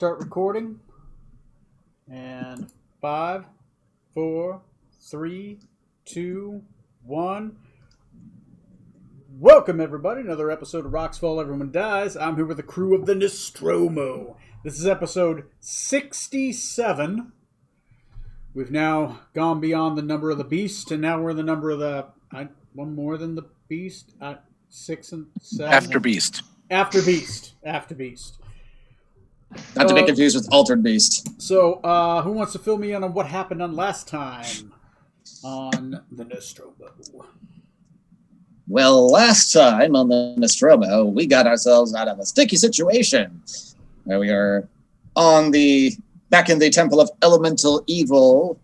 Start recording. And 5, 4, 3, 2, 1. Welcome, everybody. Another episode of Rocks Fall, Everyone Dies. I'm here with the crew of the Nostromo. This is episode 67. We've now gone beyond the number of the beast, and now we're in the number of the... one more than the beast? 6 and 7? After Beast. After Beast. After Beast. Not to be confused with Altered Beast. So, who wants to fill me in on what happened on last time on the Nostromo? Well, last time on the Nostromo, we got ourselves out of a sticky situation where we are back in the Temple of Elemental Evil,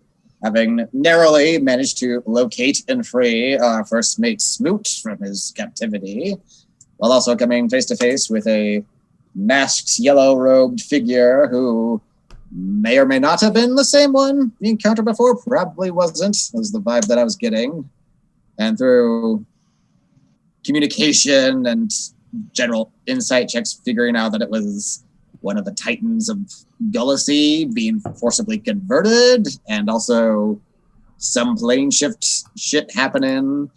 having narrowly managed to locate and free our first mate Smoot from his captivity, while also coming face to face with a masked, yellow-robed figure who may or may not have been the same one we encountered before. Probably wasn't, was the vibe that I was getting. And through communication and general insight checks, figuring out that it was one of the Titans of Gullisy being forcibly converted, and also some plane shift shit happening.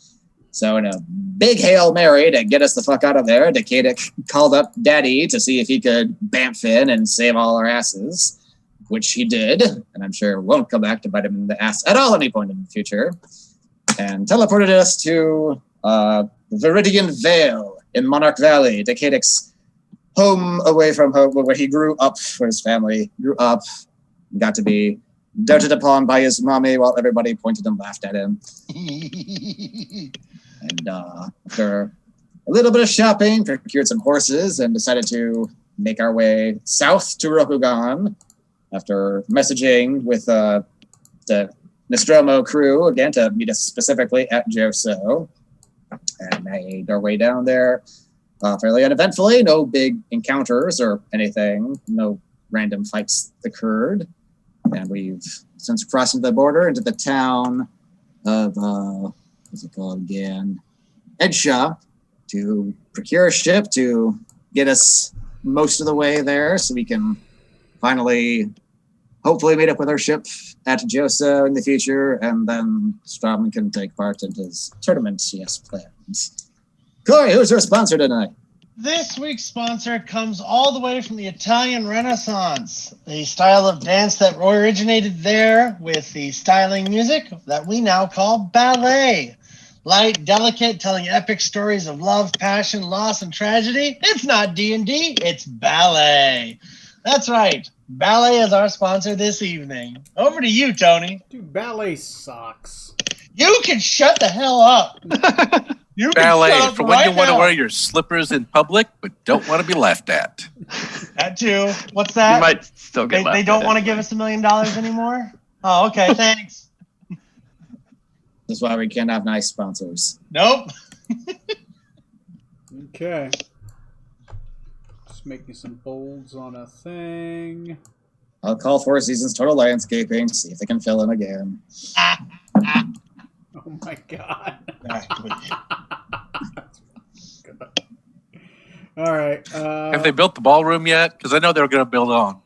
So in a big Hail Mary to get us the fuck out of there, Decadic called up Daddy to see if he could bamf in and save all our asses, which he did, and I'm sure won't come back to bite him in the ass at all any point in the future, and teleported us to Viridian Vale in Monarch Valley, Decadic's home away from home, where he grew up, where his family grew up, and got to be doted upon by his mommy while everybody pointed and laughed at him. And after a little bit of shopping, procured some horses and decided to make our way south to Rokugan after messaging with the Nostromo crew again to meet us specifically at Joso, and made our way down there fairly uneventfully. No big encounters or anything. No random fights occurred. And we've since crossed the border into the town of, what's it called again? Edshaw, to procure a ship to get us most of the way there so we can finally, hopefully, meet up with our ship at Joso in the future, and then Strawman can take part in his tournament he has planned. Corey, who's our sponsor tonight? This week's sponsor comes all the way from the Italian Renaissance, a style of dance that originated there with the styling music that we now call ballet. Light, delicate, telling epic stories of love, passion, loss, and tragedy. It's not D&D, it's ballet. That's right. Ballet is our sponsor this evening. Over to you, Tony. Dude, ballet sucks. You can shut the hell up. You Ballet for when you want to wear your slippers in public, but don't want to be laughed at. That too. What's that? You might still get They don't want to give us $1 million anymore? Oh, okay. Thanks. That's why we can't have nice sponsors. Nope. Okay. Just making some bolds on a thing. I'll call Four Seasons Total Landscaping, see if they can fill in again. Oh my god. All right. Have they built the ballroom yet? Because I know they were going to build on.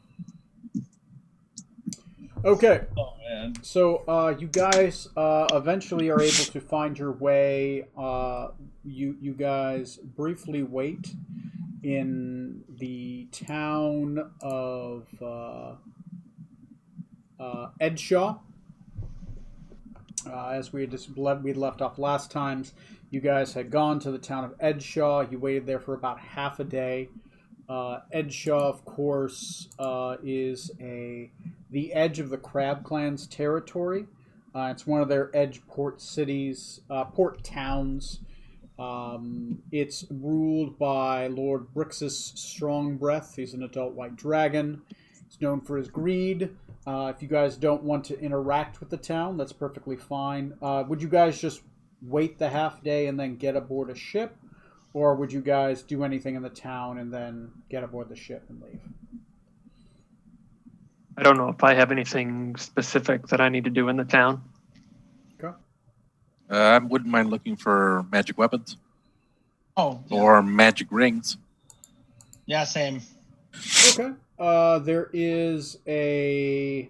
Okay. Oh, man. So you guys eventually are able to find your way. You guys briefly wait in the town of Edshaw. As we had left off last time, you guys had gone to the town of Edshaw. You waited there for about half a day. Edshaw, of course, is the edge of the Crab Clan's territory. It's one of their edge port cities, port towns. It's ruled by Lord Brixus Strongbreath. He's an adult white dragon. He's known for his greed. If you guys don't want to interact with the town, that's perfectly fine. Would you guys just wait the half day and then get aboard a ship? Or would you guys do anything in the town and then get aboard the ship and leave? I don't know if I have anything specific that I need to do in the town. Okay. I wouldn't mind looking for magic weapons. Oh. Yeah. Or magic rings. Yeah, same. Okay. there is a.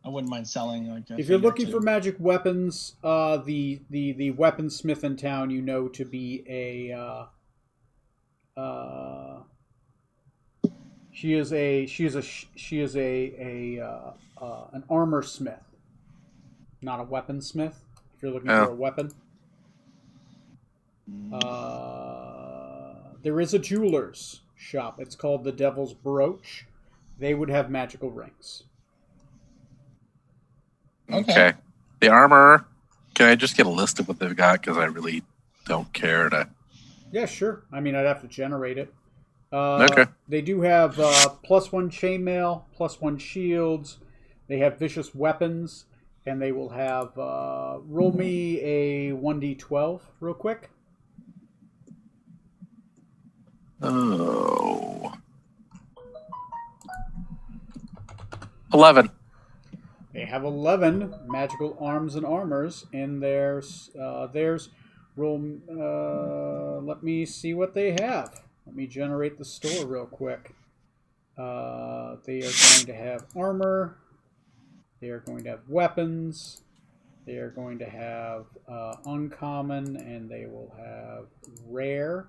I wouldn't mind selling. Like If you're looking for magic weapons, the weaponsmith in town you know to be a. She is an armor smith, not a weaponsmith. If you're looking for a weapon, there is a jeweler's shop. It's called the Devil's Brooch. They would have magical rings. Okay. The armor. Can I just get a list of what they've got? Because I really don't care to. Yeah, sure. I mean, I'd have to generate it. Okay. They do have +1 chainmail, +1 shields. They have vicious weapons, and they will have. Roll me a 1d12 real quick. Oh. 11. They have 11 magical arms and armors in theirs. Let me see what they have. Let me generate the store real quick. They are going to have armor. They are going to have weapons. They are going to have uncommon, and they will have rare.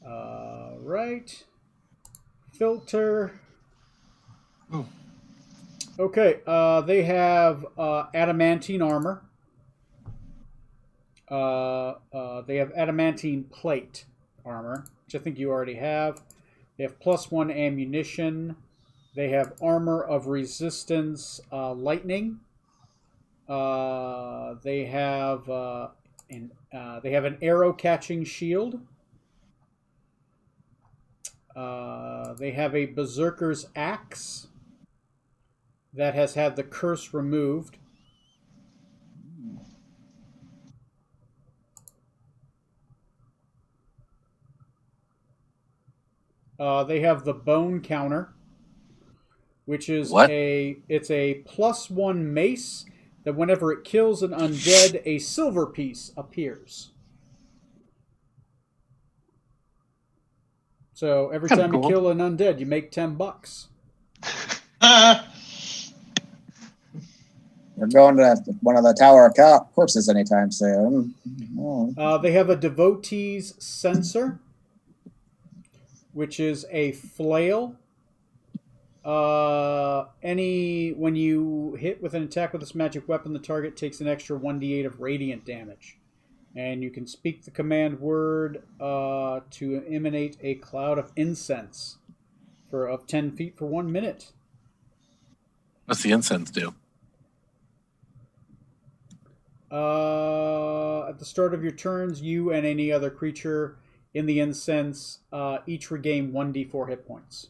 Right. Filter. Ooh. Okay, they have adamantine armor. They have adamantine plate armor, which I think you already have. They have +1 ammunition. They have armor of resistance lightning. They have an arrow catching shield. They have a berserker's axe that has had the curse removed. They have the bone counter, which is a +1 mace that whenever it kills an undead, a silver piece appears. So every That's time cool. you kill an undead, you make $10. We're going to one of the Tower of Corpses anytime soon. Oh. They have a devotee's censer, which is a flail. When you hit with an attack with this magic weapon, the target takes an extra 1d8 of radiant damage. And you can speak the command word to emanate a cloud of incense of 10 feet for 1 minute. What's the incense do? At the start of your turns, you and any other creature in the incense each regain 1d4 hit points.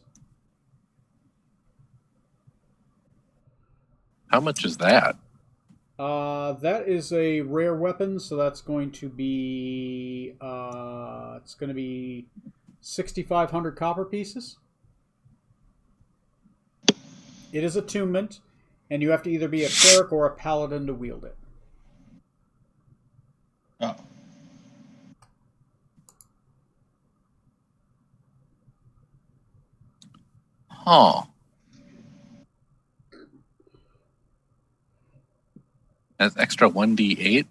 How much is that? That is a rare weapon, so that's going to be 6,500 copper pieces. It is attunement, and you have to either be a cleric or a paladin to wield it. Oh. Huh. That's extra 1d8?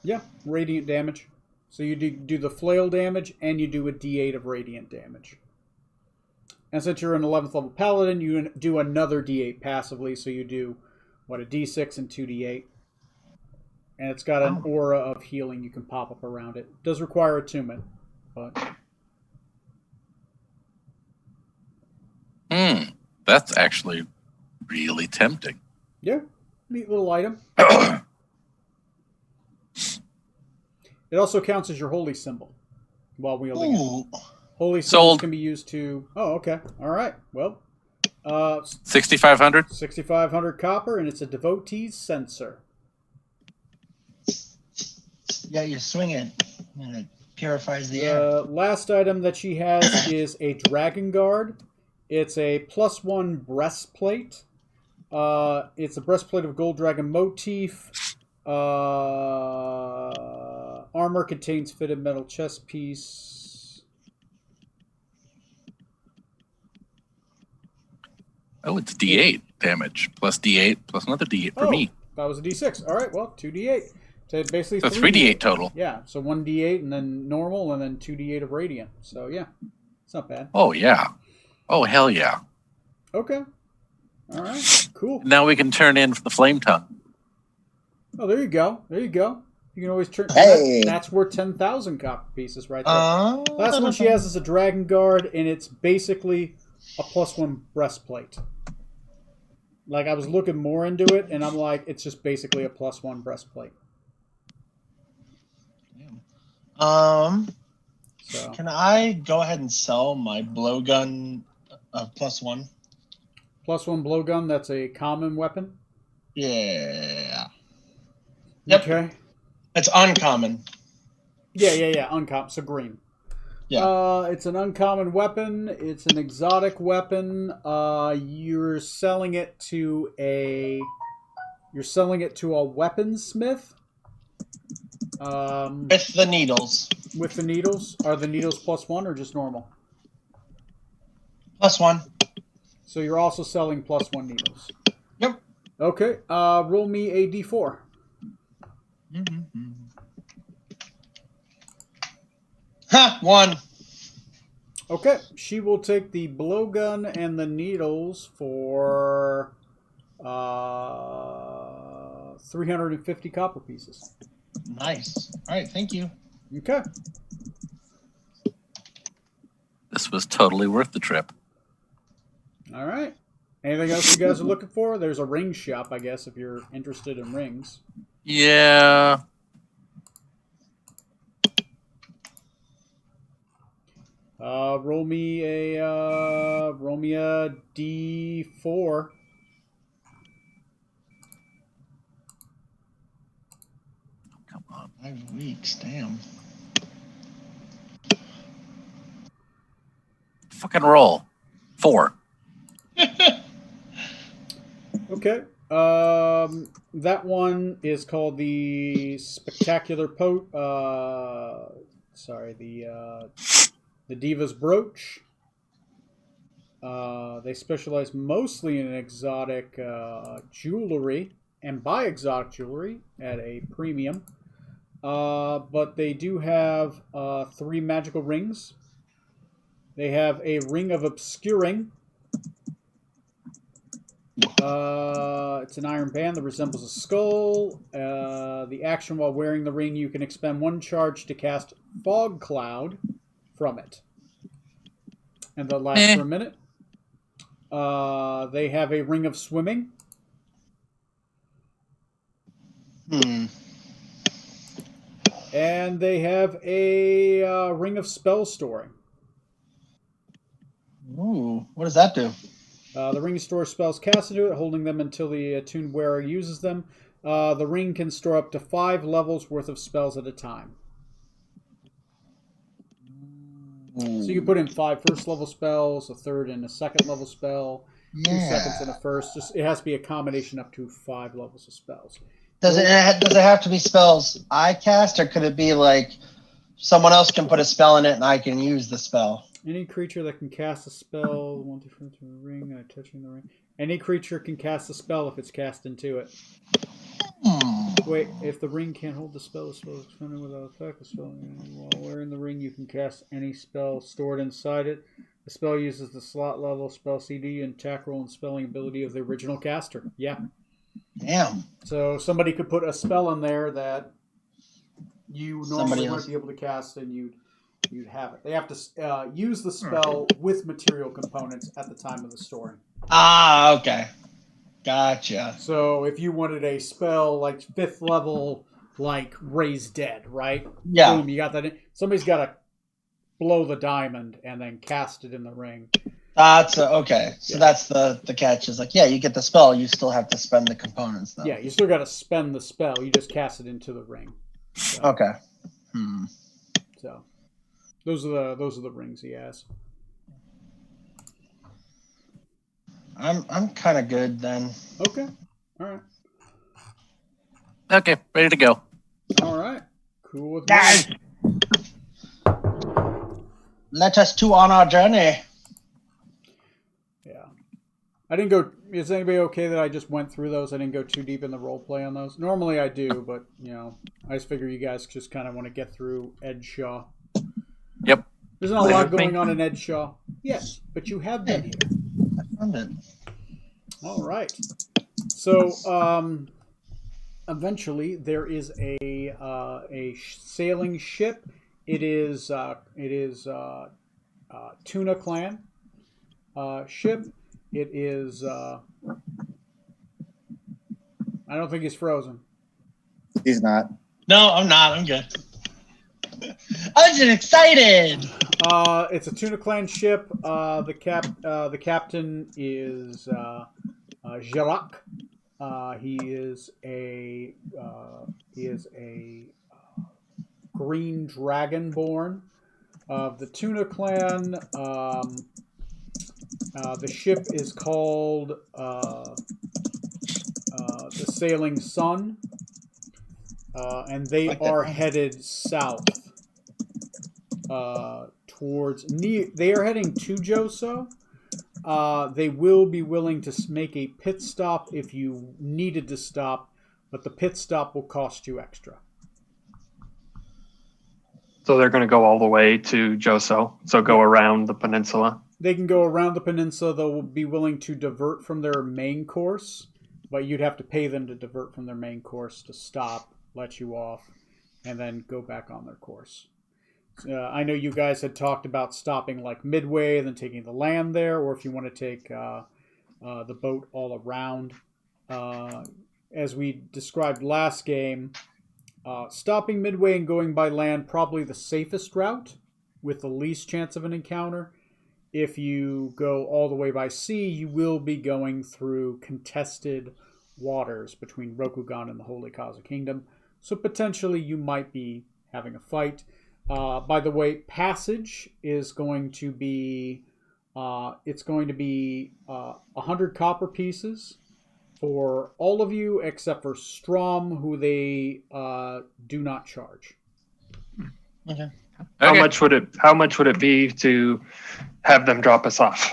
Yeah, radiant damage. So you do the flail damage, and you do a d8 of radiant damage. And since you're an 11th level paladin, you do another d8 passively, so you do, a d6 and 2d8. And it's got an aura of healing you can pop up around it. It does require attunement, but... That's actually really tempting. Yeah, neat little item. It also counts as your holy symbol while wielding it. Holy symbols can be used to... Oh, okay. All right. Well, 6,500? 6,500 copper, and it's a devotee's censer. Yeah, you swing it, and it purifies the air. Last item that she has is a dragon guard. It's a +1 breastplate. It's a breastplate of gold dragon motif. Armor contains fitted metal chest piece. Oh, it's D8 damage plus D8 plus another D8 for me. That was a D6. All right, well, 2D8. So it's basically So 3D8 total. Yeah, so 1D8 and then normal and then 2D8 of radiant. So yeah, it's not bad. Oh, yeah. Oh, hell yeah. Okay. All right, cool. Now we can turn in for the flame tongue. Oh, there you go. There you go. You can always turn. Hey. That's worth 10,000 copper pieces right there. Last one she has is a Dragon Guard, and it's basically a +1 breastplate. Like, I was looking more into it, and I'm like, it's just basically a +1 breastplate. So Can I go ahead and sell my blowgun +1? +1 blowgun, that's a common weapon. Yeah. Yep. Okay. It's uncommon. Yeah. Uncommon. So green. Yeah. It's an uncommon weapon. It's an exotic weapon. You're selling it to a weaponsmith. With the needles. With the needles. Are the needles +1 or just normal? +1. So you're also selling +1 needles. Yep. Okay. Roll me a d4. Ha! 1. Okay. She will take the blowgun and the needles for 350 copper pieces. Nice. All right. Thank you. Okay. This was totally worth the trip. All right. Anything else you guys are looking for? There's a ring shop, I guess, if you're interested in rings. Yeah. Roll me a D4. Come on. 5 weeks. Damn. Fucking roll. 4. Okay. That one is called the Spectacular the Diva's Brooch. They specialize mostly in exotic jewelry and buy exotic jewelry at a premium. But they do have 3 magical rings. They have a Ring of Obscuring. It's an iron band that resembles a skull. The action while wearing the ring, you can expend 1 charge to cast Fog Cloud from it. And that lasts for a minute. They have a Ring of Swimming. And they have a Ring of Spell Storing. Ooh. What does that do? The ring stores spells cast into it, holding them until the attuned wearer uses them. The ring can store up to 5 levels worth of spells at a time. So you can put in 5 first-level spells, a 3rd and a 2nd-level spell, 2 seconds and a 1st. Just it has to be a combination up to 5 levels of spells. Does it have to be spells I cast, or could it be like someone else can put a spell in it and I can use the spell? Any creature that can cast a spell, 1 different to a ring, touching the ring. Any creature can cast a spell if it's cast into it. Wait, if the ring can't hold the spell is expended without effect. The spell, while wearing the ring, you can cast any spell stored inside it. The spell uses the slot level, spell CD, and attack roll and spelling ability of the original caster. Yeah. Damn. So somebody could put a spell in there that you normally wouldn't be able to cast, and you'd have it. They have to use the spell with material components at the time of the storing. Ah, okay. Gotcha. So if you wanted a spell like 5th level, like Raise Dead, right? Yeah. Boom, you got that in. Somebody's got to blow the diamond and then cast it in the ring. That's okay. So that's the catch is like, yeah, you get the spell, you still have to spend the components though. Yeah, you still got to spend the spell. You just cast it into the ring. So, Okay. So those are the rings he has. I'm kind of good then. Okay. All right. Okay, ready to go. All right. Cool with Guys, me. let us to on our journey. Yeah. I didn't go. Is anybody okay that I just went through those? I didn't go too deep in the role play on those. Normally I do, but I just figure you guys just kind of want to get through Edshaw. Yep. There's not a lot going on in Edshaw. Yes, but you have been here. Found it. All right. So eventually there is a sailing ship. It is Tuna Clan ship. It is. I don't think he's frozen. He's not. No, I'm not. I'm good. I was just excited. It's a Tuna Clan ship. The captain is Jacques. He is a green dragonborn of the Tuna Clan. The ship is called the Sailing Sun, and they are headed south towards. They are heading to Joso. They will be willing to make a pit stop if you needed to stop, but the pit stop will cost you extra. So they're going to go all the way to Joso. So go around the peninsula. They can go around the peninsula. They'll be willing to divert from their main course, but you'd have to pay them to divert from their main course to stop, let you off, and then go back on their course. I know you guys had talked about stopping like midway, then taking the land there, or if you want to take the boat all around. As we described last game, stopping midway and going by land probably the safest route with the least chance of an encounter. If you go all the way by sea, you will be going through contested waters between Rokugan and the Holy Kaza Kingdom. So potentially you might be having a fight. By the way, passage is going to be 100 copper pieces for all of you except for Strom, who they do not charge. Okay. How much would it be to have them drop us off?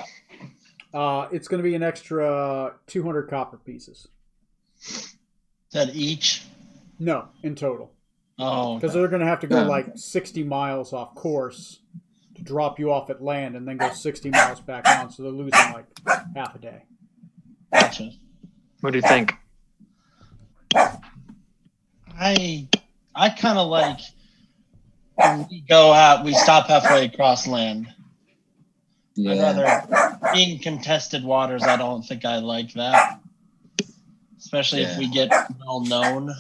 It's going to be an extra 200 copper pieces. Is that each? No, in total. Oh, Because they're going to have to go like 60 miles off course to drop you off at land and then go 60 miles back on. So they're losing like half a day. gotcha. What do you think? I kind of like when we go out, we stop halfway across land. Yeah. I'd rather in contested waters. I don't think I like that, especially if we get well known.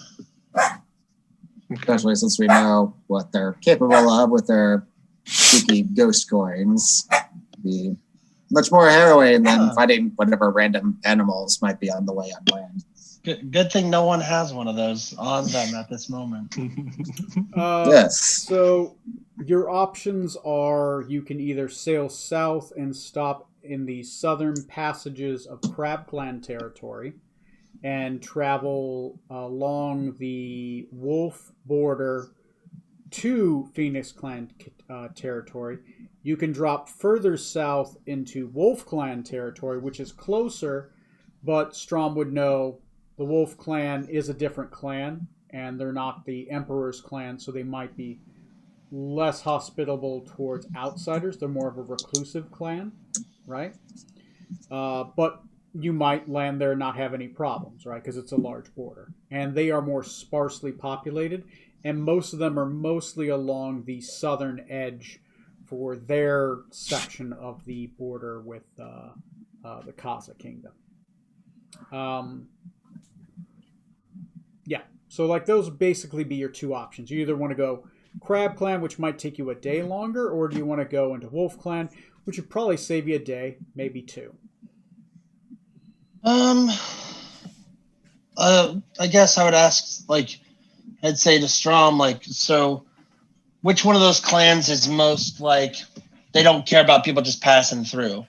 Especially since we know what they're capable of with their cheeky ghost coins. Be much more harrowing than fighting whatever random animals might be on the way on land. Good thing no one has one of those on them at this moment. Yes. So your options are you can either sail south and stop in the southern passages of Crab Clan territory and travel along the Wolf border to Phoenix Clan territory. You can drop further south into Wolf Clan territory, which is closer, but Strom would know the Wolf Clan is a different clan, and they're not the Emperor's clan, so they might be less hospitable towards outsiders. They're more of a reclusive clan, right? But you might land there and not have any problems, right? Because it's a large border. And they are more sparsely populated, and most of them are mostly along the southern edge for their section of the border with the Kaza Kingdom. Yeah, so like those would basically be your two options. You either want to go Crab Clan, which might take you a day longer, or do you want to go into Wolf Clan, which would probably save you a day, maybe two. I guess I would ask, like, I'd say to Strom, like, so which one of those clans is most like they don't care about people just passing through?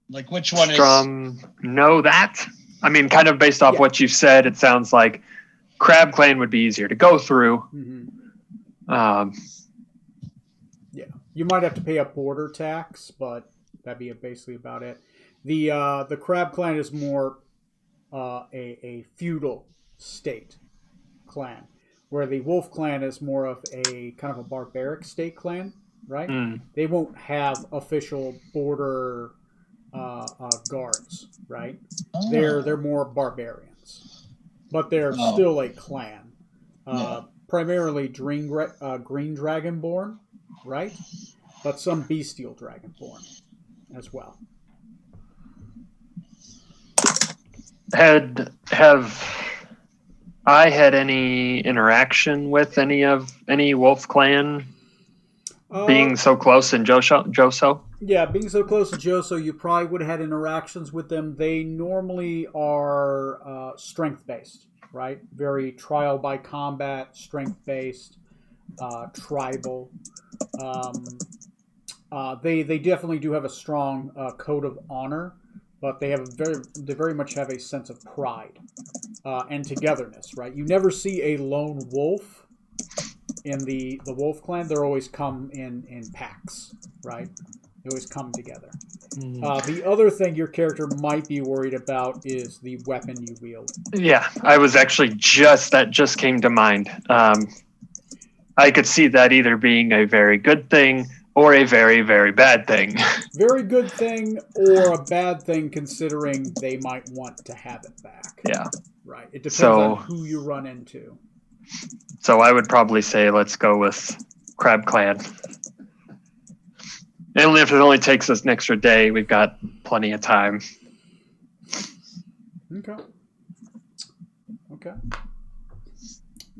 Like, which one know that? I mean, kind of based off what you said, it sounds like Crab Clan would be easier to go through. Mm-hmm. Yeah, you might have to pay a border tax, but That'd be basically about it. The Crab Clan is more a feudal state clan, where the Wolf Clan is more of a kind of a barbaric state clan, right? They won't have official border guards, right? They're more barbarians, but they're still a clan. Primarily green dragonborn, right? But some bestial dragonborn as well. Have I had any interaction with any Wolf Clan being so close in Joso? Yeah, being so close to Joso, you probably would have had interactions with them. They normally are strength-based, right? Very trial by combat, strength-based, tribal. They definitely do have a strong code of honor, but they very much have a sense of pride and togetherness, right? You never see a lone wolf in the Wolf Clan. They're always come in packs, right? They always come together. The other thing your character might be worried about is the weapon you wield. Yeah, I was actually that just came to mind. I could see that either being a very good thing or a very, very bad thing. Very good thing or a bad thing, considering they might want to have it back. Yeah. Right. It depends on who you run into. So I would probably say let's go with Crab Clan. And if it only takes us an extra day, we've got plenty of time. Okay.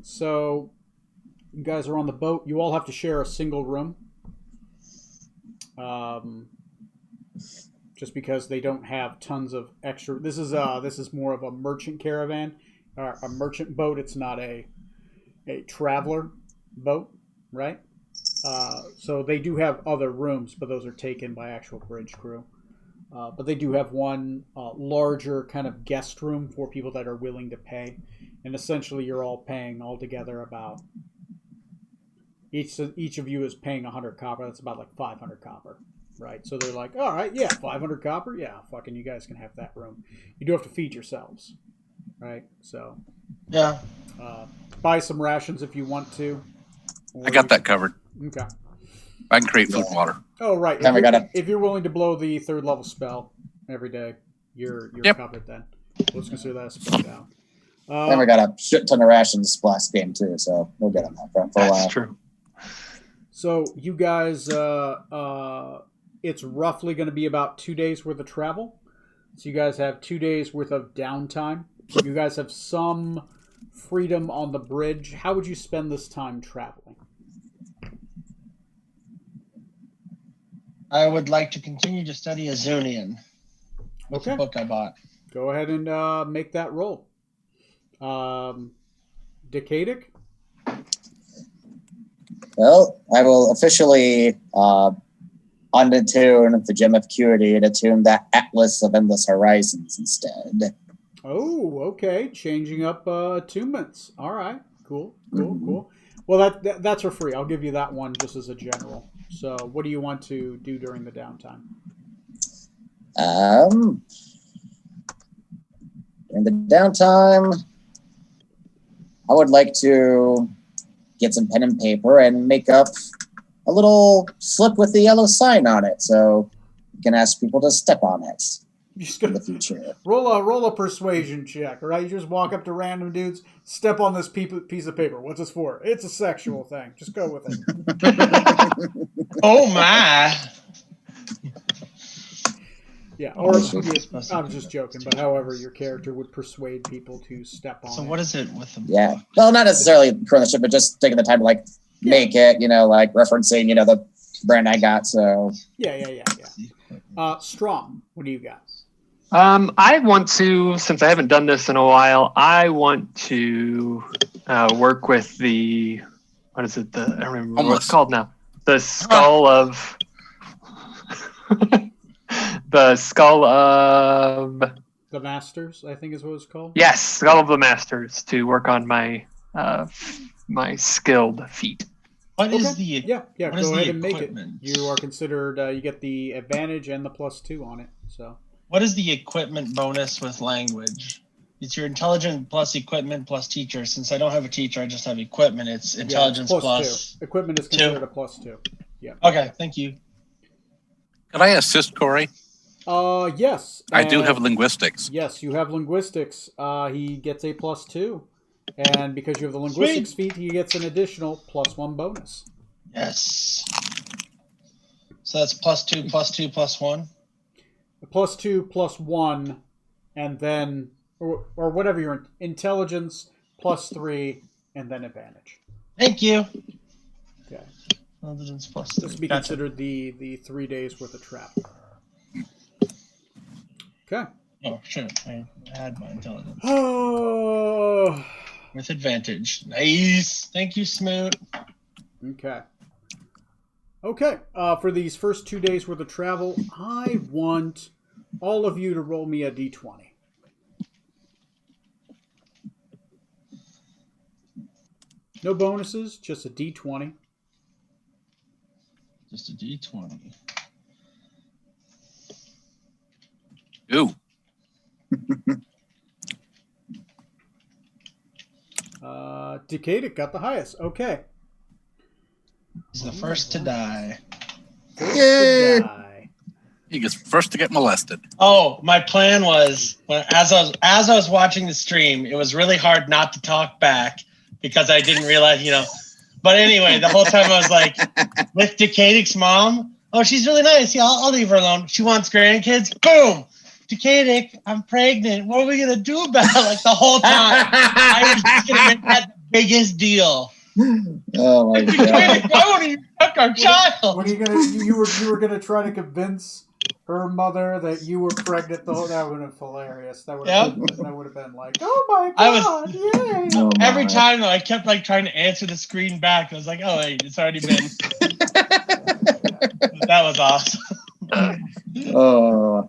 So you guys are on the boat. You all have to share a single room. Just because they don't have tons of extra. This is more of a merchant caravan, a merchant boat. It's not a traveler boat, right? So they do have other rooms, but those are taken by actual bridge crew. But they do have one larger kind of guest room for people that are willing to pay, and essentially you're all paying all together about. Each of you is paying 100 copper. That's about like 500 copper, right? So they're like, all right, yeah, 500 copper, yeah, fucking you guys can have that room. You do have to feed yourselves, right? So yeah, buy some rations if you want to. I got that covered. Okay. I can create food and water. Oh right. If you're willing to blow the 3rd level spell every day, you're covered then. Let's consider that a spell down. Then we got a shit ton of rations last game too, so we'll get on that front for a while. That's true. So you guys, it's roughly going to be about 2 days worth of travel. So you guys have 2 days worth of downtime. You guys have some freedom on the bridge. How would you spend this time traveling? I would like to continue to study Azunian. With the book I bought. Go ahead and make that roll. Decadic? Well, I will officially unattune the Gem of Acuity and attune that Atlas of Endless Horizons instead. Oh, okay. Changing up attunements. All right. Cool. Well, that's for free. I'll give you that one just as a general. So what do you want to do during the downtime? During the downtime, I would like to get some pen and paper and make up a little slip with the yellow sign on it so you can ask people to step on it in the future. Roll a persuasion check, all right? You just walk up to random dudes, step on this piece of paper. What's this for? It's a sexual thing. Just go with it. Oh, my. Yeah, or I'm just joking, but however your character would persuade people to step on it. So what is it with the Yeah. Well, not necessarily chronoship, but just taking the time to make it, like referencing, the brand I got. So Yeah. Strong, what do you got? I want to, since I haven't done this in a while, I want to work with what is it? I don't remember what it's called now. The skull of... the skull of... The Masters, I think is what it's called. Yes, Skull of the Masters, to work on my my skilled feat. What is Okay. the Yeah. what is Go the ahead and make it. equipment? You are considered. You get the advantage and the +2 on it. So What is the equipment bonus with language? It's your intelligence plus equipment plus teacher. Since I don't have a teacher, I just have equipment. It's intelligence yeah, plus. +2. Equipment is considered a +2. Yeah. Okay, thank you. Can I assist Corey? Yes. I do have and- linguistics. Yes, you have linguistics. He gets a +2, and because you have the linguistics feat, he gets an additional +1 bonus. Yes. So that's +2, +2, +1. A +2, +1, and then or whatever your intelligence +3, and then advantage. Thank you. Okay. Intelligence plus This would be 3. Gotcha. considered the 3 days worth of travel. Okay. Oh, sure. I had my intelligence Oh. with advantage. Nice. Thank you, Smoot. Okay. Okay. For these first 2 days worth of travel, I want all of you to roll me a d20. No bonuses, just a d20. Just a D20. Ooh. Decadic got the highest. Okay. He's the first to die. First Yay! to die. He gets first to get molested. Oh, my plan was as I was watching the stream, it was really hard not to talk back because I didn't realize, But anyway, the whole time I was like, with Decadic's mom, oh, she's really nice. Yeah, I'll leave her alone. She wants grandkids. Boom. Decadic, I'm pregnant. What are we gonna do about it? Like the whole time, I was just gonna make that the biggest deal. Oh my god. Decadic, why won't you fuck our child? What are you gonna? You were gonna try to convince her mother that you were pregnant. That would have been hilarious. That would have been like, oh my I was- god, yay! Oh Every my. time though, I kept like trying to answer the screen back. I was like, oh wait, it's already been. That was awesome. Oh.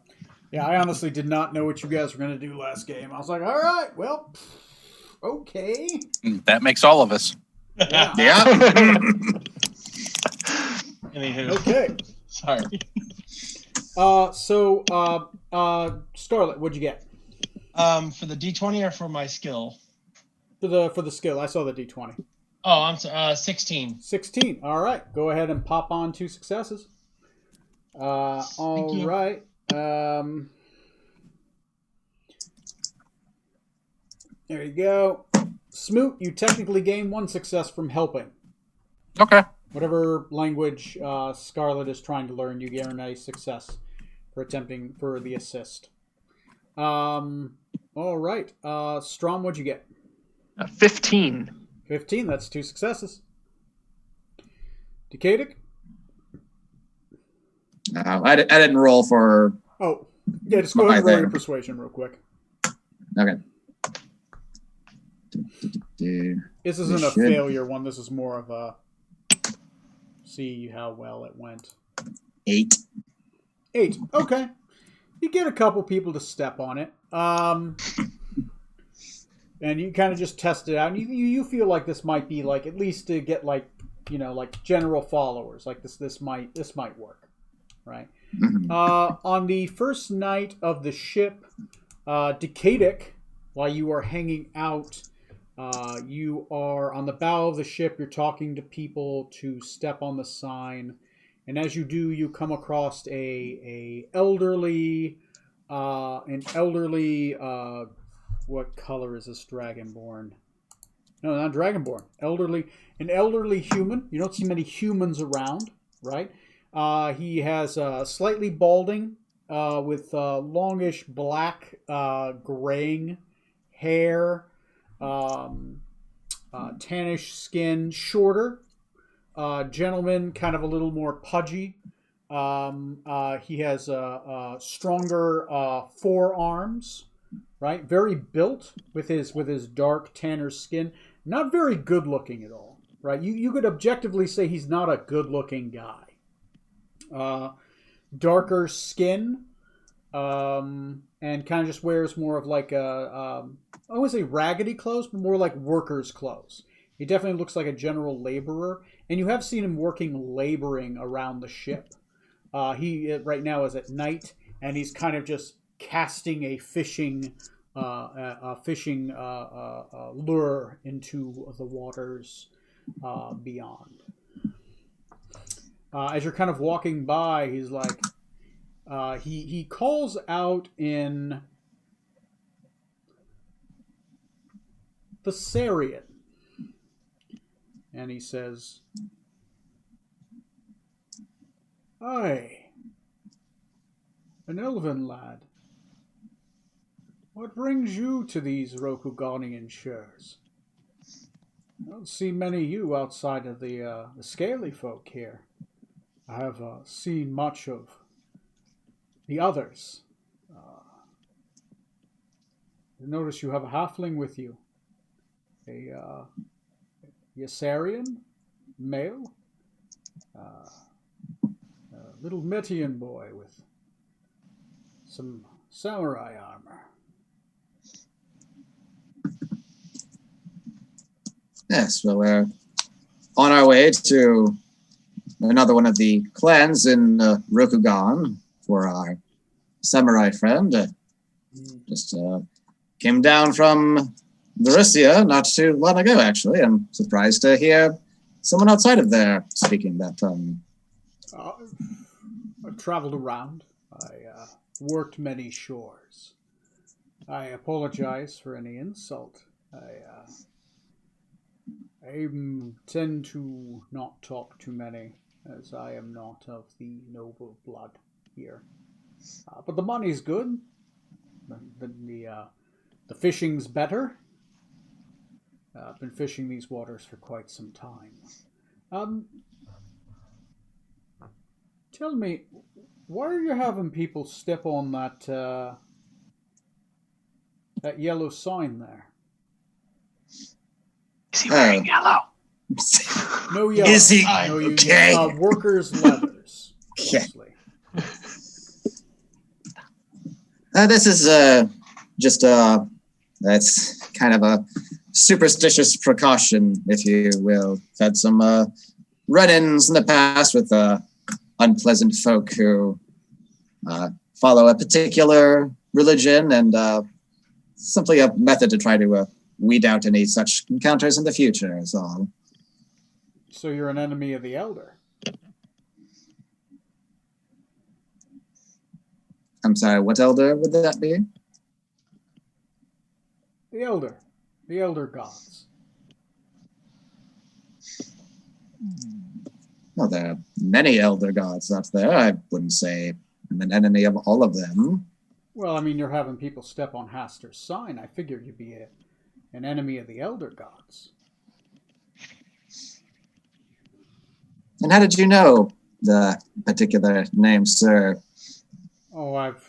Yeah, I honestly did not know what you guys were gonna do last game. I was like, all right, well, okay. That makes all of us. Yeah. Yeah. Anywho, Okay. sorry. Scarlet, what'd you get For the D20 or for my skill? for the skill? I saw the d20. Oh, I'm sorry, 16. 16. All right, go ahead and pop on 2 successes. All you. right. There you go. Smoot, you technically gain 1 success from helping. Okay. Whatever language Scarlet is trying to learn, you gain a success for attempting for the assist. All right. Strom, what'd you get? 15. 15. That's 2 successes. Decadic? I didn't roll for. Oh, yeah. Just go ahead and roll your thing. persuasion real quick. Okay. This isn't You a should. failure one. This is more of a see how well it went. 8. 8. Okay. You get a couple people to step on it. And you kind of just test it out. And you feel like this might be like at least to get like general followers. Like this might work, right? Mhm. On the first night of the ship, Decadic, while you are hanging out, you are on the bow of the ship. You're talking to people to step on the sign, and as you do, you come across an elderly. What color is this dragonborn? No, not dragonborn. An elderly human. You don't see many humans around, right? He has slightly balding, with longish black graying hair, tannish skin, shorter. Gentleman, kind of a little more pudgy. He has stronger forearms, right? Very built with his dark tanner skin. Not very good looking at all, right? You could objectively say he's not a good looking guy. Darker skin, and kind of just wears more of like I wouldn't say raggedy clothes, but more like workers' clothes. He definitely looks like a general laborer, and you have seen him laboring around the ship. He right now is at night, and he's kind of just casting a fishing lure into the waters beyond. As you're kind of walking by, he's like, he calls out in Thessarian, and he says, "Aye, an elven lad. What brings you to these Rokuganian shores? I don't see many of you outside of the scaly folk here. I have seen much of the others. I notice you have a halfling with you. A Ysarian male. A little Metian boy with some samurai armor." Yes, well, we're on our way to another one of the clans in Rokugan for our samurai friend. Just came down from Varissia not too long ago, actually. I'm surprised to hear someone outside of there speaking that tongue. I've traveled around. I worked many shores. I apologize for any insult. I tend to not talk to many, as I am not of the noble blood here. But the money's good. The fishing's better. I've been fishing these waters for quite some time. Tell me, why are you having people step on that yellow sign there? Is he wearing yellow? No yellow. Is he? No, Okay. Workers' leathers. Okay. Mostly. This is just that's kind of a superstitious precaution, if you will. I've had some run-ins in the past with unpleasant folk who follow a particular religion, and simply a method to try to weed out any such encounters in the future is all. So you're an enemy of the Elder? I'm sorry, what elder would that be? The Elder. The Elder Gods. Well, there are many elder gods out there. I wouldn't say I'm an enemy of all of them. Well, I mean, you're having people step on Haster's sign. I figured you'd be an enemy of the Elder Gods. And how did you know the particular name, sir? Oh, I've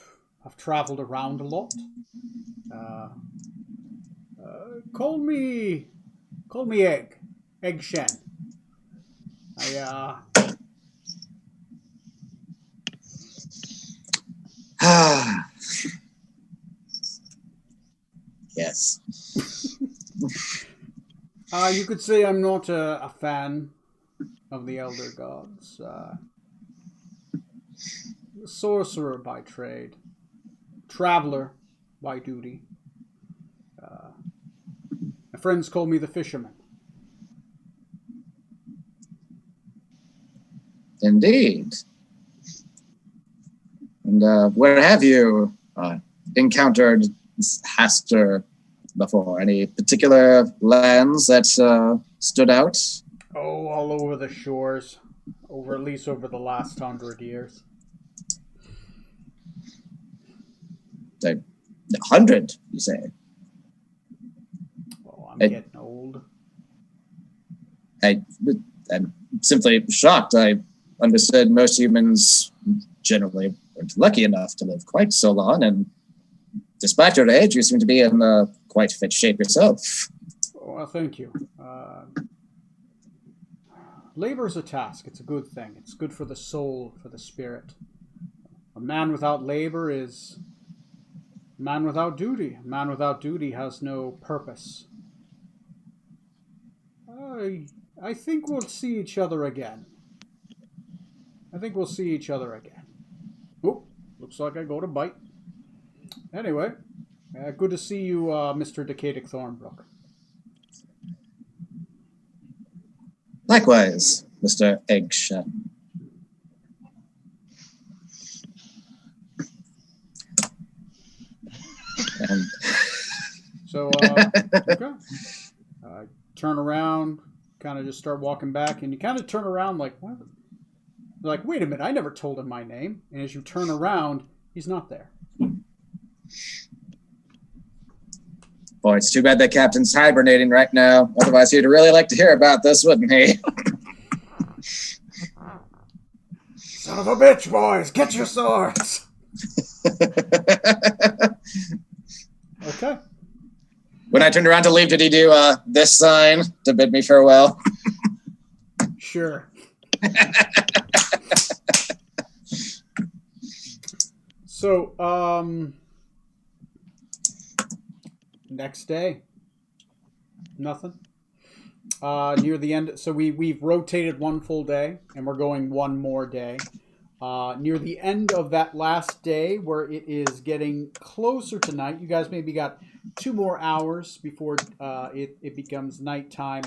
traveled around a lot. Call me Egg Shen. Yes. You could say I'm not a fan of the Elder Gods. Sorcerer by trade. Traveler by duty. My friends call me the Fisherman. Indeed. And where have you encountered Haster before? Any particular lands that stood out? Oh, all over the shores. At least over the last 100 years. 100, you say? Oh, I'm getting old. I'm simply shocked. I understood most humans generally weren't lucky enough to live quite so long, and despite your age, you seem to be in quite fit shape yourself. Well, thank you. Labor's a task. It's a good thing. It's good for the soul, for the spirit. A man without labor is a man without duty. A man without duty has no purpose. I think we'll see each other again. Oh, looks like I got a bite. Anyway, good to see you, Mr. Decadic Thornbrook. Likewise, Mr. Eggshot. And So, okay. Turn around, kind of just start walking back, and you kind of turn around like, what? Like, wait a minute, I never told him my name. And as you turn around, he's not there. boy, it's too bad that captain's hibernating right now. Otherwise, he'd really like to hear about this, wouldn't he? Son of a bitch, boys, get your swords. Okay. When I turned around to leave, did he do this sign to bid me farewell? Sure. So, next day, nothing. Near the end, so we've rotated one full day, and we're going one more day. Near the end of that last day, where it is getting closer to night, you guys maybe got 2 more hours before it becomes nighttime.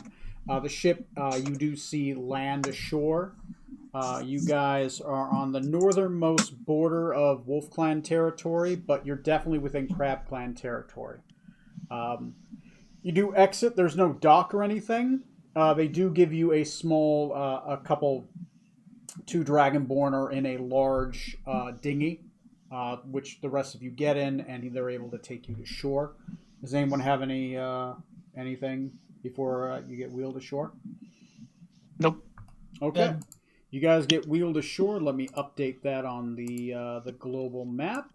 The ship, you do see land ashore. You guys are on the northernmost border of Wolf Clan territory, but you're definitely within Crab Clan territory. You do exit. There's no dock or anything. They do give you a small, a couple, 2 Dragonborn are in a large dinghy, which the rest of you get in, and they're able to take you to shore. Does anyone have any anything before you get wheeled ashore? Nope. Okay. Yeah. You guys get wheeled ashore. Let me update that on the global map.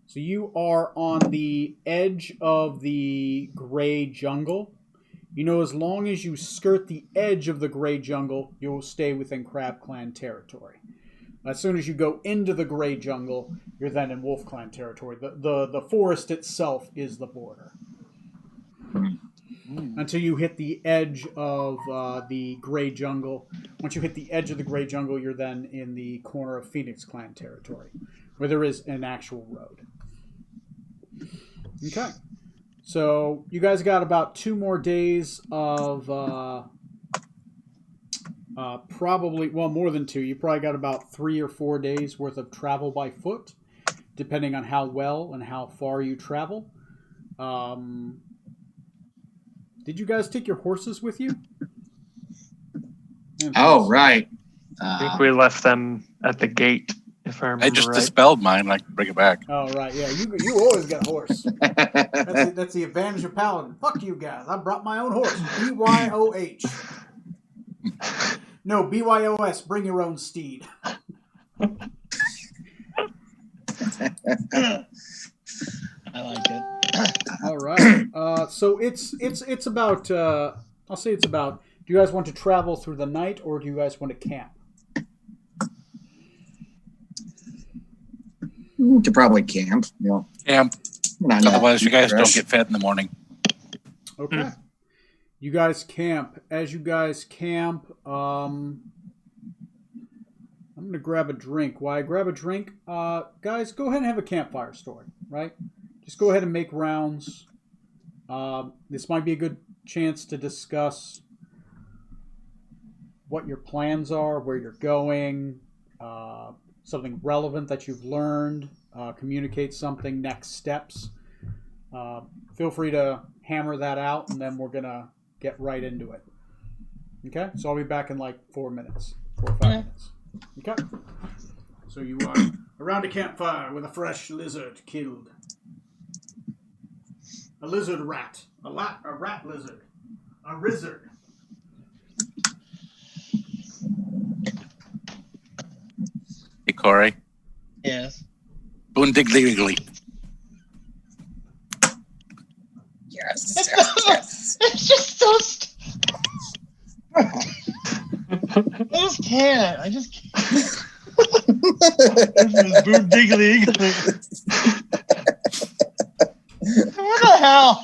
So you are on the edge of the gray jungle. You know, as long as you skirt the edge of the gray jungle, you will stay within Crab Clan territory. As soon as you go into the gray jungle, you're then in Wolf Clan territory. The forest itself is the border. Until you hit the edge of the gray jungle. Once you hit the edge of the gray jungle, you're then in the corner of Phoenix Clan territory, where there is an actual road. Okay. So you guys got about 2 more days of probably, well, more than 2. You probably got about 3 or 4 days worth of travel by foot, depending on how well and how far you travel. Did you guys take your horses with you? Oh, right. I think we left them at the gate, if I remember I just right. dispelled mine. I can bring it back. Oh, right. Yeah, you always get a horse. That's the advantage of Paladin. Fuck you guys. I brought my own horse. BYOH. No, BYOS. Bring your own steed. I like it. All right. So it's about. I'll say it's about. Do you guys want to travel through the night, or do you guys want to camp? We could probably camp. You know, Camp. Otherwise, you guys don't get fed in the morning. Okay. You guys camp. As you guys camp, I'm going to grab a drink. While I grab a drink, guys, go ahead and have a campfire story, right? Just go ahead and make rounds. This might be a good chance to discuss what your plans are, where you're going, something relevant that you've learned, communicate something, next steps. Feel free to hammer that out, and then we're going to get right into it. Okay? So I'll be back in like 4 minutes, 4 or 5 minutes. Okay? So you are around a campfire with a fresh lizard killed. A lizard rat. A rat lizard. A rizzard. Hey, Corey. Yes. Boondiggly. yes, yes. It's just so. I just can't. I just can't. Boom diggly. What the hell?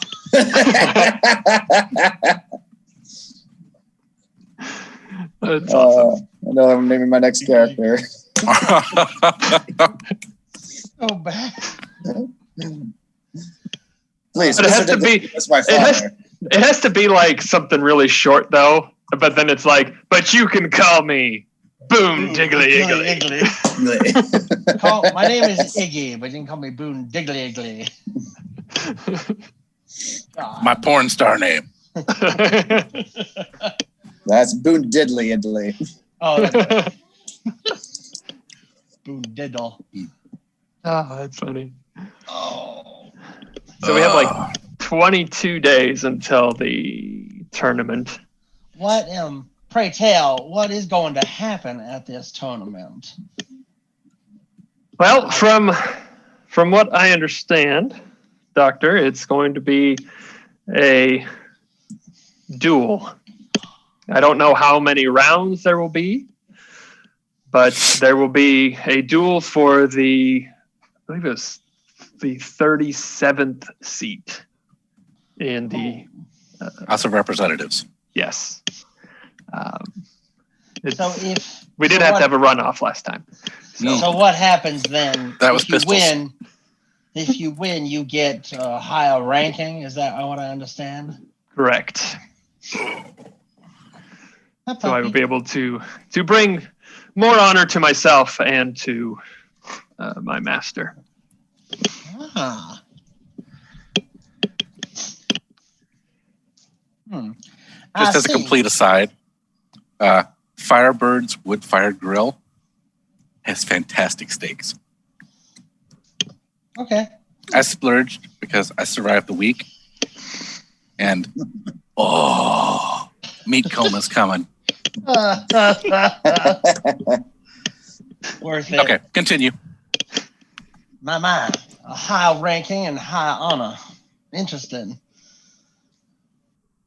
know I'm naming my next character. Oh, bad. Please, But it has to be. That's my It has, father. it has to be like something really short though. But then it's like, but you can call me Boom Diggly Iggly. My name is Iggy, but you can call me Boone Diggly Iggly. God. My porn star name. That's Boone Diddley Idley. Oh, that's Boone Diddle. Oh, that's funny. Oh. So we have like 22 days until the tournament. What, pray tell, what is going to happen at this tournament? Well, from what I understand, Doctor, it's going to be a duel. I don't know how many rounds there will be, but there will be a duel for I believe it's the 37th seat in the House of Representatives. yes. So if We did so have what- to have a runoff last time. So what happens then? That was if you pistols. win? If you win, you get a higher ranking. Is that what I understand? Correct. So I will be able to bring more honor to myself and to my master. Ah. Just as a complete aside, Firebird's Wood Fire Grill has fantastic steaks. Okay. I splurged because I survived the week. And, meat coma's coming. Worth it. Okay, continue. My. A high ranking and high honor. Interesting.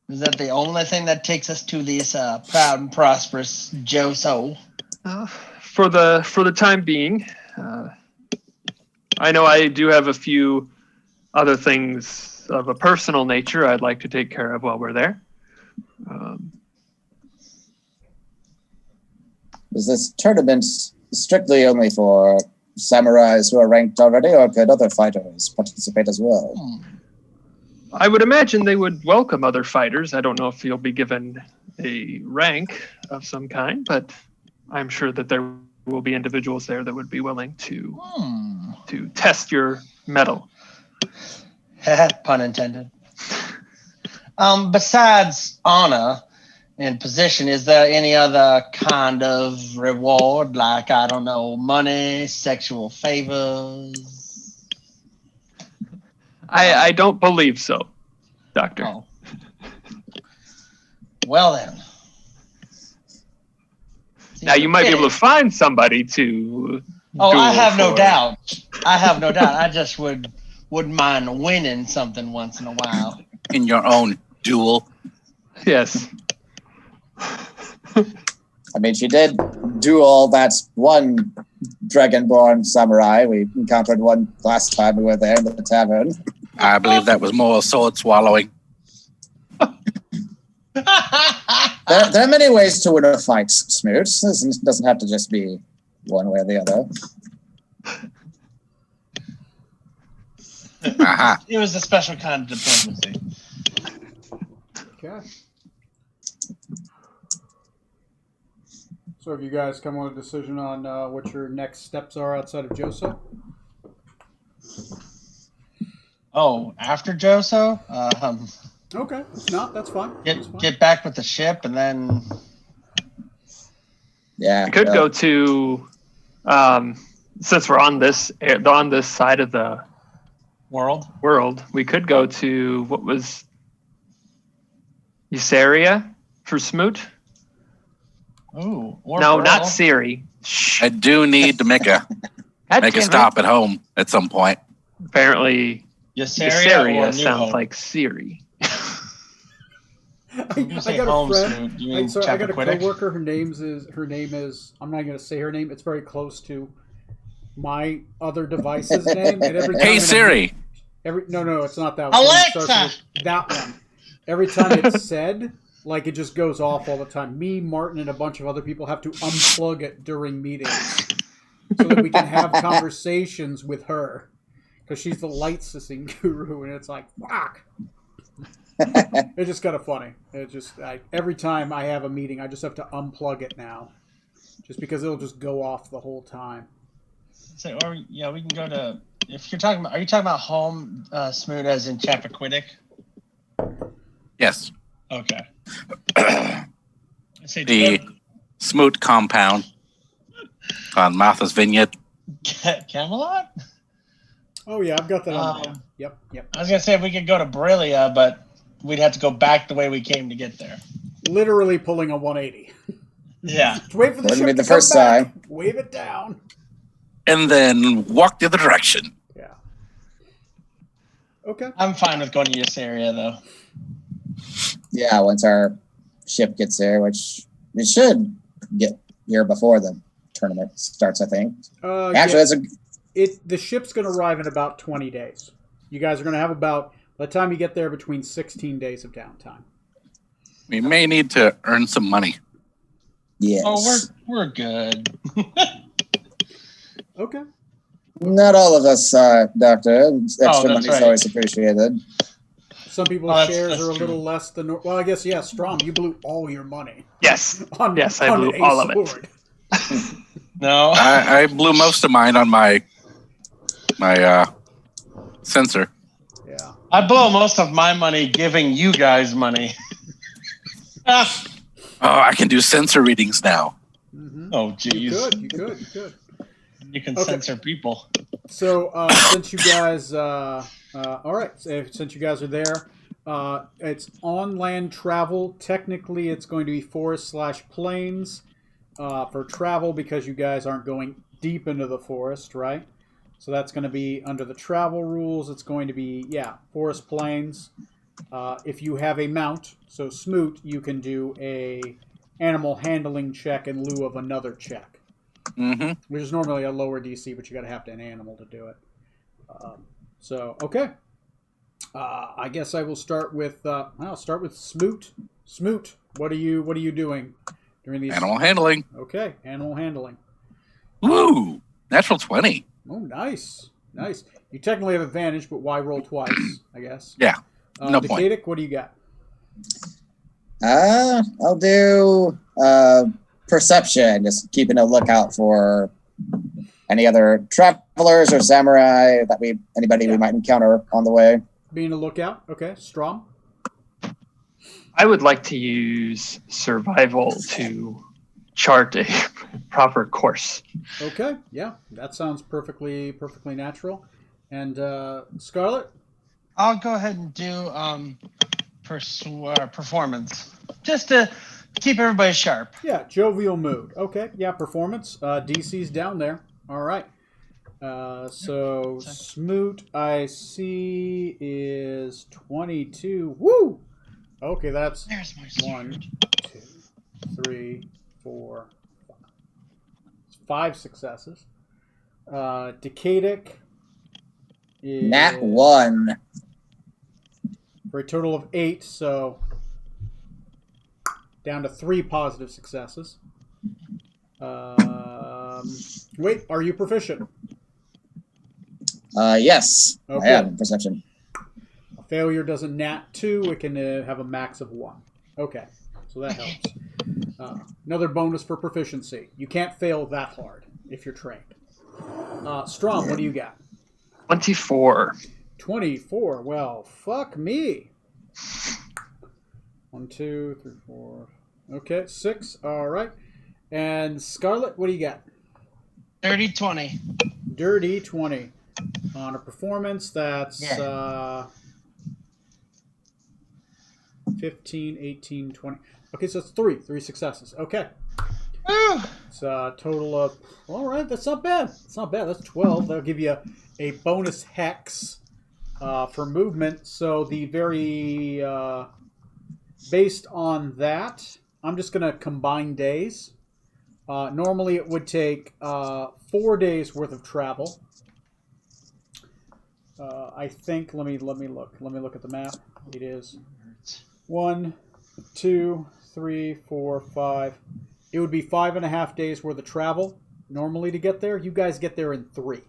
Is that the only thing that takes us to this proud and prosperous Joso? For the time being, I know I do have a few other things of a personal nature I'd like to take care of while we're there. Is this tournament strictly only for samurais who are ranked already, or could other fighters participate as well? I would imagine they would welcome other fighters. I don't know if you'll be given a rank of some kind, but I'm sure that there will be individuals there that would be willing to test your mettle. Pun intended. Besides honor and position, is there any other kind of reward, like, I don't know, money, sexual favors? I don't believe so, Doctor. Oh. Well then. Now you might be able to find somebody to. Oh, I duel have no for. doubt. I just wouldn't mind winning something once in a while. In your own duel. Yes. I mean, she did duel that one dragonborn samurai. We encountered one last time we were there in the tavern. I believe that was more sword swallowing. There are many ways to win a fight, Smoot. This doesn't have to just be one way or the other. Aha. It was a special kind of diplomacy. Okay. So have you guys come to a decision on what your next steps are outside of Joso? Oh, after Joso? Okay. If not, that's fine. That's fine. Get back with the ship and then... Yeah. We could go to, since we're on this side of the world. we could go to what was Euceria for Smoot. Ooh. Or No, Pearl. not Siri. Shh. I do need to make a stop at home at some point. Apparently, Euceria or New sounds Hope? like Siri. You I say got a home, friend. Smoot. You mean I got a Chappaquiddick? coworker. Her name is. I'm not going to say her name. It's very close to my other device's name. And every time Hey Siri. no, it's not that one. Alexa! It starts with that one. Every time it's said, Like it just goes off all the time. Me, Martin, and a bunch of other people have to unplug it during meetings so that we can have conversations with her because she's the light system guru, and it's like fuck. It's just kind of funny. Every time I have a meeting, I just have to unplug it now, just because it'll just go off the whole time. So, or yeah, we can go to. If you're talking about, are you talking about home, Smoot, as in Chappaquiddick? Yes. Okay. Say The Smoot compound on Martha's Vineyard. Camelot. Oh yeah, I've got that on the map. Yep. I was gonna say we could go to Brillia, but we'd have to go back the way we came to get there. Literally pulling a 180. Yeah. Just wait for the Wouldn't ship be to the come first back, time. wave it down. And then walk the other direction. Yeah. Okay. I'm fine with going to this area though. Yeah, once our ship gets there, which it should get here before the tournament starts, I think. Actually, the ship's going to arrive in about 20 days. You guys are going to have about, by the time you get there, between 16 days of downtime. We may need to earn some money. yes. Oh, we're good. Okay. Not all of us, Doctor. Extra that's money's right. always appreciated. Some people's That's shares are a true. little less than... Well, I guess, yeah, Strom, you blew all your money. Yes. On, Yes, I on blew a all of it. sword. No. I blew most of mine on my sensor. Yeah. I blow most of my money giving you guys money. Oh, I can do sensor readings now. Mm-hmm. Oh, You jeez. could. You can Okay. censor people. So, since you guys... all right, since you guys are there, it's on-land travel. Technically, it's going to be forest/plains for travel because you guys aren't going deep into the forest, right? So that's going to be under the travel rules. It's going to be, forest plains. If you have a mount, so Smoot, you can do a animal handling check in lieu of another check, Mm-hmm. which is normally a lower DC, but you got to have an animal to do it. So okay, I guess I will start with I'll start with Smoot. Smoot, what are you doing during these? Animal handling. Okay, animal handling. Woo! Natural 20. Oh, nice. You technically have advantage, but why roll twice? I guess. Yeah, no point. Decadic, what do you got? I'll do perception, just keeping a lookout for any other travelers or samurai anybody we might encounter on the way. Being a lookout. Okay, Strom. I would like to use survival to chart a proper course. Okay, yeah, that sounds perfectly natural. And Scarlet. I'll go ahead and do performance just to keep everybody sharp. Yeah, jovial mood. Okay, yeah, performance. DC's down there. All right. So Smoot, I see, is 22. Woo! Okay, that's There's my sword. 1, 2, 3, 4, 5 successes. Decadic is Nat 1. for a total of 8, so down to 3 positive successes. Wait, are you proficient? Yes, Okay. I have perception. A failure doesn't nat 2. It can have a max of 1. Okay, so that helps. Another bonus for proficiency. You can't fail that hard if you're trained. Strom, what do you got? 24. 24. Well, fuck me. 1, 2, 3, 4. Okay, 6. All right. And Scarlet, what do you got? 30-20. Dirty 20. On a performance, that's 15, 18, 20. Okay, so it's 3 successes. Okay. Woo! It's a total of, all right, that's not bad. It's not bad. That's 12. That'll give you a bonus hex for movement. So the very, based on that, I'm just going to combine days. Normally it would take 4 days worth of travel. I think, let me look. Let me look at the map. It is 1, 2, 3, 4, 5. It would be 5.5 days worth of travel normally to get there. You guys get there in 3.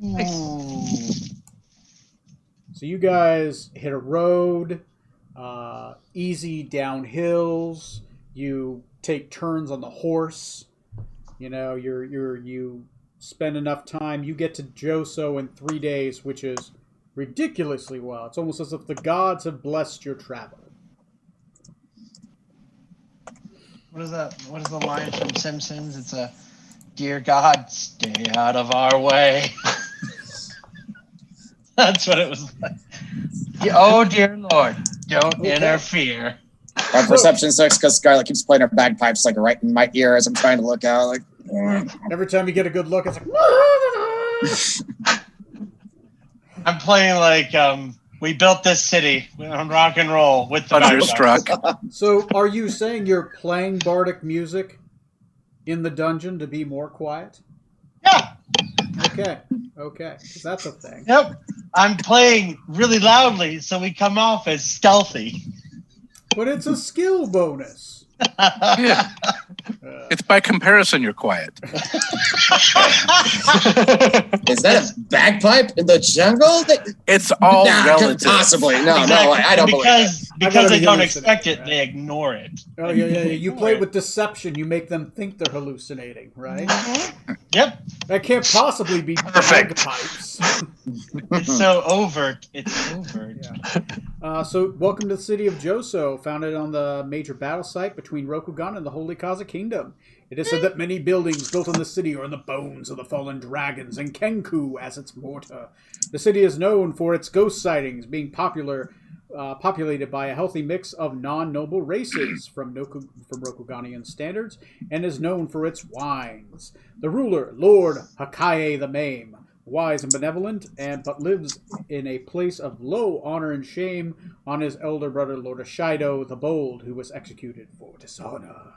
Ooh. So you guys hit a road, easy down hills. You take turns on the horse. You know, you spend enough time. You get to Joso in 3 days, which is ridiculously well. It's almost as if the gods have blessed your travel. What is that? What is the line from Simpsons? It's a, "Dear God, stay out of our way." That's what it was like. Oh, dear Lord, don't interfere. My perception sucks because Scarlet keeps playing her bagpipes like right in my ear as I'm trying to look out. Like, Every time you get a good look, it's like. I'm playing like we built this city on rock and roll with the Thunderstruck. So, are you saying you're playing bardic music in the dungeon to be more quiet? Yeah. Okay, that's a thing. Yep. I'm playing really loudly so we come off as stealthy. But it's a skill bonus. Yeah. It's by comparison you're quiet. is that a bagpipe in the jungle? It's all relative. Possibly. No, Exactly. I don't believe that. Because they be don't hallucinating, expect it, right? they ignore it. Oh, yeah. You play with deception. You make them think they're hallucinating, right? Yep. That can't possibly be Perfect. bagpipes. It's so overt. It's overt. So, welcome to the city of Joso, founded on the major battle site between Rokugan and the Holy Kaza Kingdom. It is said that many buildings built in the city are in the bones of the fallen dragons, and Kenku as its mortar. The city is known for its ghost sightings, being populated by a healthy mix of non-noble races from Rokuganian standards, and is known for its wines. The ruler, Lord Hakaye the Mame, wise and benevolent, but lives in a place of low honor and shame on his elder brother, Lord Ashido the Bold, who was executed for dishonor.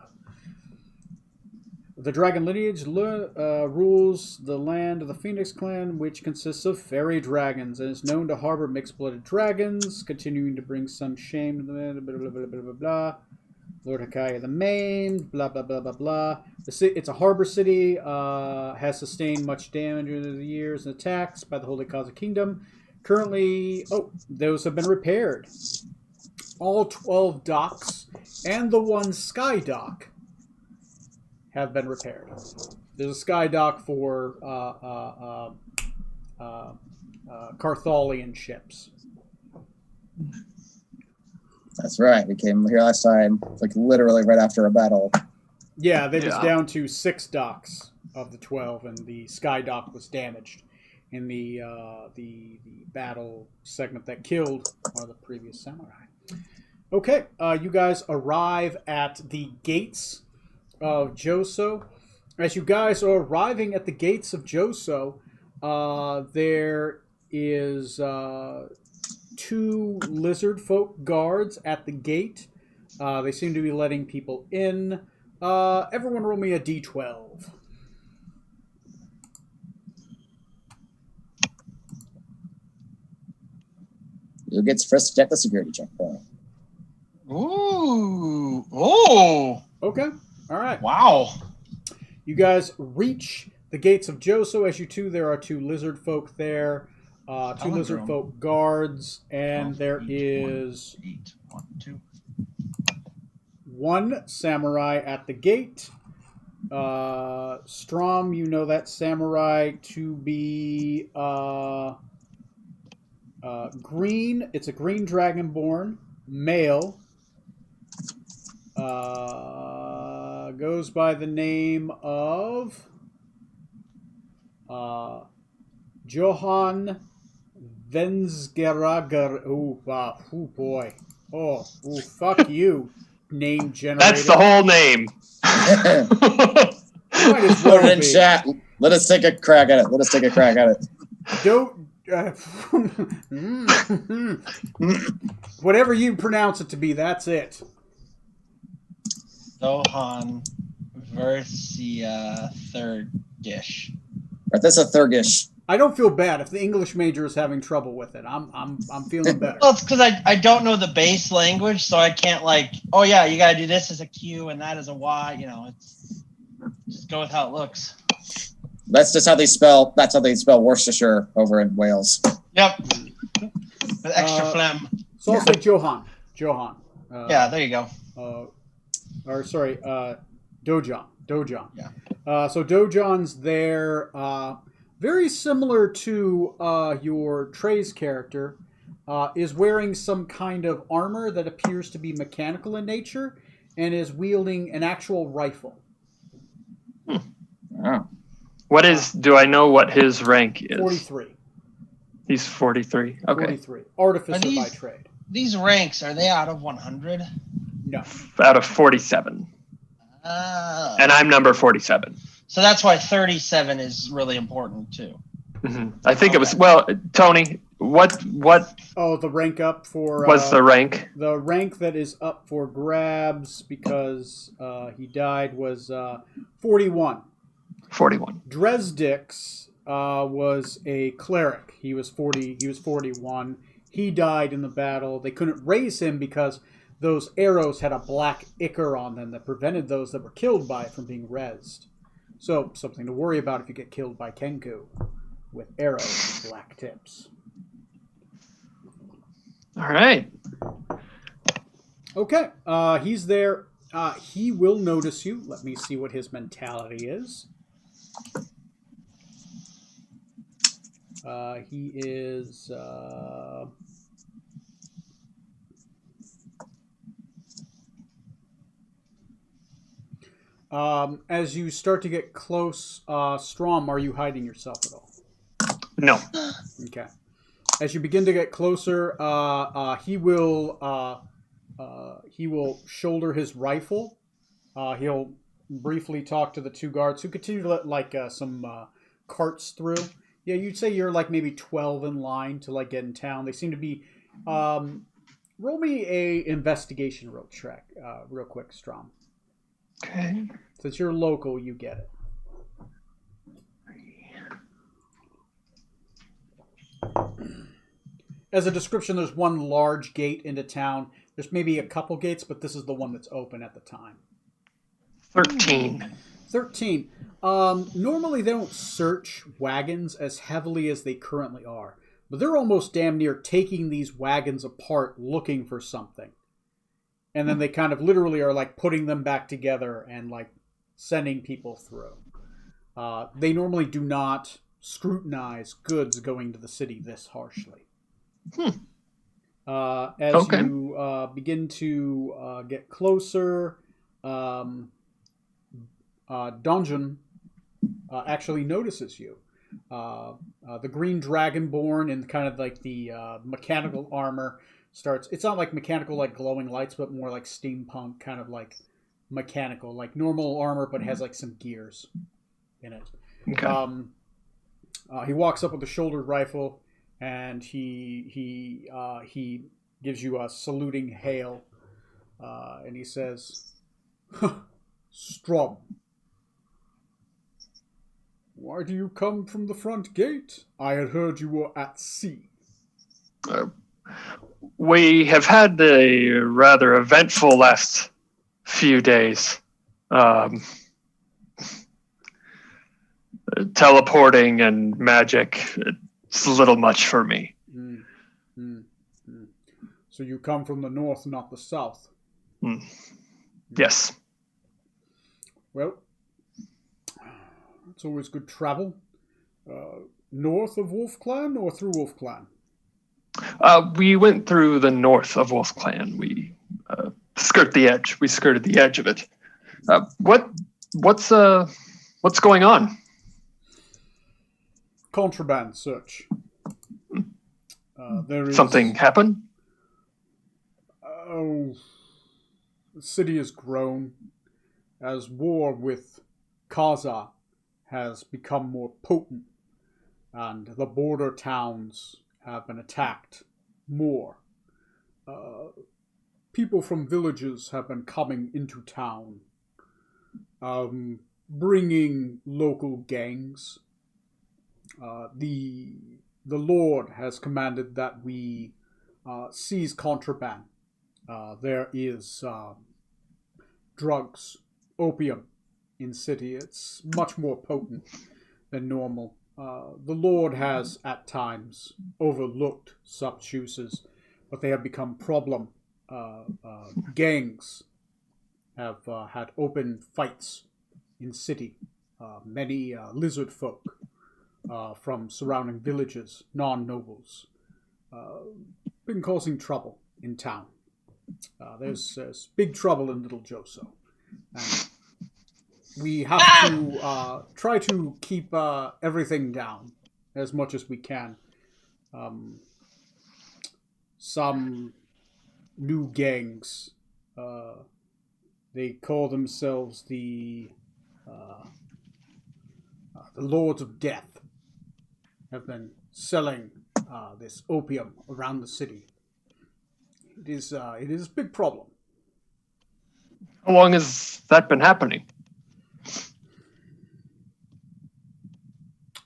The dragon lineage rules the land of the Phoenix clan, which consists of fairy dragons, and is known to harbor mixed-blooded dragons, continuing to bring some shame to the land, blah, blah, blah, blah, blah, blah. Lord Hakaye the Maimed, blah, blah, blah, blah, blah. It's a harbor city, has sustained much damage over the years and attacks by the Holy Kaza Kingdom. Currently, those have been repaired. All 12 docks and the one sky dock have been repaired. There's a sky dock for Carthalian ships. That's right. We came here last time, like literally right after a battle. Yeah, they was Yeah. down to 6 docks of the 12, and the sky dock was damaged in the battle segment that killed one of the previous samurai. Okay, you guys arrive at the gates of Joso. As you guys are arriving at the gates of Joso, there is 2 lizard folk guards at the gate. They seem to be letting people in. Everyone roll me a d12. Who gets first at the security checkpoint? Ooh. Oh. Okay, all right. Wow. You guys reach the gates of Joso. As you two, there are 2 lizard folk there, 2 lizard folk guards, and there is 8, 1, 2. 1 samurai at the gate. Strom, you know that samurai to be green. It's a green dragonborn, male. Goes by the name of Johan Vensgerager. Oh, wow. Oh, boy. Oh, fuck you, name generator. That's the whole name. Might as Put well it in be. chat. Let us take a crack at it. Don't. Whatever you pronounce it to be, that's it. Zohan Versia Third Dish. Right, that's a Thurgish. I don't feel bad if the English major is having trouble with it. I'm feeling better. Well, it's because I don't know the base language, so I can't like, oh yeah, you gotta do this as a Q and that as a Y. You know, it's just go with how it looks. That's just how they spell. That's how they spell Worcestershire over in Wales. Yep. With extra phlegm. So I'll say Johan. Johan. Yeah, there you go. Dojon. Yeah. So Dojon's there. Very similar to your Trey's character, is wearing some kind of armor that appears to be mechanical in nature, and is wielding an actual rifle. Oh. What is? Do I know what his rank is? 43. He's 43. Okay. 43. Artificer Are these- by trade. These ranks, are they out of 100? No. Out of 47, and I'm number 47. So that's why 37 is really important too. I think it was. Well, Tony, what Oh, the rank up for... was the rank? The rank that is up for grabs because he died was 41. 41. Dresdix was a cleric. He was 40. He was 41. He died in the battle. They couldn't raise him because those arrows had a black ichor on them that prevented those that were killed by it from being rezzed. So something to worry about if you get killed by Kenku with arrows with black tips. All right. Okay, he's there. He will notice you. Let me see what his mentality is. He is... as you start to get close, Strom, are you hiding yourself at all? No. Okay. As you begin to get closer, he will shoulder his rifle. He'll briefly talk to the two guards who continue to let some carts through. Yeah, you'd say you're like maybe 12 in line to like get in town. They seem to be. Roll me a investigation real quick, Strom. Okay. Since you're local, you get it. As a description, there's one large gate into town. There's maybe a couple gates, but this is the one that's open at the time. 13. 13. Normally they don't search wagons as heavily as they currently are, but they're almost damn near taking these wagons apart looking for something. And then they kind of literally are like putting them back together and like sending people through. They normally do not scrutinize goods going to the city this harshly. As Okay. you begin to get closer, Dungeon actually notices you. The green dragonborn in kind of like the mechanical armor starts. It's not like mechanical like glowing lights, but more like steampunk kind of like mechanical, like normal armor, but has like some gears in it. Okay. He walks up with a shouldered rifle, and he gives you a saluting hail, and he says, "Strom, why do you come from the front gate? I had heard you were at sea." We have had a rather eventful last few days. Teleporting and magic, it's a little much for me. So you come from the north, not the south. Yes. Well, it's always good travel. North of Wolf Clan or through Wolf Clan? We went through the north of Wolf Clan. We skirt the edge. We skirted the edge of it. What's going on? Contraband search. There is Something happened? Oh, the city has grown as war with Kaza has become more potent, and the border towns have been attacked more. People from villages have been coming into town, bringing local gangs. The Lord has commanded that we seize contraband. There is drugs, opium in city. It's much more potent than normal. The Lord has at times overlooked such uses, but they have become problem. Gangs have had open fights in city. Many lizard folk from surrounding villages, non-nobles, been causing trouble in town. There's big trouble in Little Joso. And we have to try to keep everything down as much as we can. Some new gangs, they call themselves the Lords of Death, have been selling this opium around the city. It is a big problem. How long has that been happening?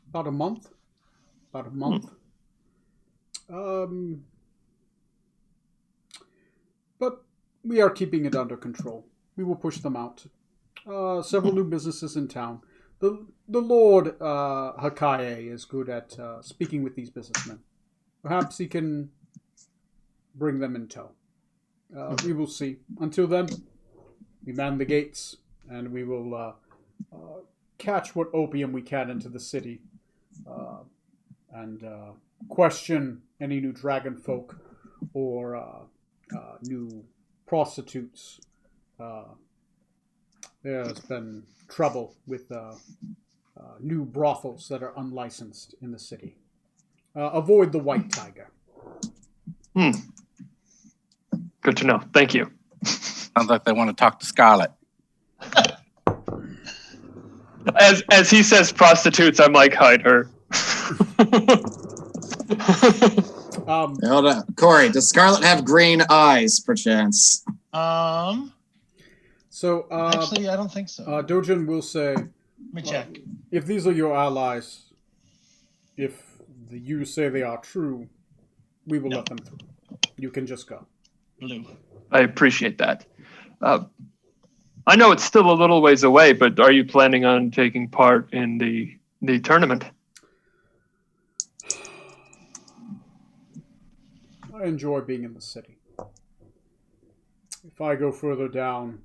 About a month. But we are keeping it under control. We will push them out. Several new businesses in town. The Lord Hakaye is good at speaking with these businessmen. Perhaps he can bring them in tow. We will see. Until then, we man the gates, and we will catch what opium we can into the city, and question any new dragon folk or new prostitutes. There's been trouble with new brothels that are unlicensed in the city. Avoid the White Tiger. Good to know. Thank you. Sounds like they want to talk to Scarlet. As he says prostitutes, I'm like, hide her. Hold on. Corey, does Scarlet have green eyes, perchance? So, Actually, I don't think so. Dojin will say, Let me check. if these are your allies, if you say they are true, we will let them through. You can just go. Blue. I appreciate that. I know it's still a little ways away, but are you planning on taking part in the tournament? I enjoy being in the city. If I go further down,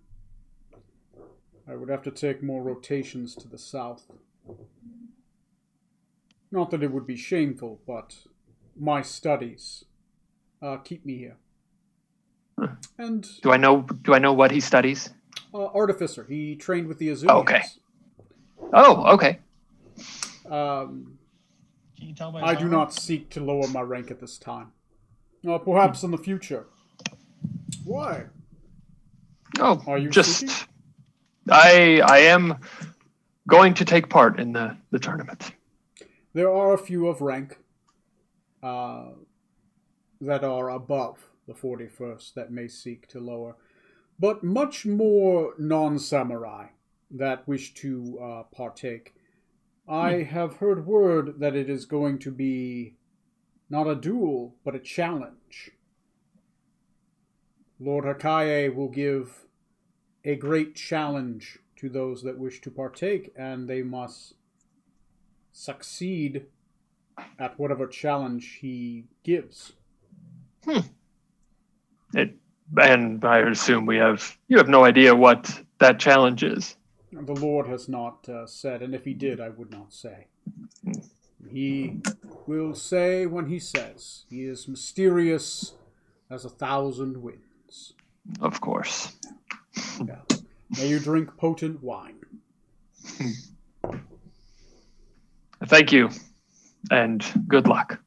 I would have to take more rotations to the south. Not that it would be shameful, but my studies keep me here. And Do I know what he studies? artificer, he trained with the Azulians. Oh, okay. Oh, okay. Um, Can you tell by I his do armor? not seek to lower my rank at this time. Perhaps in the future. Why? Oh, Are you just seeking? I am going to take part in the tournament. There are a few of rank that are above the 41st that may seek to lower, but much more non-samurai that wish to partake. I have heard word that it is going to be not a duel, but a challenge. Lord Hakaye will give a great challenge to those that wish to partake, and they must succeed at whatever challenge he gives. And I assume you have no idea what that challenge is. The Lord has not said, and if he did, I would not say. He will say when he says. He is mysterious as 1,000 winds. Of course. Yeah. May you drink potent wine. Thank you, and good luck.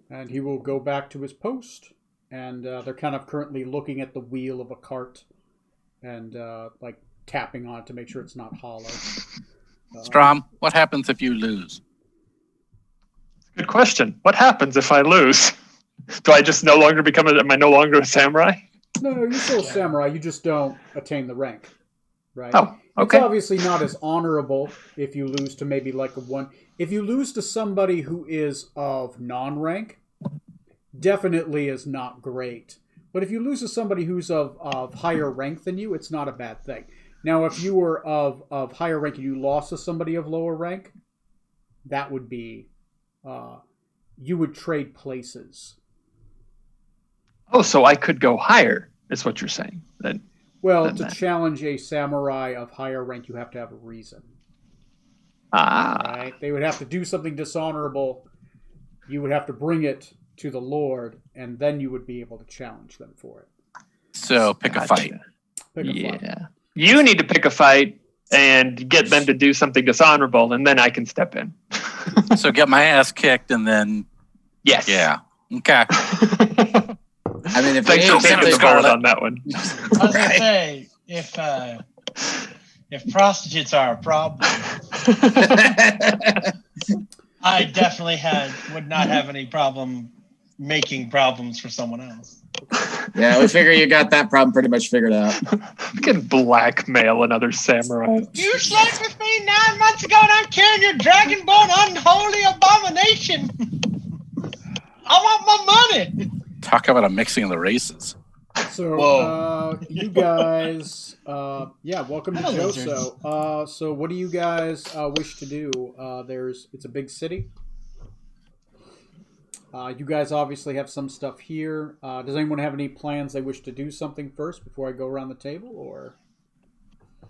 And he will go back to his post, and they're kind of currently looking at the wheel of a cart and like tapping on it to make sure it's not hollow. Strom, what happens if you lose? Good question. What happens if I lose? Do I just no longer am I no longer a samurai? No, you're still a samurai. You just don't attain the rank, right? Oh, Okay. It's obviously not as honorable if you lose to maybe like a one. If you lose to somebody who is of non-rank, definitely is not great. But if you lose to somebody who's of higher rank than you, it's not a bad thing. Now, if you were of higher rank and you lost to somebody of lower rank, that would be, you would trade places. Oh, so I could go higher, is what you're saying. Then. Well, Than to that. challenge a samurai of higher rank, you have to have a reason. Ah. Right? They would have to do something dishonorable. You would have to bring it to the Lord, and then you would be able to challenge them for it. So pick a fight. Pick a Yeah. fight. You need to pick a fight and get them to do something dishonorable, and then I can step in. So get my ass kicked, and then Yes. yeah, okay. I mean, if Thanks we for ain't taking the something- card on that one. I was gonna say if prostitutes are a problem, I definitely would not have any problem making problems for someone else. Yeah, we figure you got that problem pretty much figured out. We can blackmail another samurai. You slept with me 9 months ago, and I'm carrying your dragonborn unholy abomination. I want my money. Talk about a mixing of the races. So, Whoa. you guys, welcome to Hello, Joso. So what do you guys wish to do? It's a big city. You guys obviously have some stuff here. Does anyone have any plans they wish to do something first before I go around the table, or?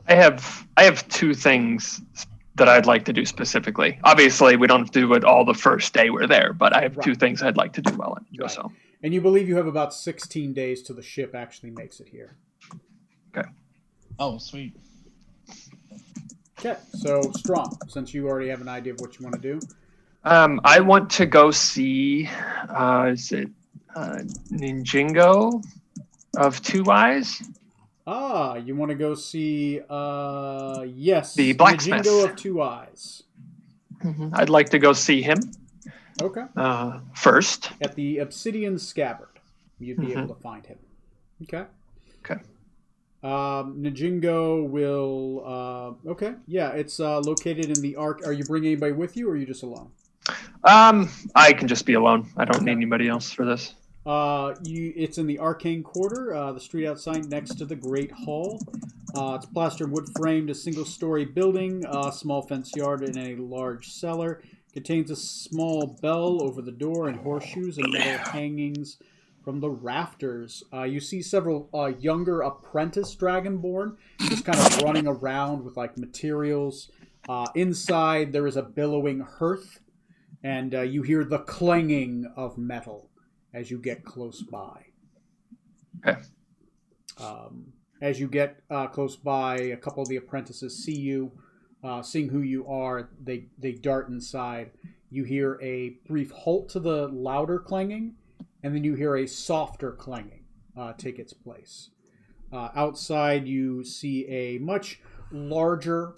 I have two things that I'd like to do specifically. Obviously, we don't do it all the first day we're there, but I have Right. two things I'd like to do while in Right. Joso. And you believe you have about 16 days till the ship actually makes it here. Oh, sweet. Okay, so Strong, since you already have an idea of what you want to do. I want to go see, is it Ninjingo of Two Eyes? You want to go see, yes, The blacksmith. Najingo of Two Eyes. I'd like to go see him Okay. first. At the Obsidian Scabbard, you'd be Mhm. able to find him. Okay. Okay. Najingo will, okay, yeah, it's located in the Ark. Are you bringing anybody with you, or are you just alone? I can just be alone. I don't need anybody else for this. It's in the Arcane Quarter, the street outside next to the Great Hall. It's plaster and wood framed, a single-story building, a small fenced yard, and a large cellar. Contains a small bell over the door and horseshoes and metal hangings from the rafters. You see several younger apprentice Dragonborn just kind of running around with like materials. Inside there is a billowing hearth, and you hear the clanging of metal as you get close by. Okay. As you get close by, a couple of the apprentices see you. Seeing who you are, they dart inside. You hear a brief halt to the louder clanging, and then you hear a softer clanging take its place. Outside, you see a much larger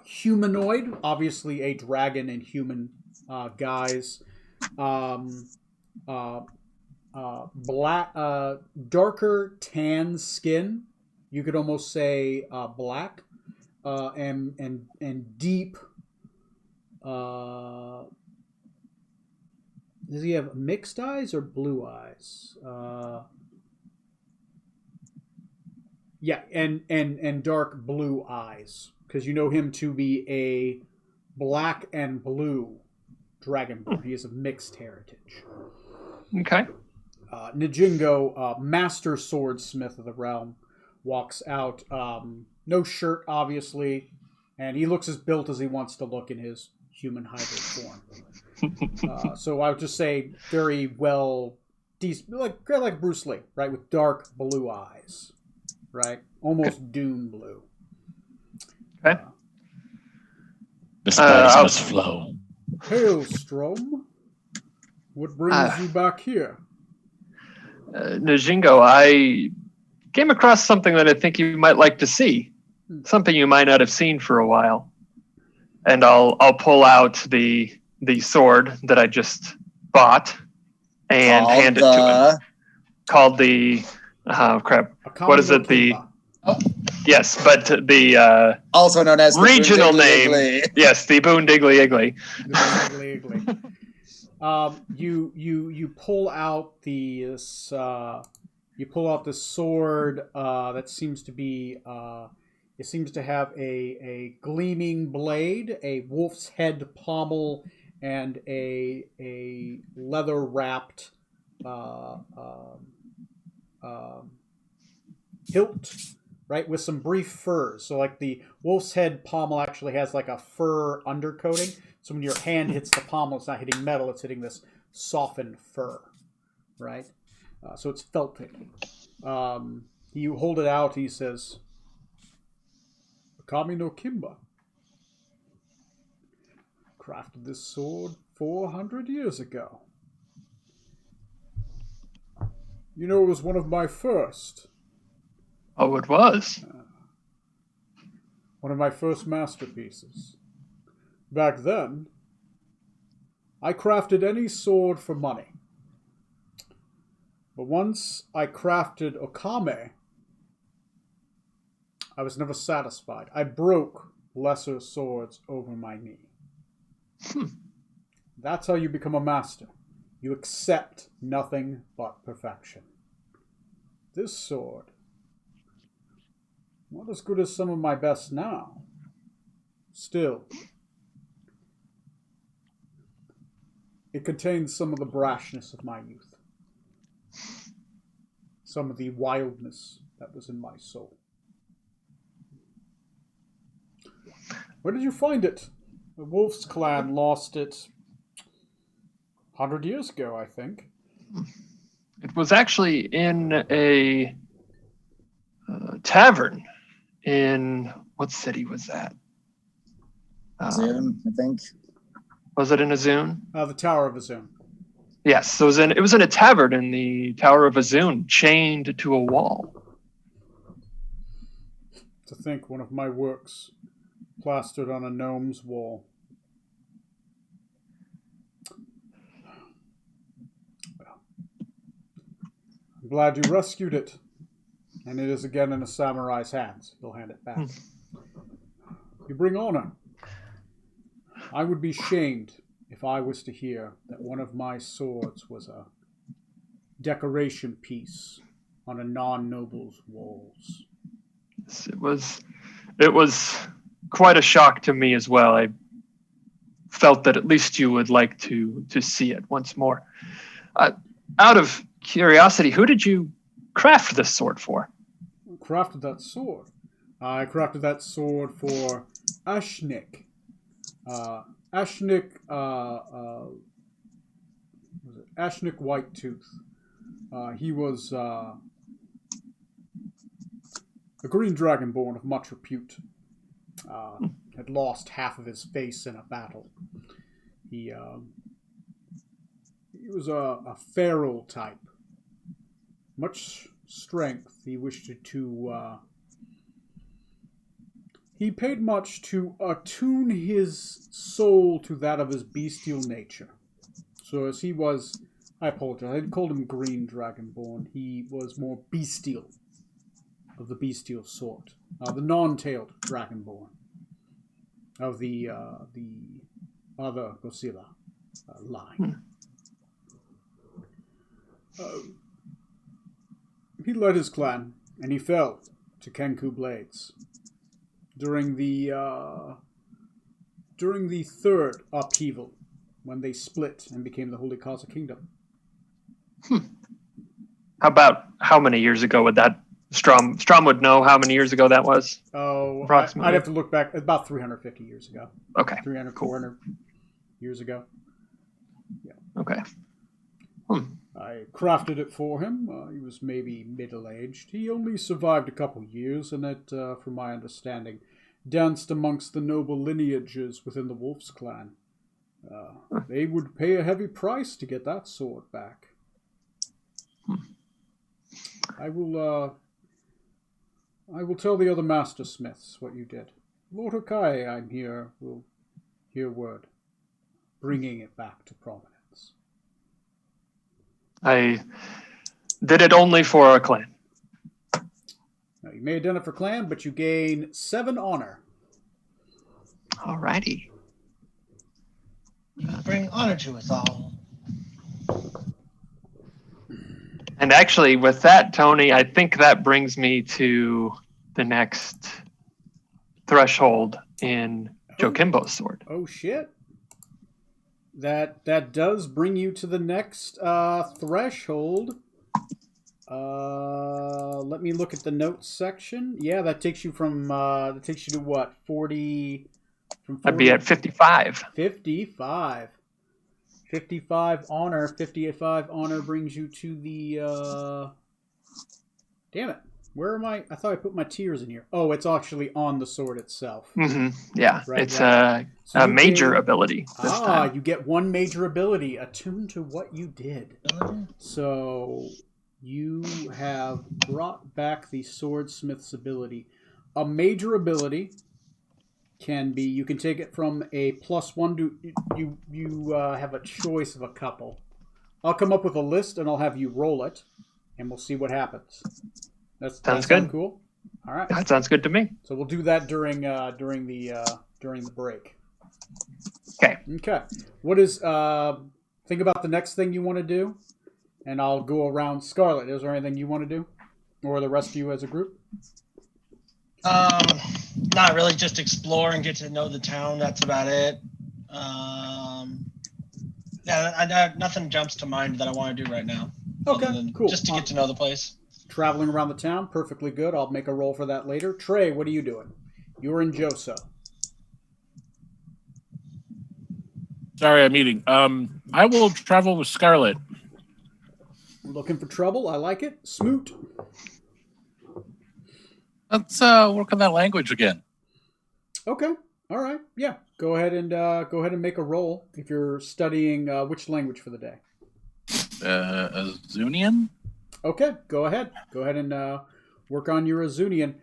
humanoid, obviously a dragon and human guise. Black, darker tan skin. You could almost say black. And deep. Does he have mixed eyes or blue eyes? Yeah, and dark blue eyes, because you know him to be a black and blue dragonborn. He is of mixed heritage. Okay. Najingo, master swordsmith of the realm, walks out. No shirt, obviously, and he looks as built as he wants to look in his human hybrid form. So I would just say very well, like Bruce Lee, right, with dark blue eyes, right, almost Dune blue. Okay. The sparks I'll- must flow. Hail, Strom. What brings you back here? Najingo, I came across something that I think you might like to see. Something you might not have seen for a while. And I'll pull out the sword that I just bought and hand it to him. Called the crap. A What is it? Kamino Kimba. Yes, but the Also known as the regional Boondiggly name. Iggly. Yes, the Boon Diggly Iggly. You pull out this sword that seems to be it seems to have a gleaming blade, a wolf's head pommel, and a leather wrapped hilt, right, with some brief furs. So like the wolf's head pommel actually has like a fur undercoating. So when your hand hits the pommel, it's not hitting metal; it's hitting this softened fur, right? So it's felted. You hold it out. He says, "Akami no Kimba crafted this sword 400 years ago. You know, it was one of my first. Oh, it was. One of my first masterpieces. Back then, I crafted any sword for money. But once I crafted Okame, I was never satisfied. I broke lesser swords over my knee. That's how you become a master. You accept nothing but perfection. This sword, not as good as some of my best now. Still, it contains some of the brashness of my youth. Some of the wildness that was in my soul. Where did you find it? The Wolf's Clan lost it 100 years ago, I think. It was actually in a tavern in what city was that? Zune, I think. Was it in Azun? The Tower of Azun. Yes, so it was in a tavern in the Tower of Azun, chained to a wall. To think one of my works plastered on a gnome's wall. I'm glad you rescued it. And it is again in a samurai's hands. He'll hand it back. You bring honor. I would be shamed if I was to hear that one of my swords was a decoration piece on a non-noble's walls. It was quite a shock to me as well. I felt that at least you would like to see it once more. Out of curiosity, who did you craft this sword for? Crafted that sword. I crafted that sword for Ashnik. Ashnik Whitetooth. He was a green dragonborn of much repute. Had lost half of his face in a battle. He was a feral type. Much strength. He wished to he paid much to attune his soul to that of his bestial nature. So as he was, I apologize, I called him Green Dragonborn. He was more bestial, of the bestial sort. The non-tailed Dragonborn of the other Godzilla line. He led his clan, and he fell to Kenku Blades during the third upheaval, when they split and became the Holy Kaza Kingdom. How many years ago would that? Strom would know how many years ago that was. Oh, approximately. I'd have to look back. About 350 years ago. Okay. 300, cool. 400 years ago. Yeah. Okay. I crafted it for him. He was maybe middle-aged. He only survived a couple years, and it, from my understanding, danced amongst the noble lineages within the Wolf's Clan. They would pay a heavy price to get that sword back. I will tell the other master smiths what you did. Lord Hokai, I'm here, will hear word, bringing it back to prominence. I did it only for our clan. Now, You may have done it for clan, but you gain 7 honor. Alrighty. You bring honor to us all. And actually, with that, Tony, I think that brings me to the next threshold in Jokimbo's sword. Oh shit! That does bring you to the next threshold. Let me look at the notes section. Yeah, that takes you from to what? 40. From 40, I'd be at 55. 55. 55 honor. 55 honor brings you to the. Damn it! Where am I? I thought I put my tiers in here. Oh, it's actually on the sword itself. Yeah, Right, it's right. So a you major gain- ability this time. You get 1 major ability attuned to what you did. So you have brought back the swordsmith's ability. A major ability can be, you can take it from a +1 to, you have a choice of a couple. I'll come up with a list and I'll have you roll it and we'll see what happens. That Sounds sound good. Cool. All right. That sounds good to me. So we'll do that during the break. Okay. Okay. What is think about the next thing you want to do, and I'll go around. Scarlet, is there anything you want to do, or the rest of you as a group? Not really. Just explore and get to know the town. That's about it. Yeah, nothing jumps to mind that I want to do right now. Okay, other than cool. Just to get to know the place. Traveling around the town, perfectly good. I'll make a roll for that later. Trey, what are you doing? You're in Josa. Sorry, I'm eating. I will travel with Scarlet. Looking for trouble? I like it. Smoot. Let's work on that language again. Okay. All right. Yeah. Go ahead and make a roll if you're studying which language for the day. Azunian? Okay, go ahead. Go ahead and work on your Azunian.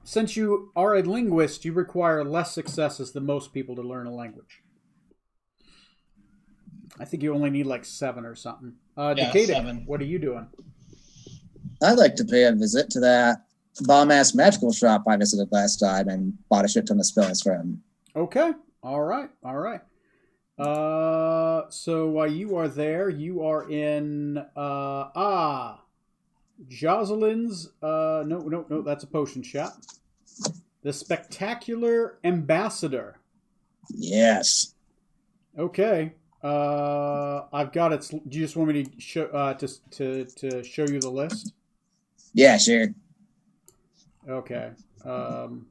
Since you are a linguist, you require less successes than most people to learn a language. I think you only need like 7 or something. Decade, 7. what are you doing? I'd like to pay a visit to that bomb-ass magical shop I visited last time and bought a shit ton of spells from. Okay. All right. So while you are there, you are in Jocelyn's no, that's a potion shop. The Spectacular Ambassador. Yes. Okay. I've got it. Do you just want me to show to show you the list? Yeah, sure. Okay. You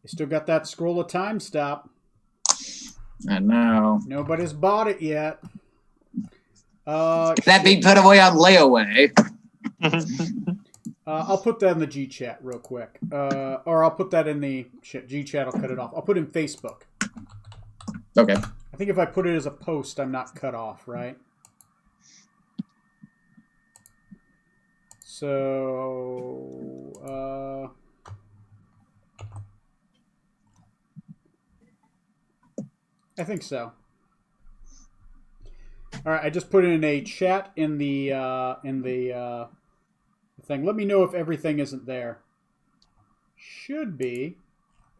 still got that scroll of time stop. I know. Nobody's bought it yet. That being put away on layaway. I'll put that in the G chat real quick, or I'll put that in the G chat. I'll cut it off. I'll put it in Facebook. Okay. I think if I put it as a post, I'm not cut off, right? So, I think so. All right, I just put it in a chat in the thing. Let me know if everything isn't there. Should be.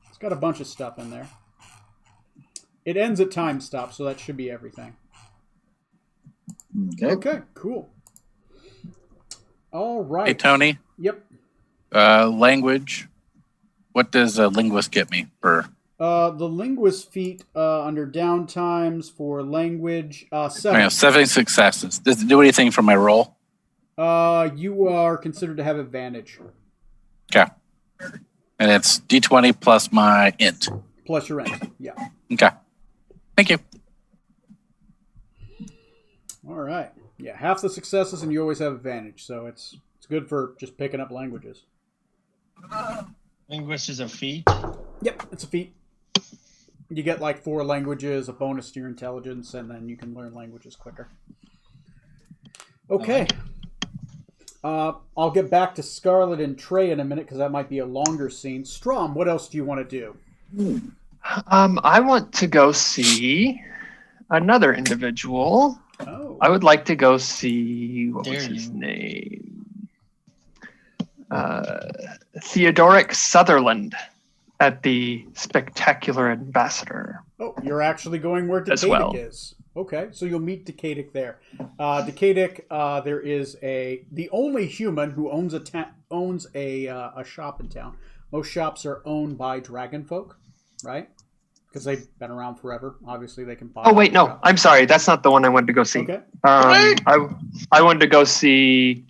It's got a bunch of stuff in there. It ends at time stop, so that should be everything. Okay. Okay, cool. All right. Hey, Tony. Yep. Language. What does a linguist get me for? The linguist feat under downtimes for language 7. I have 7 successes. Does it do anything for my roll? You are considered to have advantage. Okay. And it's D20 plus my int. Plus your int. Yeah. Okay. Thank you. All right. Yeah, half the successes and you always have advantage, so it's good for just picking up languages. Linguist is a feat. Yep, it's a feat. You get like 4 languages, a bonus to your intelligence, and then you can learn languages quicker. Okay. I'll get back to Scarlet and Trey in a minute because that might be a longer scene. Strom, what else do you want to do? I want to go see another individual. Oh. I would like to go see what was Dare his you. name? Theodoric Sutherland at the Spectacular Ambassador. Oh, you're actually going where As Decadic well. is. Okay, so you'll meet Decadic there. Decadic, there is the only human who owns a shop in town. Most shops are owned by dragonfolk, right? Because they've been around forever. Obviously, they can buy. Oh wait, no, shop. I'm sorry. That's not the one I wanted to go see. Okay. I wanted to go see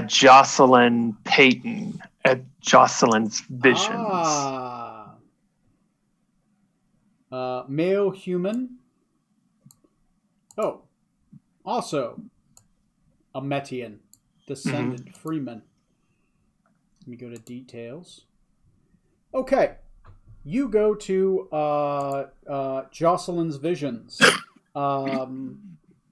Jocelyn Payton at Jocelyn's Visions. Male human. Oh, also a Metian, descendant, freeman. Let me go to details. Okay, you go to Jocelyn's Visions.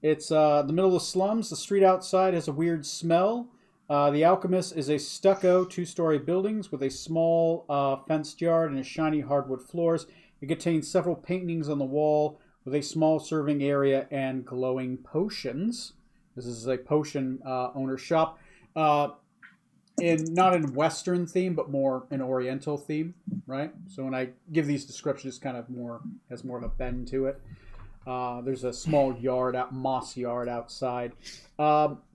It's the middle of the slums. The street outside has a weird smell. The Alchemist is a stucco 2-story buildings with a small fenced yard and a shiny hardwood floors. It contains several paintings on the wall with a small serving area and glowing potions. This is a potion owner shop. Not in Western theme, but more an Oriental theme, right? So when I give these descriptions, kind of has more of a bend to it. There's a small yard, moss yard outside.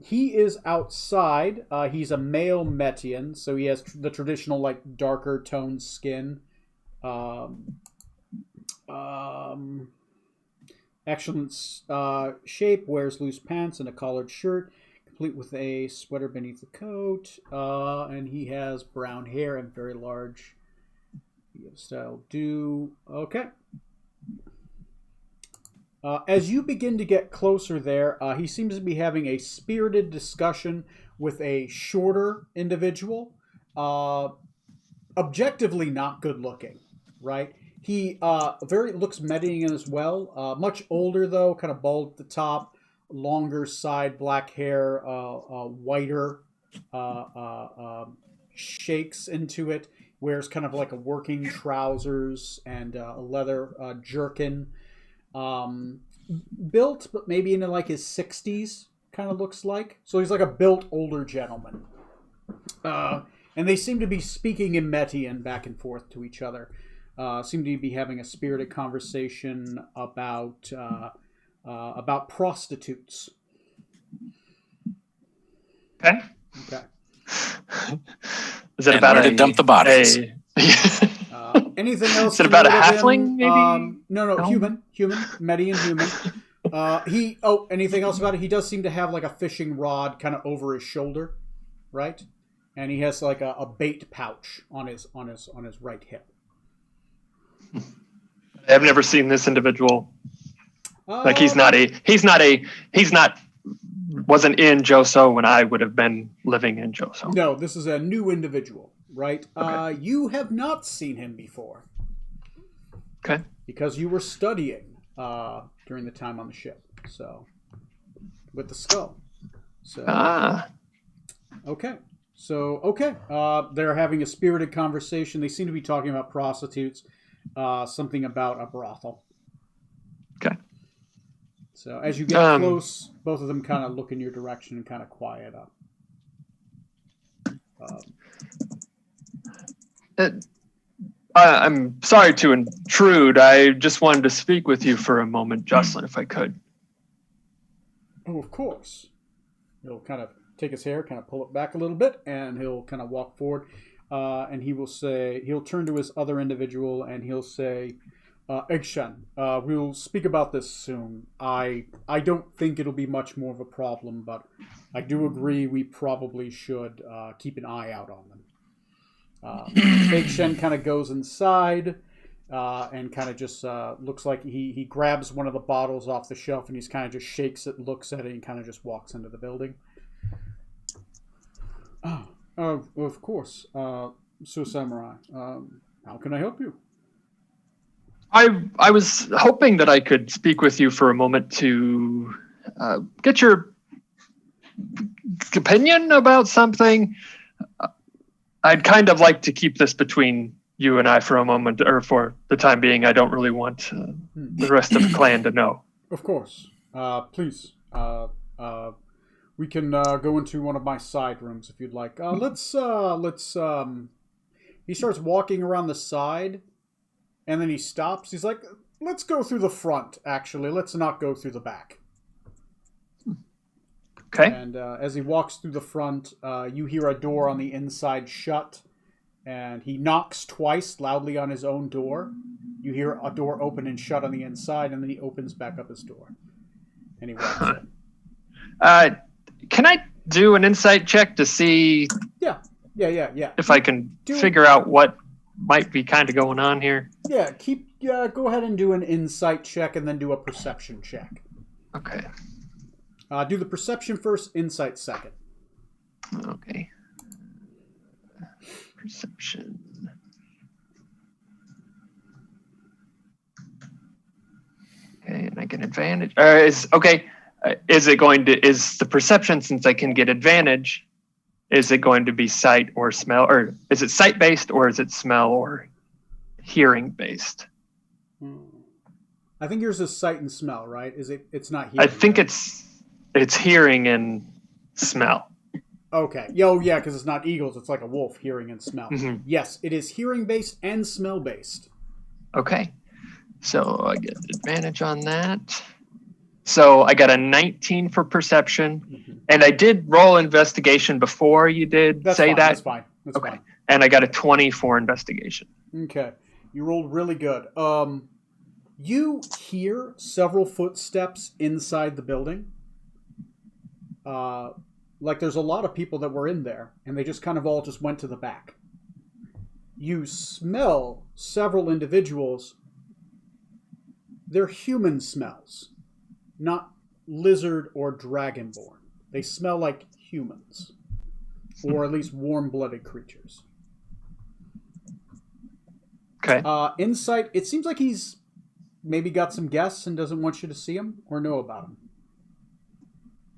He is outside. He's a male Metian, so he has the traditional like darker toned skin. Excellent shape. Wears loose pants and a collared shirt, complete with a sweater beneath the coat. And he has brown hair and very large style do. Okay. As you begin to get closer there, he seems to be having a spirited discussion with a shorter individual. Objectively not good looking, right? He looks Median as well. Much older though, kind of bald at the top, longer side, black hair, whiter, shakes into it. Wears kind of like a working trousers and a leather jerkin. Built, but maybe into like his 60s, kind of looks like. So he's like a built older gentleman. And they seem to be speaking in Metian back and forth to each other. Seem to be having a spirited conversation about prostitutes. Okay. Okay. Is it And about where to dump the bodies. Anything else? Is it about a note of him? halfling, maybe? No, human, Median human. Anything else about it? He does seem to have like a fishing rod kind of over his shoulder, right? And he has like a bait pouch on his right hip. I've never seen this individual. Like wasn't in Joso when I would have been living in Joso. No, this is a new individual, right? Okay. You have not seen him before. Okay. Because you were studying during the time on the ship, so with the skull. So okay. So they're having a spirited conversation. They seem to be talking about prostitutes, something about a brothel. Okay. So as you get close, both of them kind of look in your direction and kind of quiet up. I'm sorry to intrude. I just wanted to speak with you for a moment, Jocelyn, if I could. Oh, of course. He'll kind of take his hair, kind of pull it back a little bit, and he'll kind of walk forward. And he'll turn to his other individual and he'll say, Eggshen, we'll speak about this soon. I don't think it'll be much more of a problem, but I do agree we probably should keep an eye out on them. Eggshen kind of goes inside and kind of just looks like he grabs one of the bottles off the shelf and he's kind of just shakes it, looks at it, and kind of just walks into the building. Oh, of course. So Samurai, how can I help you? I was hoping that I could speak with you for a moment to get your opinion about something. I'd kind of like to keep this between you and I for a moment, or for the time being. I don't really want the rest of the clan to know. Of course. Please. We can go into one of my side rooms if you'd like. Let's. He starts walking around the side, and then he stops. He's like, let's go through the front, actually. Let's not go through the back. Okay. And as he walks through the front, you hear a door on the inside shut, and he knocks twice loudly on his own door. You hear a door open and shut on the inside, and then he opens back up his door. And he walks in. Can I do an insight check to see Yeah. if I can figure out what might be kind of going on here? Yeah, go ahead and do an insight check and then do a perception check. Okay. Do the perception first, insight second. Okay. Perception. Okay, and I get advantage. Is it going to? Is the perception, since I can get advantage? Is it going to be sight or smell, or is it sight based, or is it smell or hearing based? I think yours is sight and smell, right? Is it? It's not hearing. I think right? it's hearing and smell. Okay. Yeah, because it's not eagles. It's like a wolf, hearing and smell. Mhm. Yes, it is hearing based and smell based. Okay, so I get advantage on that. So I got a 19 for perception, and I did roll investigation before you did That's say fine. that. That's fine. That's Okay, fine. and I got a 20 for investigation. Okay. You rolled really good. You hear several footsteps inside the building. Like there's a lot of people that were in there, and they just kind of all just went to the back. You smell several individuals. They're human smells, not lizard or dragonborn. They smell like humans, or at least warm-blooded creatures. Okay. Insight, it seems like he's maybe got some guests and doesn't want you to see him or know about him.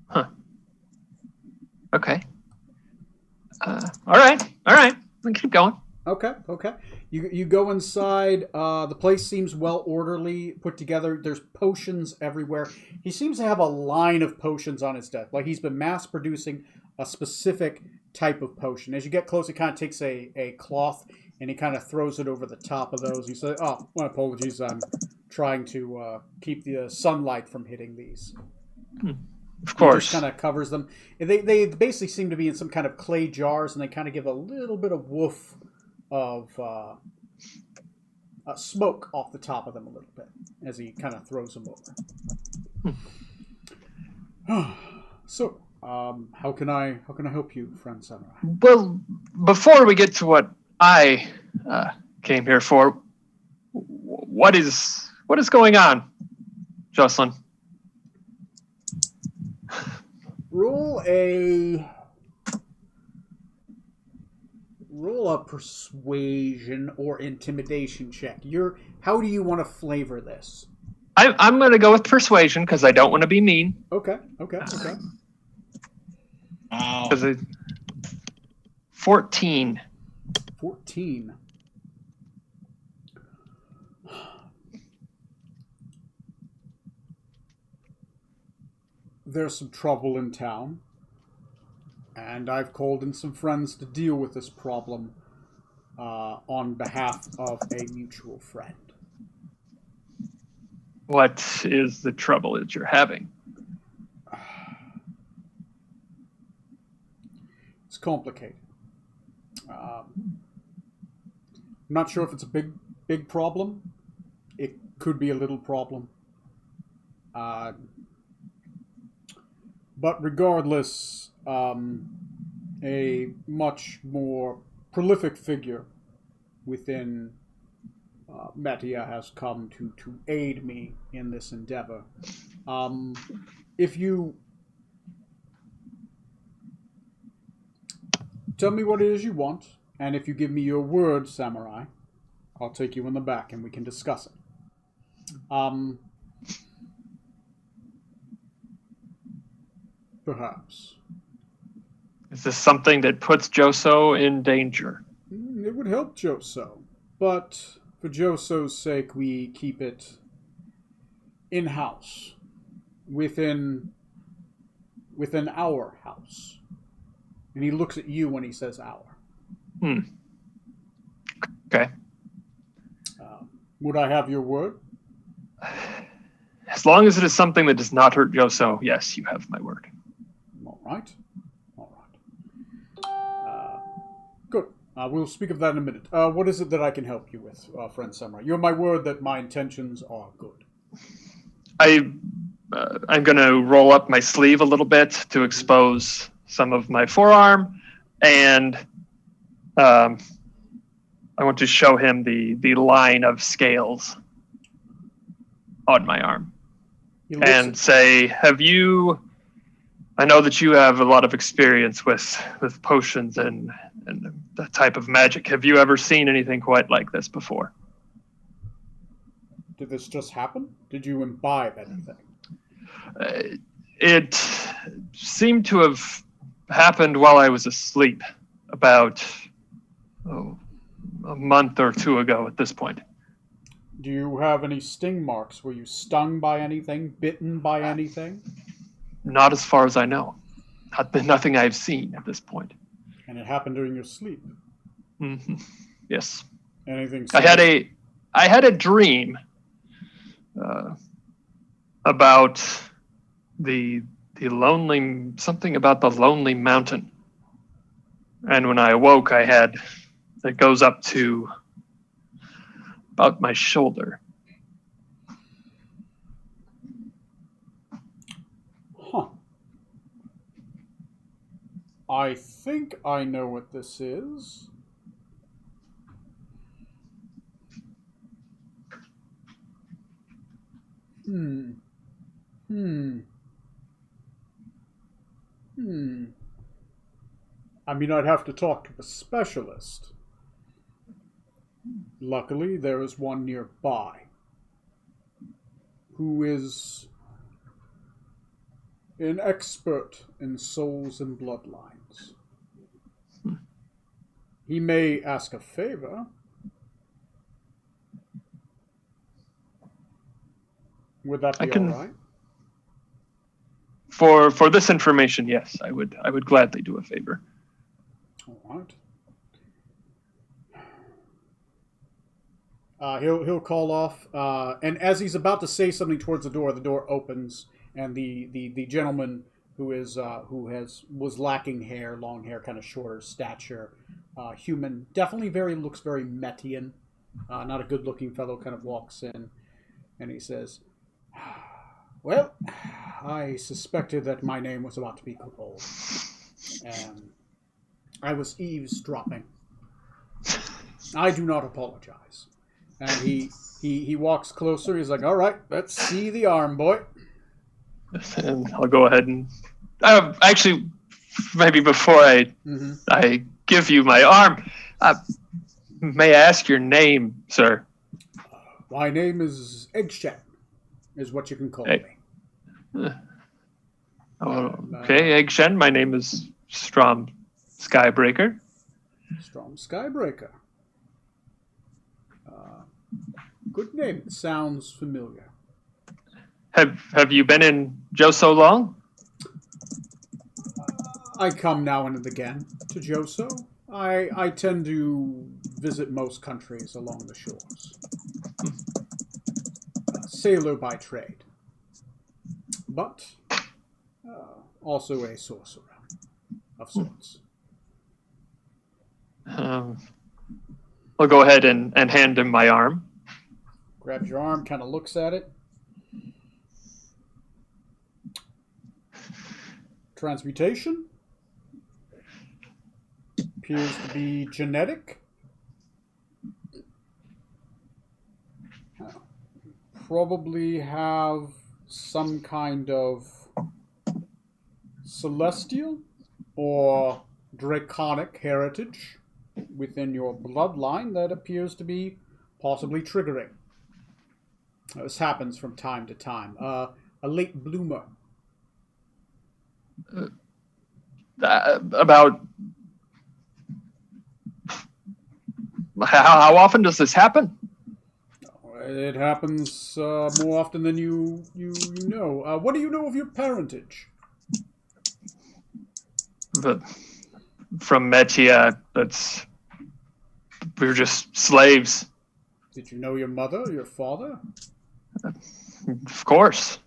Huh. Okay. All right. We can keep going. Okay. You go inside. The place seems well orderly, put together. There's potions everywhere. He seems to have a line of potions on his desk. Like he's been mass producing a specific type of potion. As you get close, he kind of takes a cloth and he kind of throws it over the top of those. He says, "Oh, my apologies. I'm trying to keep the sunlight from hitting these." Of course. He just kind of covers them. And they basically seem to be in some kind of clay jars, and they kind of give a little bit of woof of smoke off the top of them a little bit as he kind of throws them over. So, how can I help you, friend Samurai? Well, before we get to what I came here for, what is going on, Jocelyn? Roll a persuasion or intimidation check. How do you want to flavor this? I'm going to go with persuasion because I don't want to be mean. Okay. Wow. 14. 14. There's some trouble in town, and I've called in some friends to deal with this problem on behalf of a mutual friend. What is the trouble that you're having? It's complicated. I'm not sure if it's a big problem. It could be a little problem. But regardless, a much more prolific figure within Metia has come to aid me in this endeavor. If you tell me what it is you want, and if you give me your word, Samurai, I'll take you in the back and we can discuss it. Perhaps. Is this something that puts Joso in danger? It would help Joso, but for Joso's sake, we keep it in-house, within within our house. And he looks at you when he says our. Okay. Would I have your word? As long as it is something that does not hurt Joso, yes, you have my word. All right. Good. We'll speak of that in a minute. What is it that I can help you with, friend Samurai? You have my word that my intentions are good. I'm going to roll up my sleeve a little bit to expose some of my forearm, and I want to show him the line of scales on my arm and say, I know that you have a lot of experience with potions and that type of magic. Have you ever seen anything quite like this before? Did this just happen? Did you imbibe anything? It seemed to have happened while I was asleep about a month or two ago at this point. Do you have any sting marks? Were you stung by anything? Bitten by anything? Not as far as I know. Nothing I've seen at this point. And it happened during your sleep? Mm-hmm. Yes. Anything? I had a dream about something about the Lonely Mountain. And when I awoke, it goes up to about my shoulder. Huh. I think I know what this is. I mean, I'd have to talk to a specialist. Luckily, there is one nearby who is an expert in souls and bloodlines. He may ask a favor. Would that be all right? For this information, yes, I would gladly do a favor. All right. He'll call off, and as he's about to say something towards the door opens, and the gentleman who was lacking hair, long hair, kind of shorter stature, human, definitely looks very Metian, not a good looking fellow, kind of walks in, and he says, "Well, I suspected that my name was about to be called, and I was eavesdropping. I do not apologize." And he walks closer. He's like, "All right, let's see the arm, boy." And I'll go ahead and actually, maybe before I give you my arm, may I ask your name, sir? My name is Eggshen, is what you can call me. Okay, Eggshen. My name is Strom Skybreaker. Strom Skybreaker. Good name. Sounds familiar. Have you been in Joso long? I come now and again to Joso. I tend to visit most countries along the shores. Sailor by trade, but also a sorcerer of sorts. I'll go ahead and hand him my arm. Grabs your arm, kind of looks at it. Transmutation. Appears to be genetic. Probably have some kind of celestial or draconic heritage within your bloodline that appears to be possibly triggering. This happens from time to time. A late bloomer. About how often does this happen? It happens more often than you know. What do you know of your parentage? from Metia. We were just slaves. Did you know your mother, your father? Of course,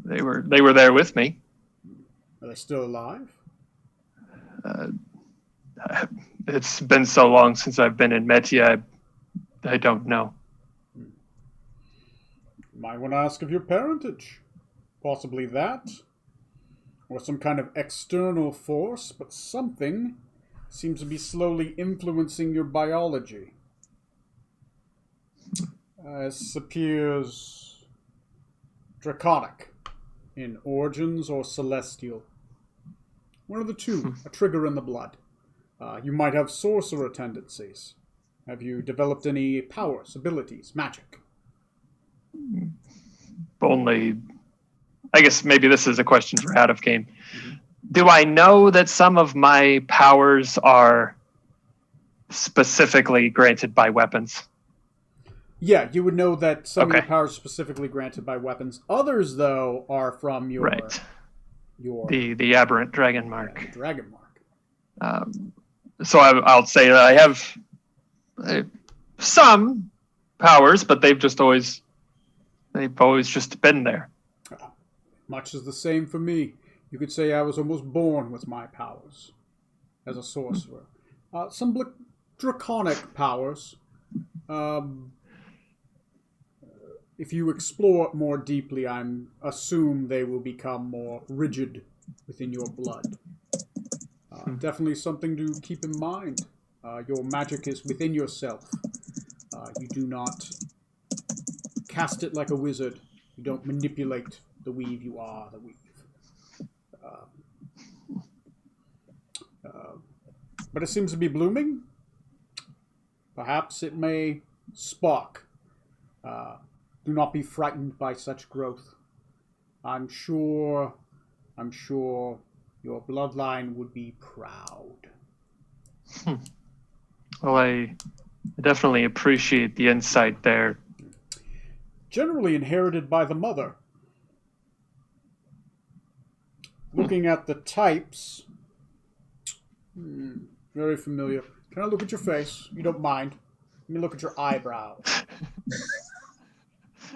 they were there with me. Are they still alive? It's been so long since I've been in Metia. I don't know. Might want to ask of your parentage. Possibly that. Or some kind of external force, but something seems to be slowly influencing your biology. This appears draconic in origins or celestial. One of the two, a trigger in the blood. You might have sorcerer tendencies. Have you developed any powers, abilities, magic? Only, I guess maybe this is a question for Out of Game. Do I know that some of my powers are specifically granted by weapons? Yeah, you would know that some of your Okay. powers are specifically granted by weapons. Others, though, are from your Right. your The aberrant dragon mark. dragon mark. So I'll say that I have some powers, but they've always just been there. Much is the same for me. You could say I was almost born with my powers as a sorcerer. Some draconic powers. If you explore it more deeply, I'm assume they will become more rigid within your blood. Definitely something to keep in mind. Your magic is within yourself. You do not cast it like a wizard. You don't manipulate the weave. You are the weave. But it seems to be blooming. Perhaps it may spark. Do not be frightened by such growth. I'm sure your bloodline would be proud. Well, I definitely appreciate the insight there. Generally inherited by the mother. Looking at the types, very familiar. Can I look at your face? You don't mind? Let me look at your eyebrows.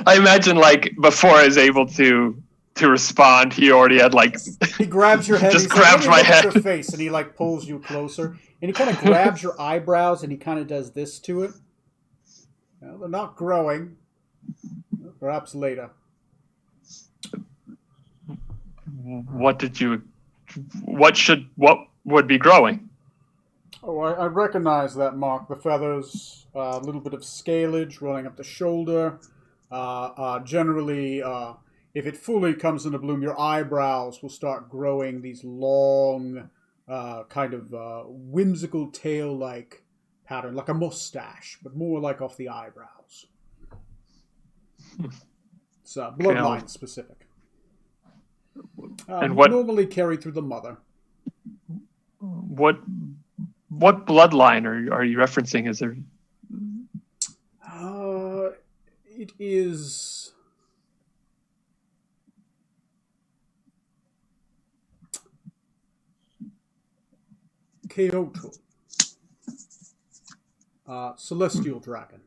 I imagine, like, before I was able to respond, he already had, like, He grabs your head. Just he's grabs like, "Let me my look at head." your face, and he like pulls you closer, and he kind of grabs your eyebrows, and he kind of does this to it. Well, they're not growing. Perhaps later. what would be growing? Oh, I recognize that mark. The feathers, a little bit of scalage running up the shoulder. Generally, if it fully comes into bloom, your eyebrows will start growing these long, kind of whimsical tail-like pattern, like a mustache, but more like off the eyebrows. It's bloodline specific. And what- normally carried through the mother. What bloodline are you referencing? Is there? It is. Kyoto. Celestial dragon.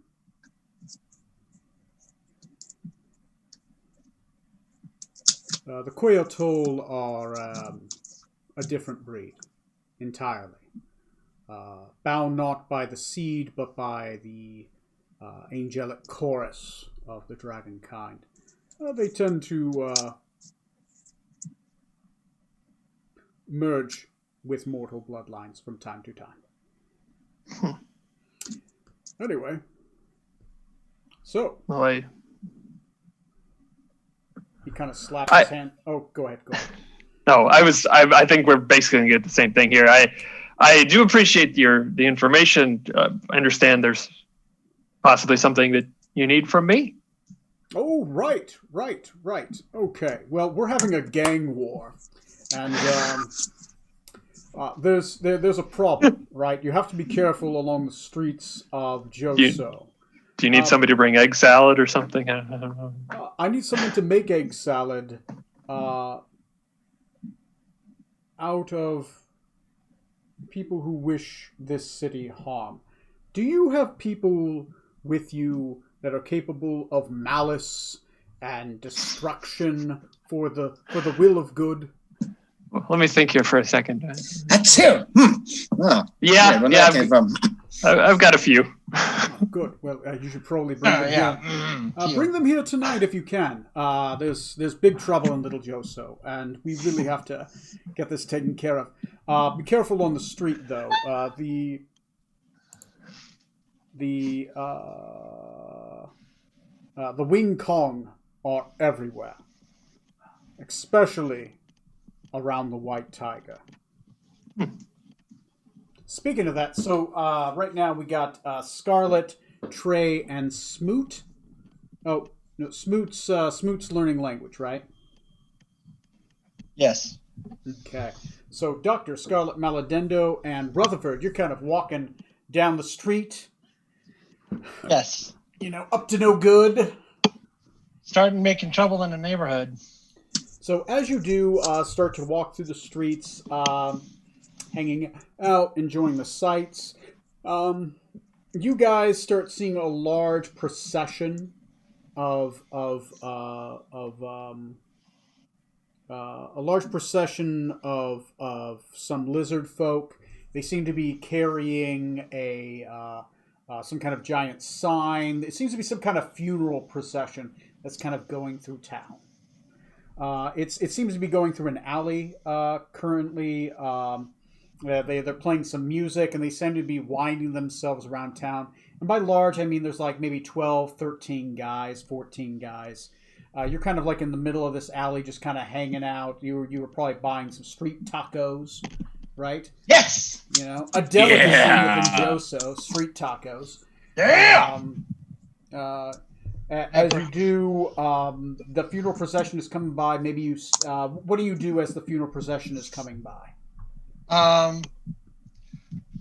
The Koyotol are a different breed entirely. Bound not by the seed, but by the angelic chorus of the dragon kind. They tend to merge with mortal bloodlines from time to time. Anyway, so Well, he kind of slaps his hand. Oh, go ahead. no, I think we're basically gonna get the same thing here. I do appreciate the information. I understand there's possibly something that you need from me. Oh, right. Okay, well, we're having a gang war, and there's a problem, right? You have to be careful along the streets of Joso. Do you need somebody to bring egg salad or something? I don't know. I need someone to make egg salad out of people who wish this city harm. Do you have people with you that are capable of malice and destruction for the will of good? Well, let me think here for a second. Achoo! Oh, Yeah, where yeah, that came from. I've got a few. Oh, good. Well, you should probably bring them here. Bring them here tonight if you can. There's big trouble in Little Joso, and we really have to get this taken care of. Be careful on the street, though. The Wing Kong are everywhere, especially around the White Tiger. Speaking of that, so right now we got Scarlet, Trey, and Smoot. Oh no, Smoot's learning language, right? Yes. Okay. So Dr. Scarlet Maladendo and Rutherford, you're kind of walking down the street. Yes. You know, up to no good. Starting making trouble in the neighborhood. So as you do start to walk through the streets, hanging out, enjoying the sights, you guys start seeing a large procession of some lizard folk. They seem to be carrying some kind of giant sign. It seems to be some kind of funeral procession that's kind of going through town. It seems to be going through an alley currently. They're playing some music, and they seem to be winding themselves around town. And by large, I mean there's like maybe 12, 13 guys, 14 guys. You're kind of like in the middle of this alley, just kind of hanging out. You were probably buying some street tacos, right? Yes! You know, a delicacy Yeah. within Joso, street tacos. Yeah! As you do, the funeral procession is coming by. Maybe you. What do you do as the funeral procession is coming by?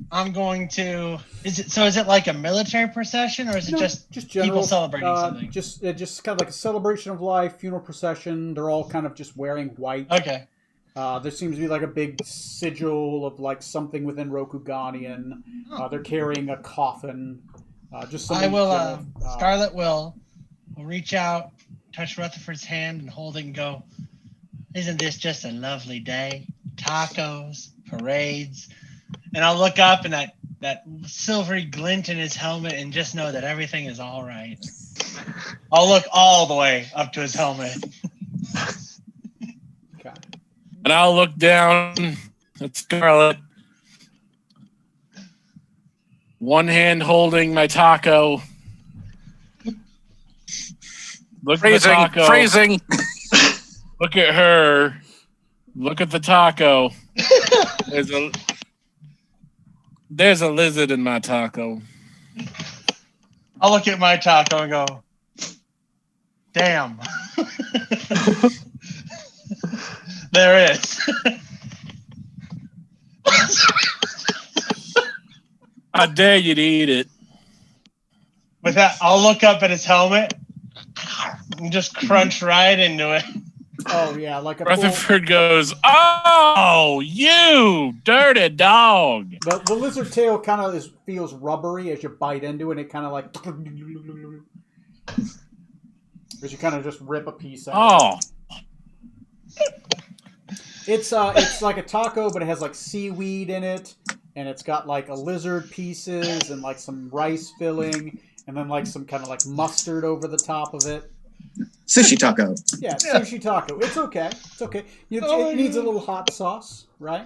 I'm going to. Is it like a military procession, or is it No, just general, people celebrating something? Just kind of like a celebration of life, funeral procession. They're all kind of just wearing white. Okay. There seems to be like a big sigil of like something within Rokuganian. They're carrying a coffin. Just I something. will. Scarlet will reach out, touch Rutherford's hand, and hold it and go. Isn't this just a lovely day? Tacos, parades, and I'll look up and that silvery glint in his helmet and just know that everything is all right. I'll look all the way up to his helmet. Okay. And I'll look down at Scarlet. One hand holding my taco. Look at the Phrasing, taco. phrasing. Look at her. Look at the taco. There's a lizard in my taco. I'll look at my taco and go, damn. There is. I dare you to eat it. With that, I'll look up at his helmet and just crunch right into it. Oh yeah, like a full, Rutherford goes, "Oh, you dirty dog!" the lizard tail kind of feels rubbery as you bite into it. It kind of like as you kind of just rip a piece out. Oh, It's like a taco, but it has like seaweed in it, and it's got like a lizard pieces and like some rice filling, and then like some kind of like mustard over the top of it. Sushi taco. Yeah, it's sushi taco. It's okay. It's okay. It needs a little hot sauce, right?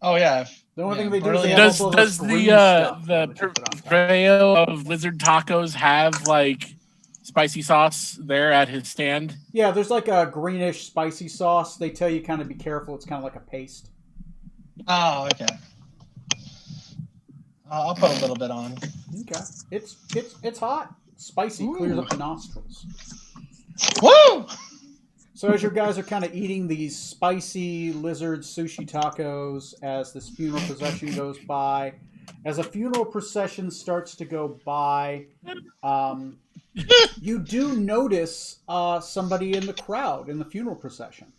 Oh, yeah. The only Yeah, thing they do is really they have does also those the green stuff the that you put on top. portrayal of lizard tacos have like spicy sauce there at his stand? Yeah, there's like a greenish spicy sauce. They tell you kind of be careful. It's kind of like a paste. Oh, okay. I'll put a little bit on. Okay, it's hot, spicy, clears up the nostrils. Woo! So as your guys are kind of eating these spicy lizard sushi tacos as this funeral procession goes by, as a funeral procession starts to go by, you do notice somebody in the crowd in the funeral procession.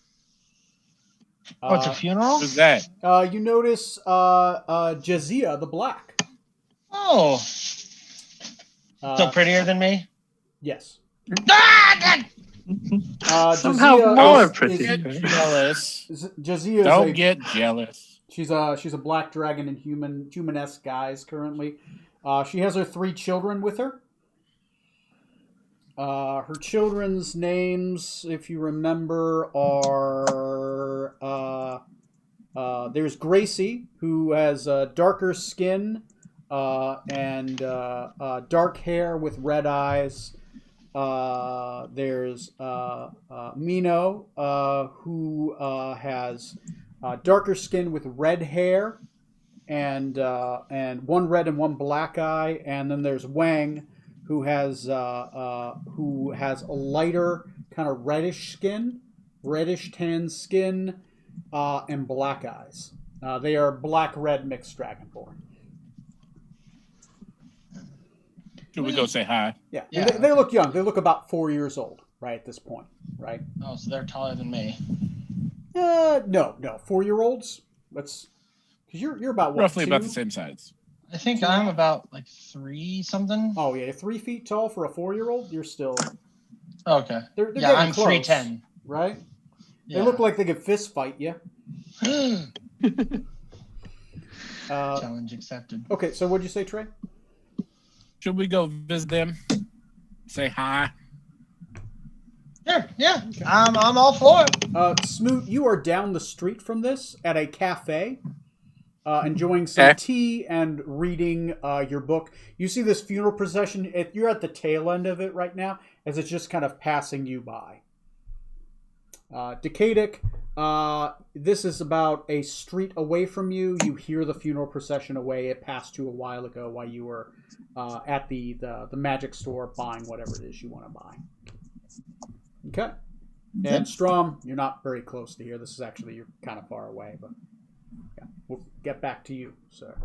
Oh, it's a funeral? Who's that? You notice Jazia the Black. Oh. Still prettier than me? Yes. Somehow Jazia more is- pretty. Get jealous. Jazia is Don't a get jealous. She's a black dragon in human-esque guise currently. She has her 3 children with her. Her children's names, if you remember, are there's Gracie, who has darker skin and dark hair with red eyes. There's Mino, who has darker skin with red hair and one red and one black eye, and then there's Wang, who has a lighter kind of reddish tan skin, and black eyes. They are black-red mixed dragonborn. Should we go say hi? Yeah, Yeah. They look young. They look about 4 years old, right at this point, right? Oh, so they're taller than me. No, 4-year-olds. That's because you're about what, Roughly about 2? the same size. I think I'm about like 3 something. Oh yeah, you're 3 feet tall for a 4-year-old. You're still Okay. they're Yeah, I'm getting close, 3'10". right? Yeah. They look like they could fist fight you. Challenge accepted. Okay, so what'd you say, Trey? Should we go visit them? Say hi. Sure, yeah. I'm all for it. Smoot, you are down the street from this at a cafe, enjoying some Okay. tea and reading your book. You see this funeral procession. You're at the tail end of it right now, as it's just kind of passing you by. Decadic, this is about a street away from you. You hear the funeral procession away. It passed you a while ago while you were at the magic store buying whatever it is you want to buy. Okay. And Strom, you're not very close to here. This is actually, you're kind of far away, but yeah, we'll get back to you, sir.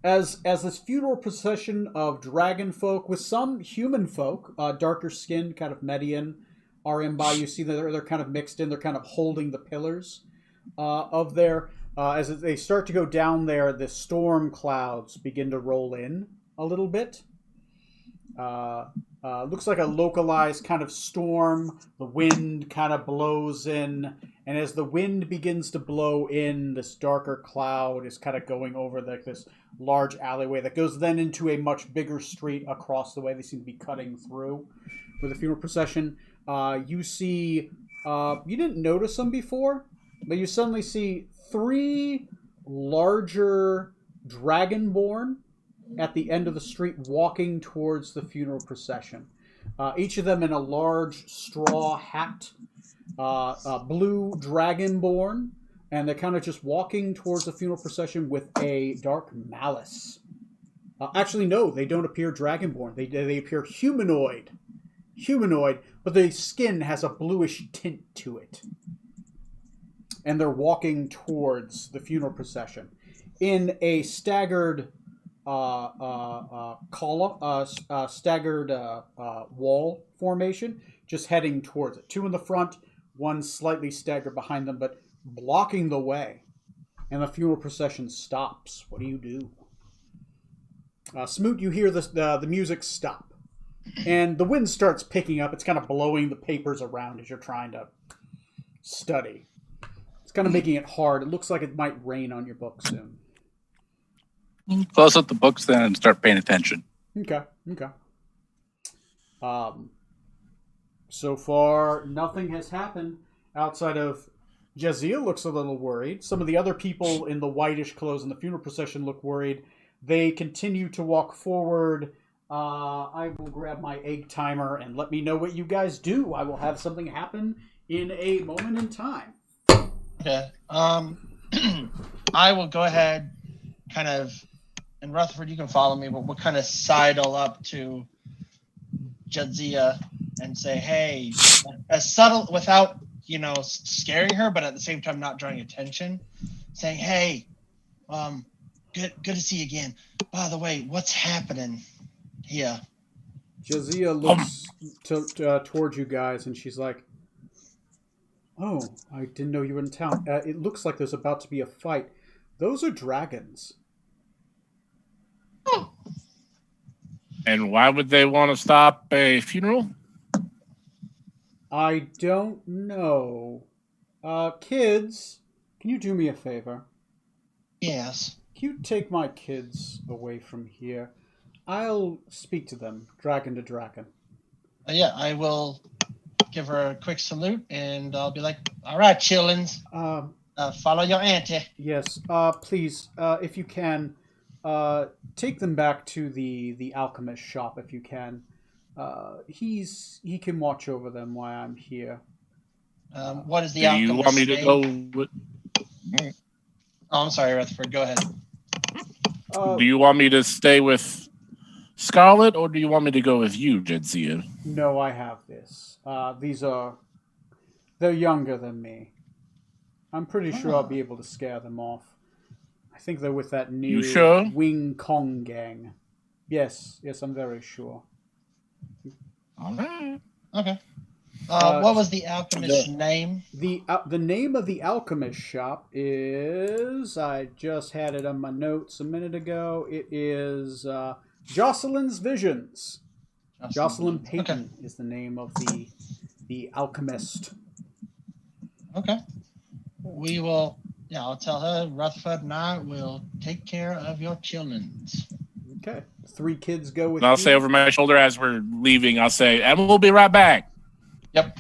As this funeral procession of dragon folk with some human folk, darker skinned, kind of Median, are in by, you see that they're kind of mixed in. They're kind of holding the pillars of their. As they start to go down there, the storm clouds begin to roll in a little bit. Looks like a localized kind of storm. The wind kind of blows in, and as the wind begins to blow in, this darker cloud is kind of going over this large alleyway that goes then into a much bigger street across the way. They seem to be cutting through with the funeral procession. You see, you didn't notice them before, but you suddenly see 3 larger dragonborn at the end of the street walking towards the funeral procession. Each of them in a large straw hat, blue dragonborn, and they're kind of just walking towards the funeral procession with a dark malice. Actually, no, they don't appear dragonborn. They appear humanoid, but the skin has a bluish tint to it. And they're walking towards the funeral procession in a staggered staggered wall formation, just heading towards it. 2 in the front, 1 slightly staggered behind them, but blocking the way. And the funeral procession stops. What do you do? Smoot, you hear the music stop. And the wind starts picking up. It's kind of blowing the papers around as you're trying to study. It's kind of making it hard. It looks like it might rain on your book soon. Close up the books then and start paying attention. Okay. So far, nothing has happened outside of Jazia looks a little worried. Some of the other people in the whitish clothes in the funeral procession look worried. They continue to walk forward. I will grab my egg timer and let me know what you guys do. I will have something happen in a moment in time. Okay. I will go ahead, kind of, and Rutherford, you can follow me, but we'll kind of sidle up to Jadzia and say, hey, as subtle, without, scaring her, but at the same time not drawing attention, saying, hey, good to see you again. By the way, what's happening here? Jazia looks towards you guys and she's like, Oh, I didn't know you were in town. It looks like there's about to be a fight. Those are dragons. And why would they want to stop a funeral? I don't know. Kids, can you do me a favor? Yes. Can you take my kids away from here? I'll speak to them, dragon to dragon. Yeah, I will give her a quick salute, and I'll be like, "All right, chillins, follow your auntie." Yes, please, if you can, take them back to the alchemist shop if you can. He can watch over them while I'm here. What is the Do alchemist you want me to name? go with, Oh, I'm sorry, Rutherford. Go ahead. do you want me to stay with Scarlet, or do you want me to go with you, Jedzia? No, I have this. They're younger than me. I'm pretty sure I'll be able to scare them off. I think they're with that new You sure? Wing Kong gang. Yes, I'm very sure. All right. Okay. What was the alchemist's name? The name of the alchemist shop is, I just had it on my notes a minute ago. It is Jocelyn's Visions. Jocelyn Payton is the name of the alchemist. Okay. We will. Yeah, I'll tell her. Rutherford and I will take care of your childrens. Okay, 3 kids go with And I'll you. say over my shoulder as we're leaving, I'll say, and we'll be right back. Yep.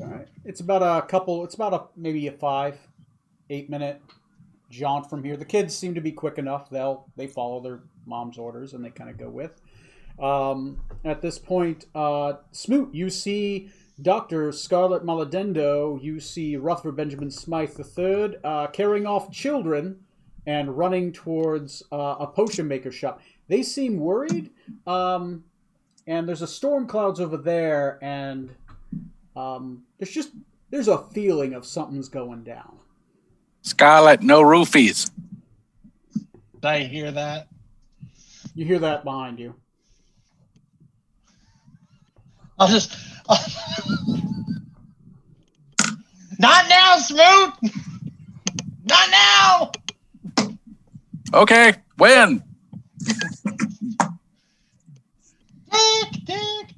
All right. It's about maybe a 5-8 minute jaunt from here. The kids seem to be quick enough. They follow their mom's orders and they kind of go with. At this point, Smoot, you see Dr. Scarlet Maladendo, you see Rutherford Benjamin Smythe III carrying off children and running towards a potion maker shop. They seem worried, and there's a storm clouds over there, and there's a feeling of something's going down. Scarlet, no roofies. Did I hear that? You hear that behind you. I'll just. Not now, Smoot! Not now! Okay, when? Dick.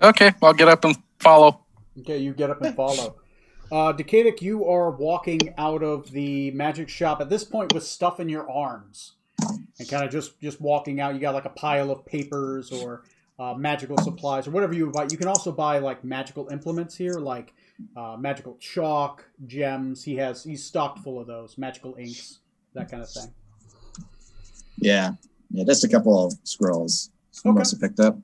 Okay, I'll get up and follow. Okay, you get up and follow. Decadic, you are walking out of the magic shop at this point with stuff in your arms. And kind of just walking out. You got like a pile of papers or magical supplies or whatever you buy. You can also buy like magical implements here, like magical chalk, gems. He's stocked full of those. Magical inks, that kind of thing. Yeah, just a couple of scrolls. Okay. Must have picked up.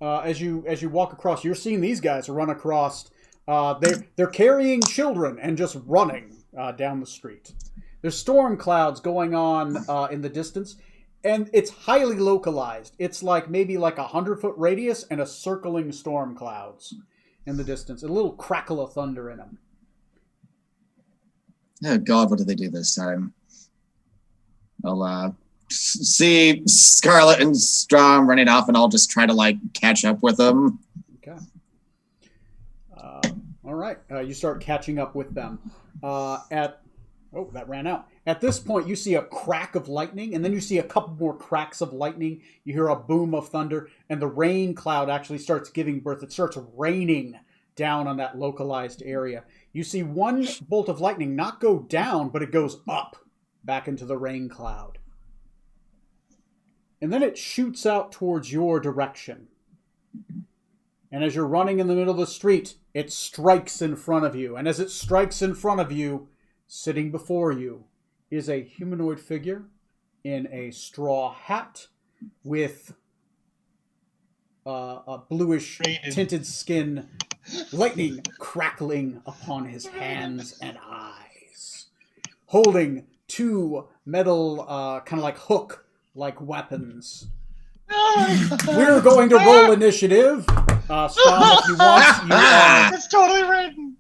As you walk across, you're seeing these guys run across. They're carrying children and just running down the street. There's storm clouds going on in the distance, and it's highly localized. It's like maybe like 100-foot radius and a circling storm clouds in the distance. A little crackle of thunder in them. Oh God, what did they do this time? I'll see Scarlet and Strom running off, and I'll just try to like catch up with them. Okay. All right. You start catching up with them. Oh, that ran out. At this point, you see a crack of lightning, and then you see a couple more cracks of lightning. You hear a boom of thunder, and the rain cloud actually starts giving birth. It starts raining down on that localized area. You see one bolt of lightning not go down, but it goes up back into the rain cloud. And then it shoots out towards your direction. And as you're running in the middle of the street, it strikes in front of you. And as it strikes in front of you, sitting before you is a humanoid figure in a straw hat with a bluish tinted skin, lightning crackling upon his hands and eyes, holding 2 metal kind of like hook-like weapons. We're going to roll initiative. Strom, if you want, you are... It's totally written.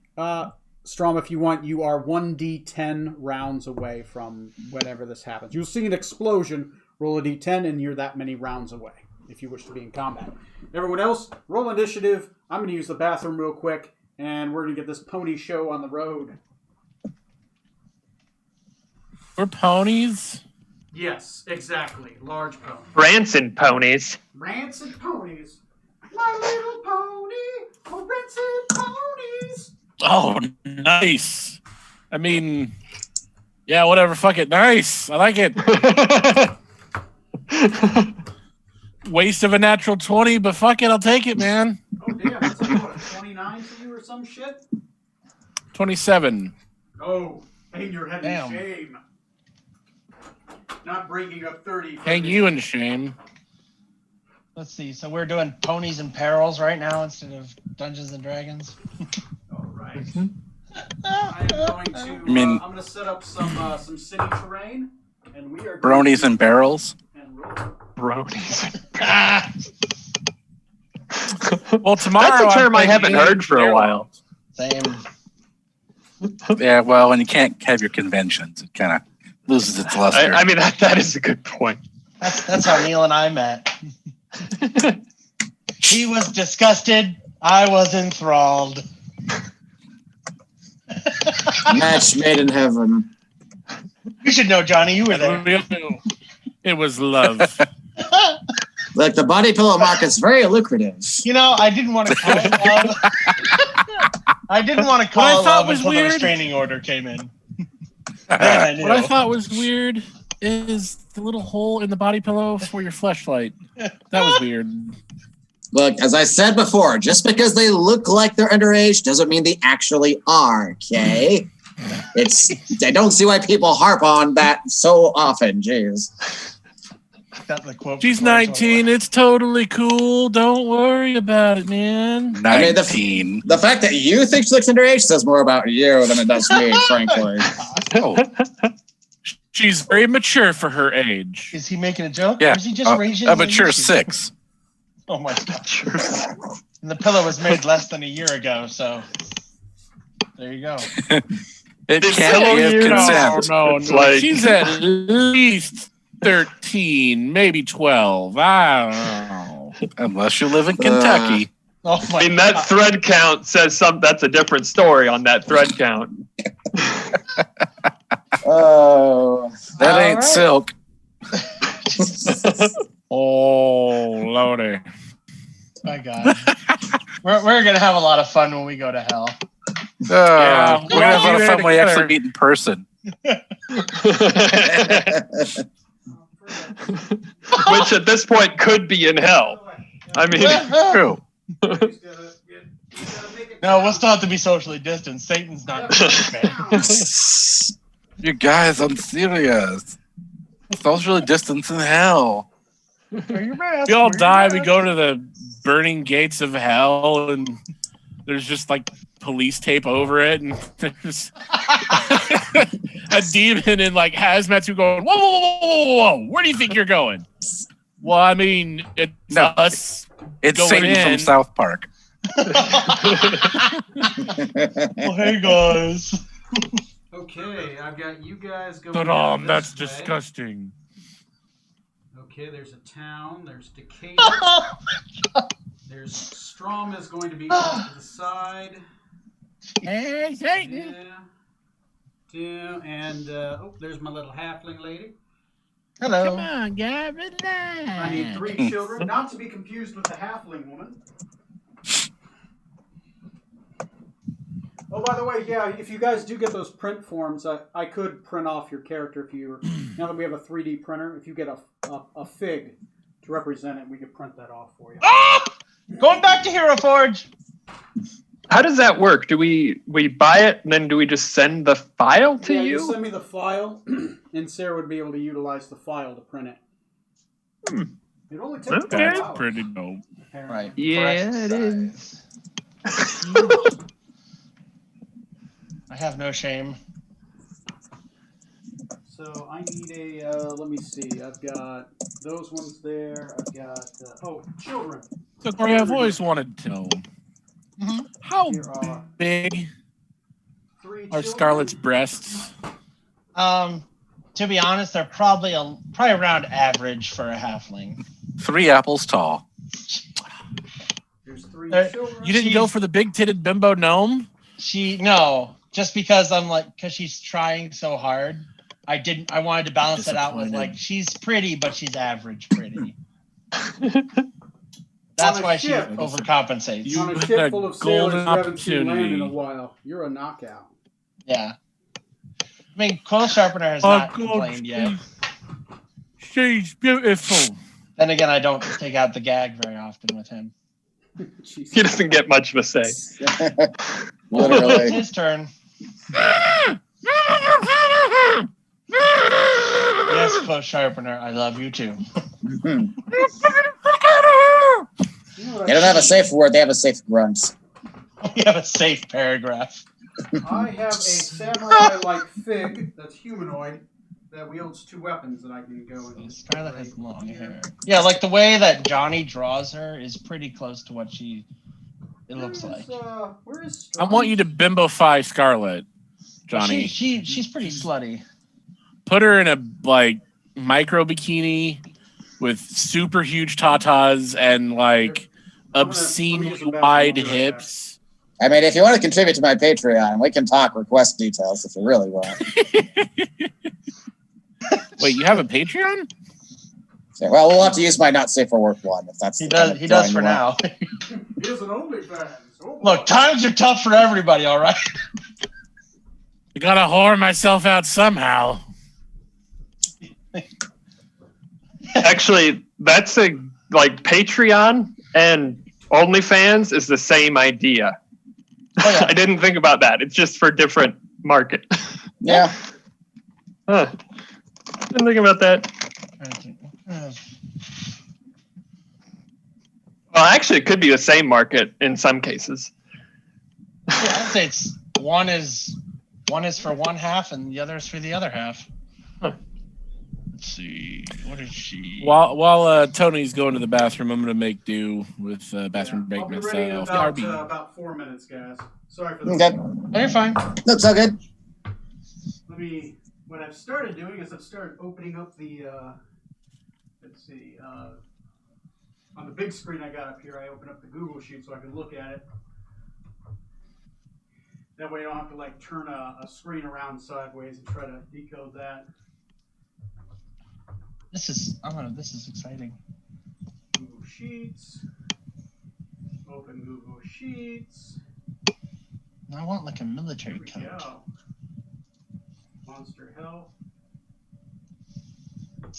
Strom, if you want, you are 1d10 rounds away from whenever this happens. You'll see an explosion, roll a d10, and you're that many rounds away. if you wish to be in combat. Everyone else, roll initiative. I'm going to use the bathroom real quick, and we're going to get this pony show on the road. We're ponies. Yes, exactly. Large pony. Branson ponies. Rancid ponies. My little pony. Oh, rancid ponies. Oh, nice. I mean, yeah, whatever. Fuck it. Nice. I like it. Waste of a natural 20, but fuck it. I'll take it, man. Oh, damn. That's like, what, a 29 for you or some shit? 27. Oh, hang your head Damn. in shame. Not bringing up 30. Hang you in shame. Let's see. So we're doing ponies and perils right now instead of Dungeons and Dragons. All right. I am going to. I'm going to set up some city terrain, and we are. Bronies and barrels. And roll. Bronies. Well, tomorrow. That's a term I I'm haven't thinking heard for a while. Same. Yeah, well, when you can't have your conventions, it kind of loses its luster. I mean, that is a good point. That's how Neil and I met. He was disgusted. I was enthralled. Match made in heaven. You should know, Johnny. You were there. It was love. Look, the body pillow market's very lucrative. You know, I didn't want to call it love. I didn't want to What I call it thought love was until the weird- restraining order came in. Then I knew. What I thought was weird is the little hole in the body pillow for your fleshlight. That was weird. Look, as I said before, just because they look like they're underage doesn't mean they actually are, okay? I don't see why people harp on that so often, jeez. Got the quote She's before, 19. It's totally cool. Don't worry about it, man. 19. The fact that you think she looks underage says more about you than it does me, frankly. Oh, She's very mature for her age. Is he making a joke? yeah. Or is he just raising I'm mature his 6. Oh my god. And the pillow was made less than a year ago, so there you go. It It's can't so give weird. consent. No. It's like- She's at least 13, maybe 12. I don't know. Unless you live in Kentucky. Oh my I mean, that god. thread count says that's a different story on that thread count. Oh. That All ain't right. silk. Oh, Lordy. My god. We're gonna have a lot of fun when we go to hell. Yeah, We're going to have a lot of fun when we together. actually meet in person. Which at this point could be in hell. I mean, True. No, we'll still have to be socially distanced. Satan's not. You guys, I'm serious. Socially distance in hell. Wear your mask, We all wear your die. We mask. go to the burning gates of hell, and there's just like police tape over it, and there's a demon in like hazmat suit going, whoa, whoa, whoa, whoa, whoa, whoa, where do you think you're going? Well, I mean, it's No. us. It's Going Satan from in. South Park. Well, hey guys. Okay, I've got you guys going. But down that's this way. disgusting. Okay, there's a town. There's Decatur. There's Strom is going to be off to the side. Hey, Satan. Yeah. And there's my little halfling lady. Hello. Come on, guy, relax. I need 3 children, not to be confused with the halfling woman. Oh, by the way, yeah, if you guys do get those print forms, I could print off your character if you. Now that we have a 3D printer, if you get a fig to represent it, we could print that off for you. Going back to Hero Forge. how does that work? Do we buy it and then do we just send the file to Yeah, you? you send me the file, and Sarah would be able to utilize the file to print it. It only takes Okay. about That's an hour, pretty dope. apparently. Right. Yeah, Correct it size. is. I have no shame. So I need a, let me see, I've got those ones there, I've got, children. So, Corey, I've always wanted to know Mhm. how Here are big 3 are children. Scarlett's breasts? To be honest, they're probably around average for a halfling. 3 apples tall. There's 3 There- children. You didn't go for the big-titted bimbo gnome? No, just because because she's trying so hard. I wanted to balance it out with Disappointed. like she's pretty, but she's average pretty. That's On a why she ship. overcompensates. You On a had ship a full of golden sailors who haven't seen land in a opportunity. while. You're a knockout. Yeah. I mean, Quill Sharpener has Oh, not complained yet. She's beautiful. Then again, I don't take out the gag very often with him. Jesus. He doesn't get much of a say. It's Literally. his turn. Yes, Quill Sharpener, I love you too. Mhm. You know what They don't have a safe word, they have a safe grunt. We have a safe paragraph. I have a samurai-like fig that's humanoid that wields 2 weapons that I can go and Scarlet has long hair. Yeah, like the way that Johnny draws her is pretty close to what it looks like. Where is I want you to bimbify Scarlet, Johnny. She's pretty slutty. Put her in a like micro bikini with super huge tatas and like I'm gonna obscenely use the bathroom. wide I'll be right hips. I mean, if you want to contribute to my Patreon, we can talk request details if you really want. Wait, you have a Patreon? So, well, we'll have to use my not safe for work one if that's He the kind does. of He does drawing for you want. now. Here's an OnlyFans. Oh, Look, times are tough for everybody. All right. I gotta whore myself out somehow. Actually, that's like Patreon and OnlyFans is the same idea. Oh, yeah. I didn't think about that. It's just for different market. Yeah. Huh. Didn't think about that. Well, actually, it could be the same market in some cases. Yeah, I'd say one is for one half and the other is for the other half. Huh. Let's see. What is she? While Tony's going to the bathroom, I'm gonna make do with bathroom yeah. break I'll be ready in myself. about 4 minutes, guys. Sorry for the Okay. Oh, you're fine. Looks all good. What I've started doing is I've started opening up the, let's see, on the big screen I got up here, I open up the Google Sheet so I can look at it. That way I don't have to like turn a screen around sideways and try to decode that. This is exciting. Google Sheets. Open Google Sheets. I want like a military Here we coat. go. Monster Health.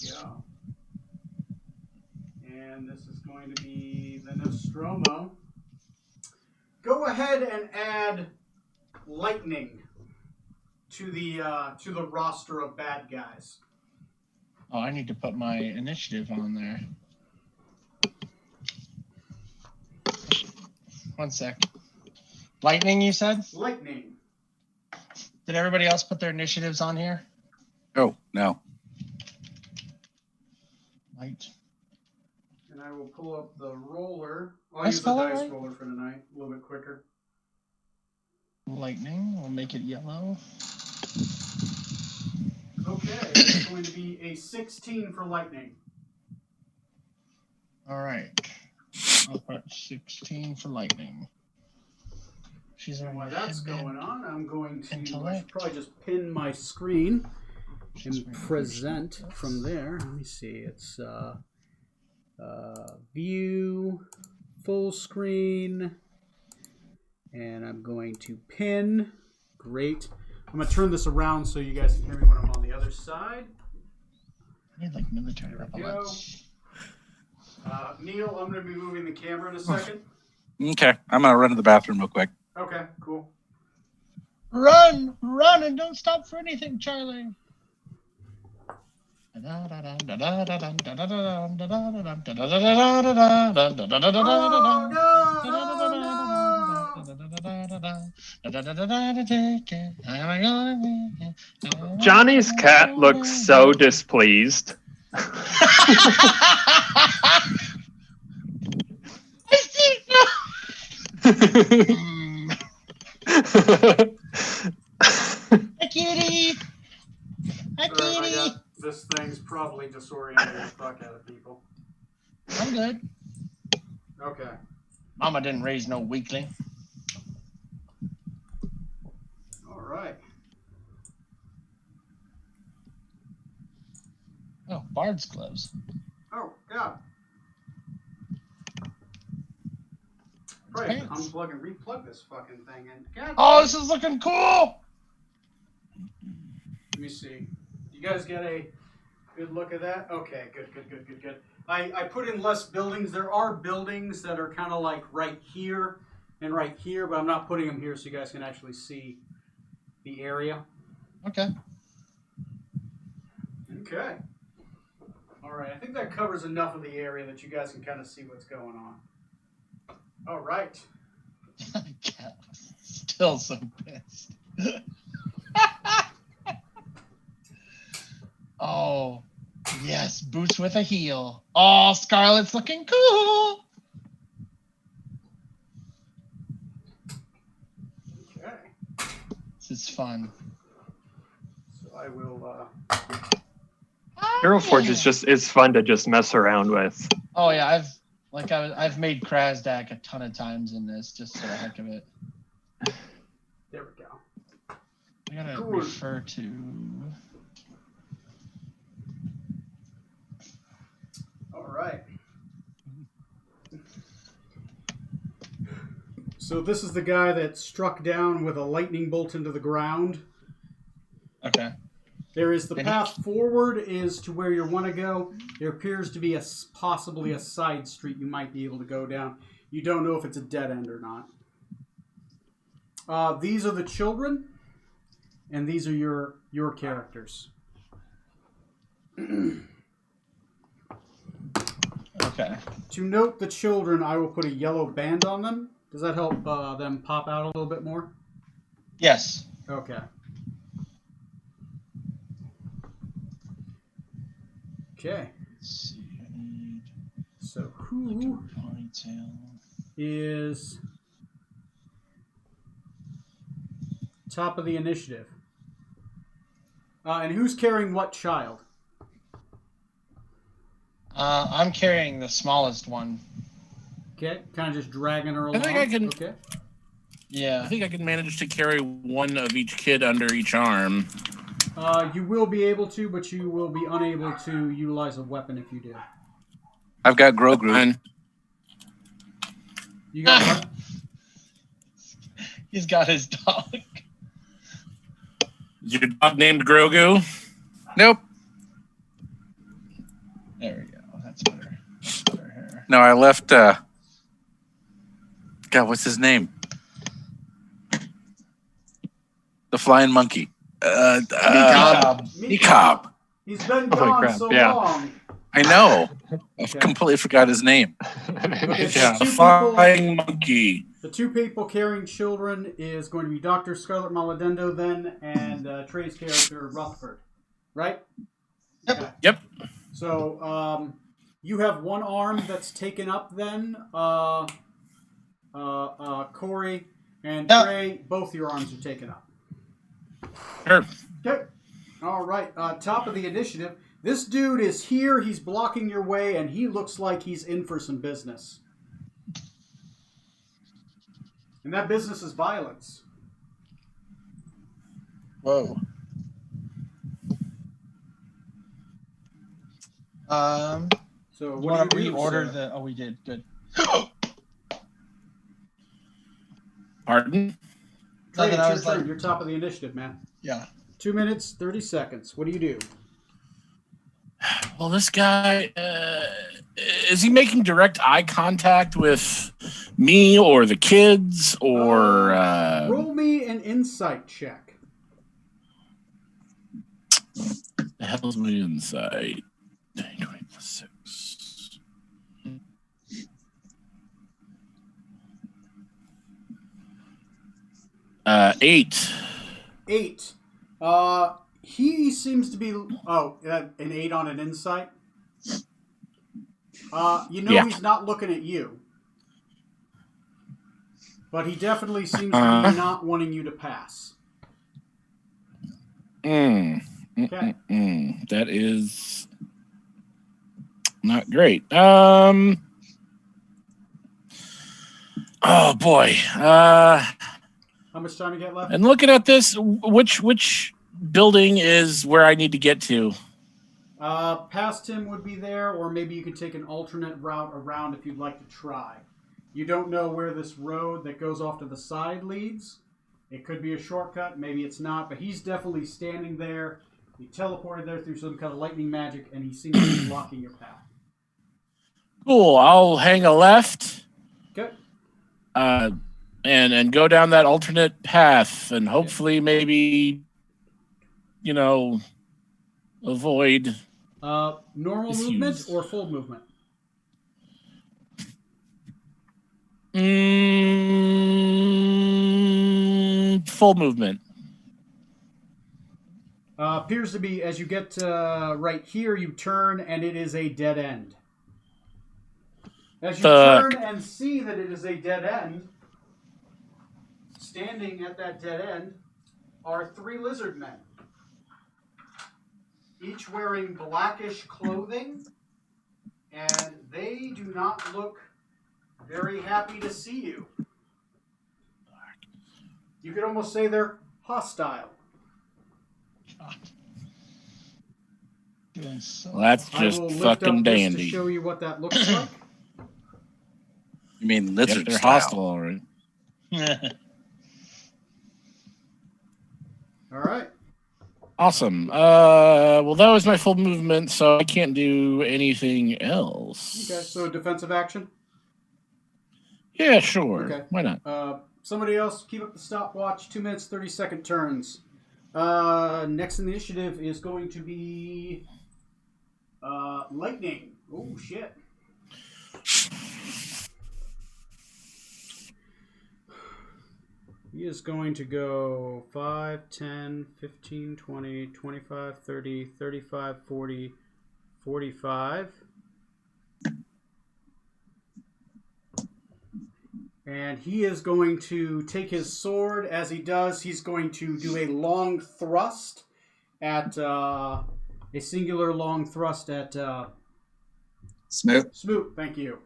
Yeah. And this is going to be the Nostromo. Go ahead and add lightning to the roster of bad guys. Oh, I need to put my initiative on there. One sec. Lightning, you said? Lightning. Did everybody else put their initiatives on here? Oh, no. Light. And I will pull up the roller. I'll Let's use the go, dice right? roller for tonight, a little bit quicker. Lightning. We'll make it yellow. Okay, it's going to be a 16 for lightning. All right. I'll put 16 for lightning. She's And on while my that's headband. going on, I'm going to I Intellect. should probably just pin my screen She's and wearing present this. from there. Let me see. It's view, full screen, and I'm going to pin. Great. I'm going to turn this around so you guys can hear me when I'm on the other side. I need like military There we repellents. Neil, I'm going to be moving the camera in a second. Okay, I'm gonna run to the bathroom real quick. Okay, cool. Run, and don't stop for anything, Charlie. Johnny's cat looks so displeased. Hi, kitty. Hi, Sorry, kitty. this thing's probably disorienting the fuck out of people. mama didn't raise no weakling. All right. Oh, Bard's gloves. Oh, God. Right, Pants. unplug and replug this fucking thing in. God, Oh, this is looking cool. let me see. You guys get a good look at that? Okay, good. I put in less buildings. There are buildings that are kind of like right here and right here, but I'm not putting them here so you guys can actually see the area. Okay. Okay. All right, I think that covers enough of the area that you guys can kind of see what's going on. All right. Still so pissed. Oh, yes, boots with a heel. Oh, Scarlet's looking cool. Okay. This is fun. So I will. Hero Forge is just it's fun to just mess around with. Oh yeah, I've made Krasdak a ton of times in this just for the heck of it. There we go. I gotta Cool. refer to. All right. So this is the guy that struck down with a lightning bolt into the ground. Okay. There is the And path forward is to where you want to go. There appears to be possibly a side street you might be able to go down. You don't know if it's a dead end or not. These are the children, and these are your characters. Okay. To note the children, I will put a yellow band on them. Does that help them pop out a little bit more? Yes. Okay. Okay. Let's see. I need So who ponytail. is top of the initiative? And who's carrying what child? I'm carrying the smallest one. Okay, kind of just dragging her along. think I can- Okay. Yeah. I think I can manage to carry one of each kid under each arm. You will be able to, but you will be unable to utilize a weapon if you do. I've got Grogu. And You got what? He's got his dog. is your dog named Grogu? Nope. There we go. That's better. Better here. No, I left. God, what's his name? The flying monkey. Cobb. He's been Holy gone crap, so yeah. long. I know. I Okay. completely forgot his name. Okay, so Yeah. two Flying monkey. the two people carrying children is going to be Dr. Scarlet Maladendo then, and Trey's character, Rutherford. Right? Yep. Okay. Yep. So, you have one arm that's taken up then, Corey, and Yep. Trey, both your arms are taken up. Sure. Okay. All right. Top of the initiative. This dude is here. He's blocking your way, and he looks like he's in for some business. And that business is violence. Whoa. So You what want do to you do, reorder sir? the? Oh, we did. Good. Pardon? Trey, Nothing, it's I your was turn. like- You're top of the initiative, man. Yeah. 2 minutes, 30 seconds. What do you do? Well, this guy, is he making direct eye contact with me or the kids or? Roll me an insight check. The hell's my insight? 26. Eight. 8. He seems to be. Oh, an 8 on an insight. Yeah. He's not looking at you, but he definitely seems to be not wanting you to pass. Okay. That is not great. Oh boy. How much time you got left? And looking at this, which building is where I need to get to? Past him would be there, or maybe you could take an alternate route around if you'd like to try. You don't know where this road that goes off to the side leads. It could be a shortcut, maybe it's not, but he's definitely standing there. He teleported there through some kind of lightning magic, and he seems to be blocking your path. Cool. I'll hang a left. Okay. And go down that alternate path, and hopefully maybe, avoid. Normal Issues. movement or full movement? Full movement. Appears to be, as you get right here, you turn, and it is a dead end. As you turn and see that it is a dead end, standing at that dead end are 3 lizard men, each wearing blackish clothing, and they do not look very happy to see you. You could almost say they're hostile. Well, that's I just will lift fucking up this dandy. to show you what that looks like. You mean lizard They're style. hostile, all right. All right. Awesome. Well, that was my full movement, so I can't do anything else. Okay, so defensive action. Yeah, sure. Okay. Why not? Somebody else, keep up the stopwatch. 2 minutes, 30-second turns. Next in the initiative is going to be Lightning. Oh, shit. He is going to go 5, 10, 15, 20, 25, 30, 35, 40, 45. And he is going to take his sword. As he does, he's going to do a long thrust at a singular long thrust at Smoot. Smoot. Thank you.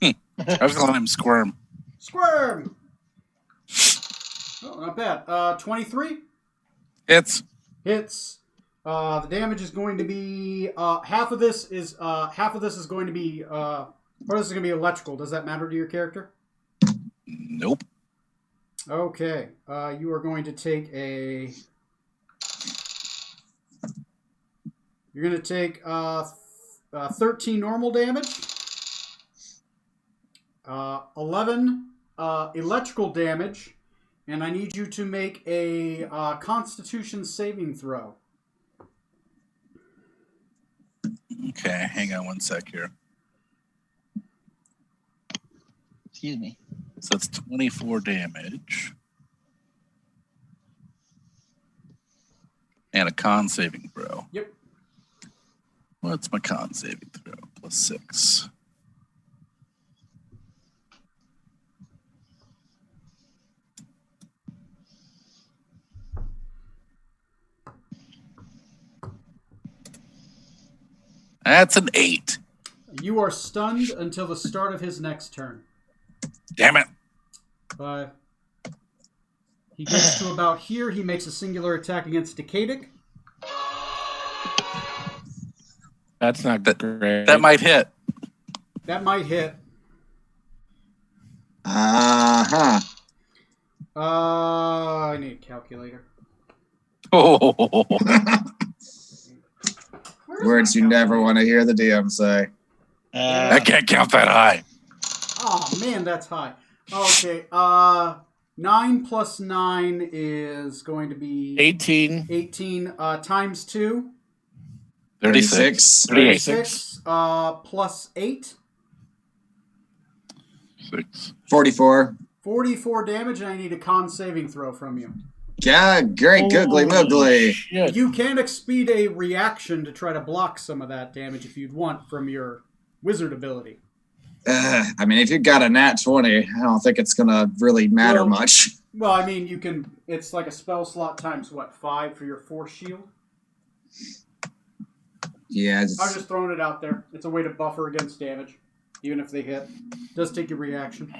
I was going to let him squirm. Squirm. Oh, not bad. 23 It's hits. The damage is going to be half of this is going to be part of this is going to be electrical. Does that matter to your character? nope. Okay. You are going to take You're going to take 13 normal damage, 11 electrical damage, and I need you to make a Constitution saving throw. Okay, hang on one sec here. Excuse me. So that's 24 damage. And a con saving throw. Yep. What's my con saving throw? +6. That's an 8. You are stunned until the start of his next turn. Damn it. 5. He gets to about here. He makes a singular attack against Decadic. That's not great. That might hit. That might hit. Uh-huh. I need a calculator. Oh, Where's Words my you never calculator? want to hear the DM say. I can't count that high. Oh man, that's high. Okay. 9 plus 9 is going to be 18. 18 times 2. 36. 36 plus 8. 6. 44. 44 damage, and I need a con saving throw from you. Yeah, great googly Holy moogly. shit. You can expend a reaction to try to block some of that damage if you'd want from your wizard ability. I mean, if you got a nat 20, I don't think it's going to really matter Well- much. Well, I mean, you can. It's like a spell slot times what, 5 for your force shield. Yeah, I'm just throwing it out there. It's a way to buffer against damage, even if they hit. It does take a reaction.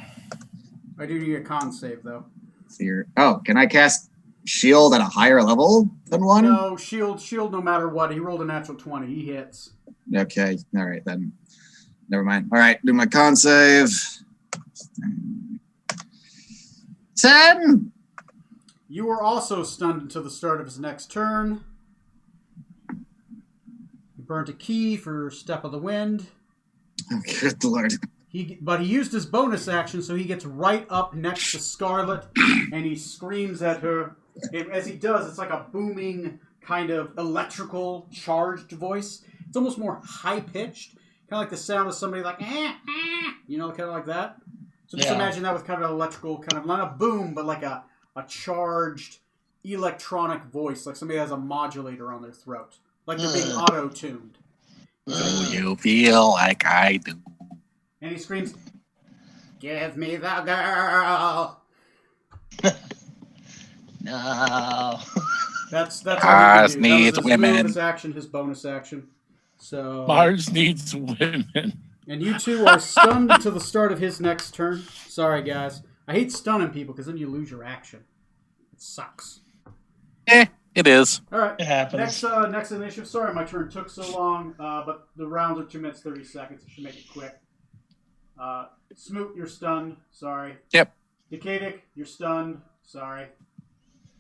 I do need a con save though. Fear. Oh, can I cast shield at a higher level than one? No, shield, no matter what. He rolled a natural 20. He hits. Okay. All right then. Never mind. All right. Do my con save. 10. You are also stunned until the start of his next turn. You burnt a key for Step of the Wind. Oh, good lord. But he used his bonus action, so he gets right up next to Scarlet, and he screams at her. And as he does, it's like a booming, kind of electrical, charged voice. It's almost more high-pitched, kind of like the sound of somebody like, you know, kind of like that. So just imagine that with kind of an electrical, kind of, not a boom, but like a charged electronic voice, like somebody has a modulator on their throat. Like they're being auto-tuned. Do you feel like I do? And he screams, "Give me the girl!" No. That's all Mars he can do. needs That was his women. move, his action, his bonus action. So Mars needs women. and you two are stunned until the start of his next turn. Sorry, guys. I hate stunning people because then you lose your action. It sucks. It is. All right. It happens. Next initiative. Sorry, my turn took so long, but the rounds are 2 minutes 30 seconds. I should make it quick. Smoot, you're stunned. Sorry. Yep. Decadic, you're stunned. Sorry.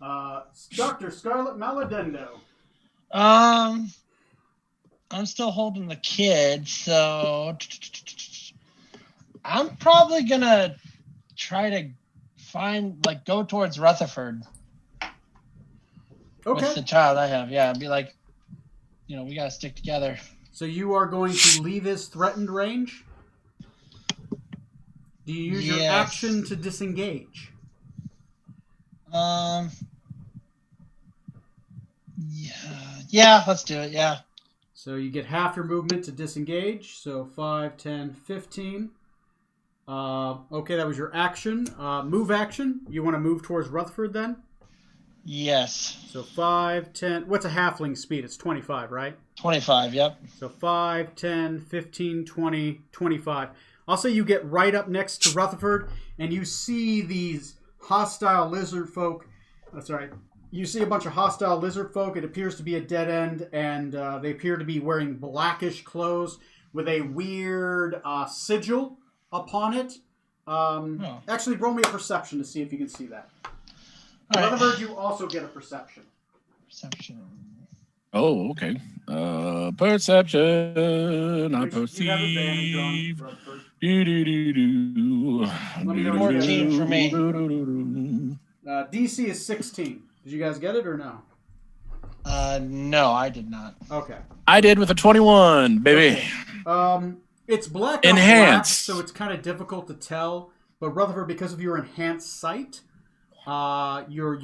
Dr. Scarlet Maladendo. I'm still holding the kid, so I'm probably gonna try to go towards Rutherford Okay. with the child I have. Yeah, be like, we gotta stick together. So you are going to leave his threatened range? Do you use your action to disengage? Yeah, let's do it. Yeah. So you get half your movement to disengage. So 5, 10, 15. Okay, that was your action. Move action. You want to move towards Rutherford then? Yes. So 5, 10. What's a halfling speed? It's 25, right? 25. Yep. So 5, 10, 15, 20, 25. I'll say you get right up next to Rutherford, and you see these hostile lizard folk. You see a bunch of hostile lizard folk. It appears to be a dead end, and they appear to be wearing blackish clothes with a weird sigil upon it. Actually, roll me a perception to see if you can see that. All right. Rutherford, you also get a perception. Perception. Oh, okay. Perception. I You have advantage on perceive. Rutherford. Do. 14 for me. DC is 16. Did you guys get it or no? No, I did not. Okay. I did with a 21, baby. It's black on black, Enhanced. so it's kind of difficult to tell. But Rutherford, because of your enhanced sight, your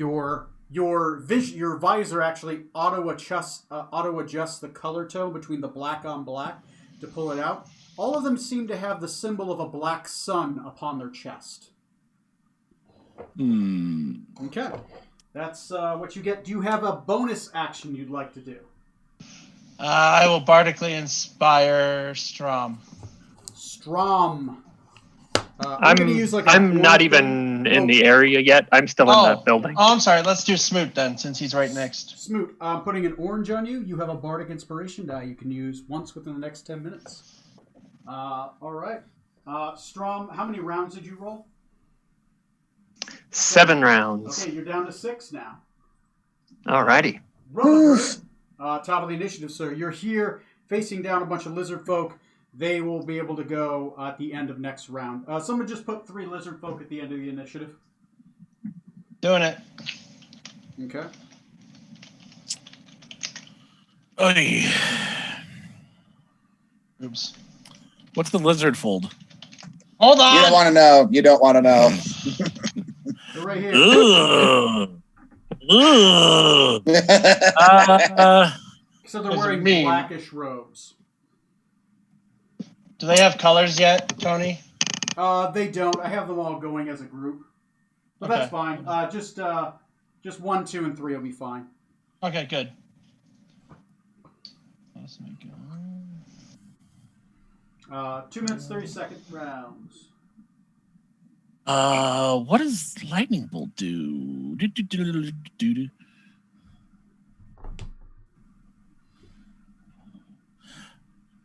visor actually auto adjusts the color tone between the black on black to pull it out. All of them seem to have the symbol of a black sun upon their chest. Okay. That's what you get. Do you have a bonus action you'd like to do? I will bardically inspire Strom. Strom. I'm going to use like a I'm board not thing. even in the area yet. I'm still in the building. Oh, I'm sorry. Let's do Smoot then, since he's right next. Smoot, I'm putting an orange on you. You have a bardic inspiration die you can use once within the next 10 minutes. All right. Strom, how many rounds did you roll? 7 rounds. Okay, you're down to 6 now. Alrighty. Rutherford, top of the initiative, sir. You're here facing down a bunch of lizard folk. They will be able to go at the end of next round. Someone just put 3 lizard folk at the end of the initiative. Doing it. Okay. Oy. Oops. What's the lizard fold? Hold You don't on. want to know. You don't want to know. They're right here. Ugh. Ugh. So they're Those are wearing mean. blackish robes. Do they have colors yet, Tony? They don't. I have them all going as a group. But that's Okay. fine. Just 1, 2, and 3 will be fine. Okay, good. 2 minutes, 30 second rounds. What does lightning bolt do?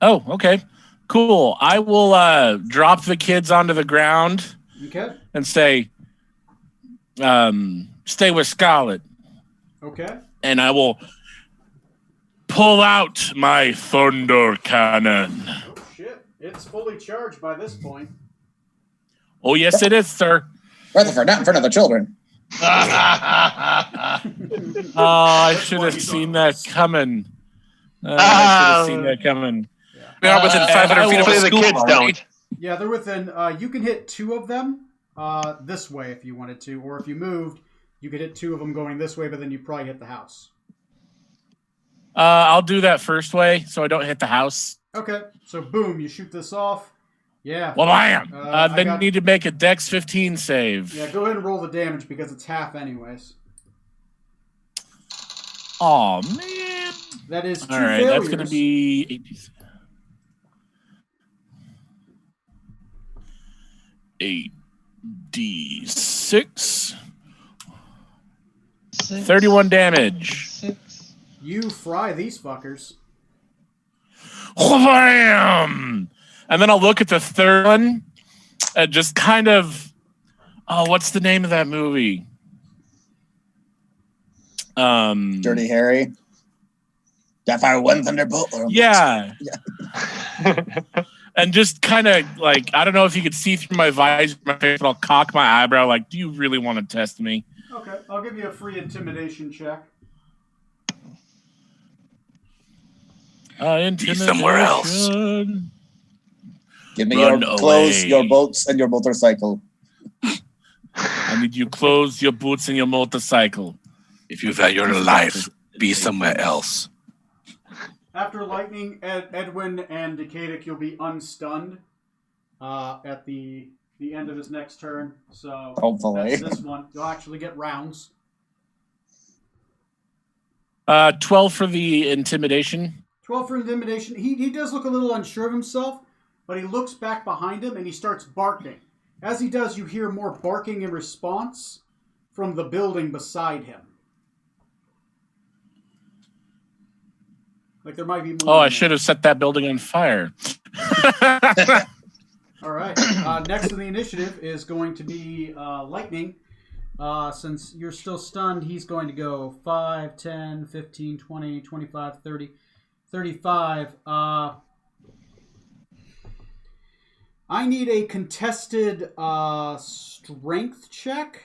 Oh, okay. Cool. I will drop the kids onto the ground Okay. and say, stay with Scarlet. Okay. And I will pull out my thunder cannon. Oh shit! It's fully charged by this point. Oh, yes, it is, sir. Rutherford, not in front of the children. Oh, I That's should why have he's seen on that this. coming. I should have seen that coming. We are within 500 feet of a Hopefully the school. kids don't. Yeah, they're within. You can hit two of them this way if you wanted to, or if you moved, you could hit two of them going this way, but then you probably hit the house. I'll do that first way so I don't hit the house. Okay, so boom, you shoot this off. Yeah. Well, I am. I Then got- you need to make a Dex 15 save. Yeah, go ahead and roll the damage because it's half anyways. Oh man. That is two All right, failures. that's going to be 8d6. 31 damage. 6. You fry these fuckers. Wham! And then I'll look at the third one and just kind of, oh, what's the name of that movie? Dirty Harry. That fire one thunderbolt. Yeah. And just kind of like, I don't know if you could see through my visor, my face, but I'll cock my eyebrow like, do you really want to test me? Okay, I'll give you a free intimidation check. Intimidation. somewhere else. Give me Run your clothes, away. your boats, and your motorcycle. I need you clothes, your boots, and your motorcycle. If you value your life, be somewhere else. After lightning, Edwin and Decadic, you'll be unstunned at the end of his next turn. So Hopefully. that's this one. You'll actually get rounds. 12 for the intimidation. 12 for intimidation. He does look a little unsure of himself, but he looks back behind him and he starts barking. As he does, you hear more barking in response from the building beside him. Like there might be more. Oh, I in should there. have set that building on fire. All right. Next in the initiative is going to be Lightning. Since you're still stunned, he's going to go 5, 10, 15, 20, 25, 30, 35. I need a contested strength check.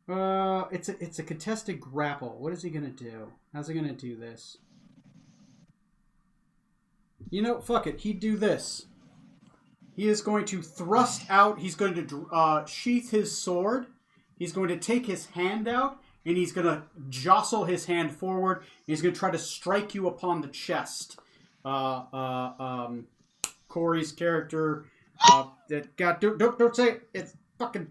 It's a contested grapple. What is he going to do? How's he going to do this? You know, fuck it. He'd do this. He is going to thrust out. He's going to sheath his sword. He's going to take his hand out, and he's going to jostle his hand forward. He's going to try to strike you upon the chest. Corey's character. Don't say it. It's fucking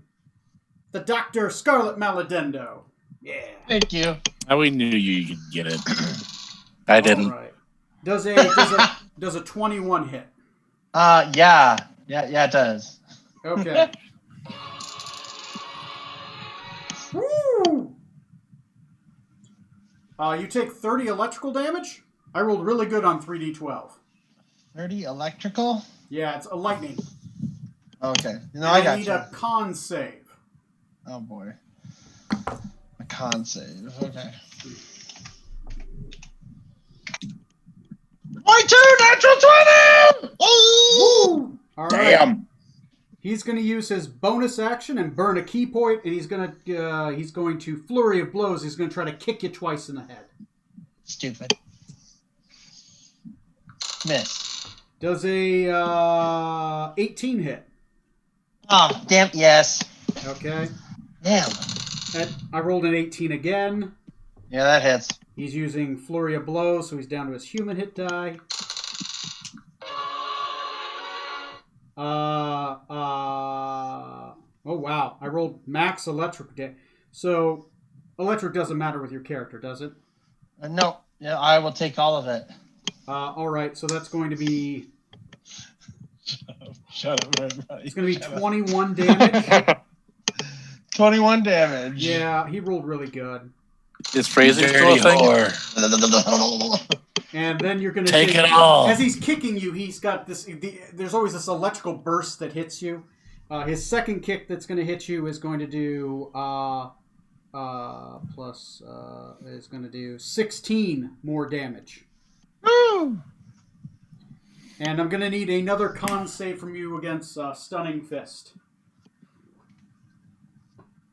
the Dr. Scarlet Maledendo. Yeah. Thank you. We knew you could get it. I didn't. All right. Does a 21 hit? Yeah, it does. Okay. Woo! You take 30 electrical damage. I rolled really good on 3d12. 30 electrical? Yeah, it's a lightning. Okay. No, And I got need you. a con save. Oh boy. A con save. Okay. My turn, natural 20! Woo! All right. Damn. He's going to use his bonus action and burn a key point, and he's going to flurry of blows. He's going to try to kick you twice in the head. Stupid. Miss. Does a 18 hit? Oh, damn, yes. Okay. Damn. I rolled an 18 again. Yeah, that hits. He's using flurry of blows, so he's down to his human hit die. Oh wow! I rolled max electric. So electric doesn't matter with your character, does it? No, yeah, I will take all of it. All right. So that's going to be Shut up, everybody. It's going to be Shut up. 21 damage. 21 damage. Yeah, he rolled really good. Is phrasing still a Dirty thing? whore. And then you're going to Take it all. As he's kicking you, he's got this. There's always this electrical burst that hits you. His second kick that's going to hit you is going to do is going to do 16 more damage. Woo! And I'm going to need another con save from you against Stunning Fist.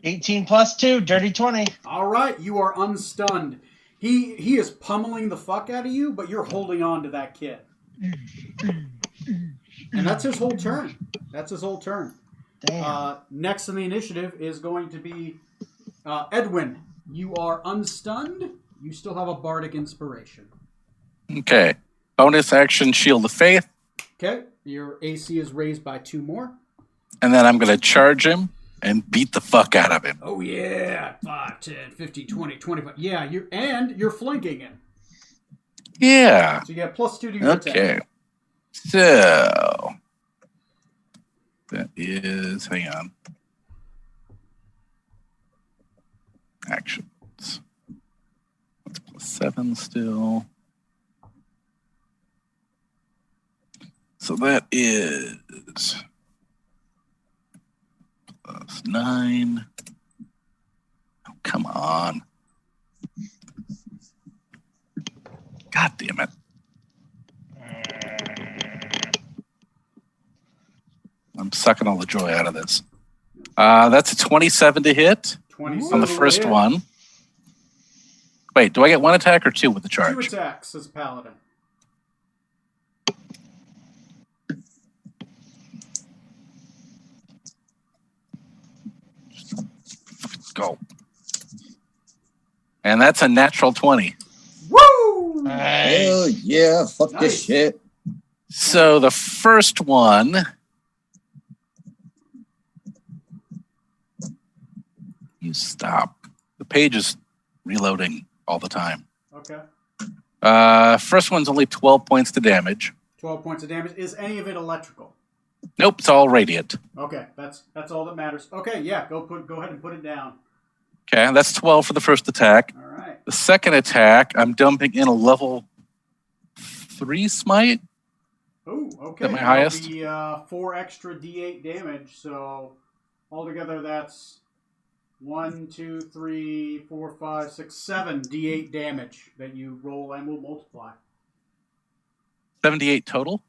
18 plus 2, dirty 20. All right, you are unstunned. He is pummeling the fuck out of you, but you're holding on to that kid. And that's his whole turn. Damn. Next in the initiative is going to be Edwin. You are unstunned. You still have a bardic inspiration. Okay. Bonus action, Shield of Faith. Okay, your AC is raised by 2 more. And then I'm going to charge him and beat the fuck out of him. Oh yeah, 5, 10, 15, 20, 25. Yeah, you're flanking him. Yeah. So you get +2 to your Okay. attack. So that is, hang on. Actions. That's +7 still. So that is +9. Oh, come on. God damn it. I'm sucking all the joy out of this. That's a 27 to hit 27 on the will first hit. one. Wait, do I get 1 attack or 2 with the 2 charge? attacks as Paladin. Go. And that's a natural 20. Woo! Hell yeah, fuck Nice. this shit. So the first one. You stop. The page is reloading all the time. Okay. First one's only 12 points to damage. 12 points of damage. Is any of it electrical? Nope, it's all radiant. Okay, that's all that matters. Okay, yeah, go ahead and put it down. Okay, that's 12 for the first attack. All right. The second attack, I'm dumping in a level 3 smite. Ooh, okay. Is that my That'll highest? Be 4 extra D8 damage. So altogether, that's 1, 2, 3, 4, 5, 6, 7 D8 damage that you roll and will multiply. 78 total.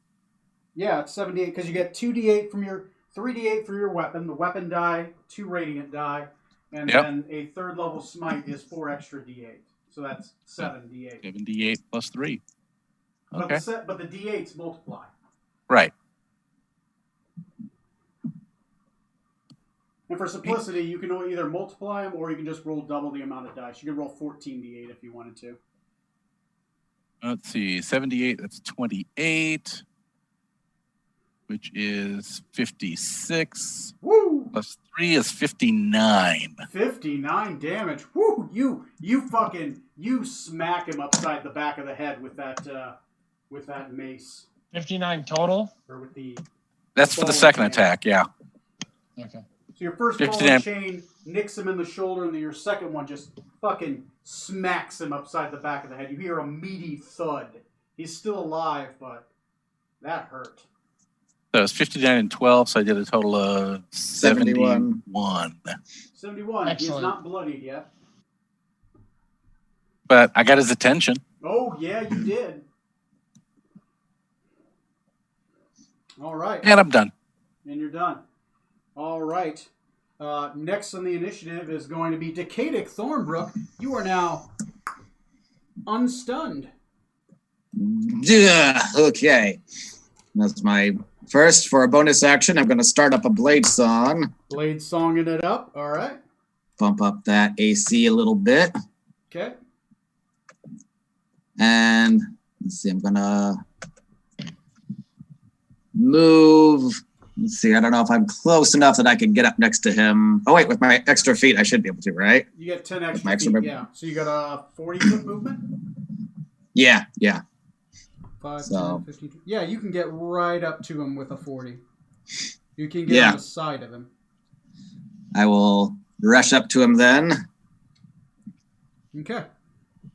Yeah, it's 78 because you get 2d8 from your 3d8 for your weapon, the weapon die, 2 radiant die, and Yep. then a third level smite is 4 extra d8. So that's 7d8. 78 plus 3. But Okay. but the d8s multiply. Right. And for simplicity, you can either multiply them or you can just roll double the amount of dice. You can roll 14d8 if you wanted to. Let's see. 78, that's 28, which is 56. Woo! Plus 3 is 59. 59 damage. Woo! You smack him upside the back of the head with that mace 59 total. or with the. That's for the Ball second and attack, yeah. Okay. So your first ball 59. and chain nicks him in the shoulder, and then your second one just fucking smacks him upside the back of the head. You hear a meaty thud. He's still alive, but that hurt. So it's 59 and 12, so I did a total of 71. 71. He's Excellent. not bloodied yet. But I got his attention. Oh, yeah, you did. All right. And I'm done. And you're done. All right. Next on the initiative is going to be Decadic Thornbrook. You are now unstunned. Yeah, okay. That's my first. For a bonus action, I'm going to start up a Blade Song. Blade songing it up. All right. Bump up that AC a little bit. Okay. And let's see, I'm going to move. Let's see, I don't know if I'm close enough that I can get up next to him. Oh, wait, with my extra feet, I should be able to, right? You get 10 my extra extra feet. move- Yeah. So you got a 40-foot movement? Yeah. 5, So- 10, 15. Yeah, you can get right up to him with a 40. You can get Yeah. on the side of him. I will rush up to him then, Okay.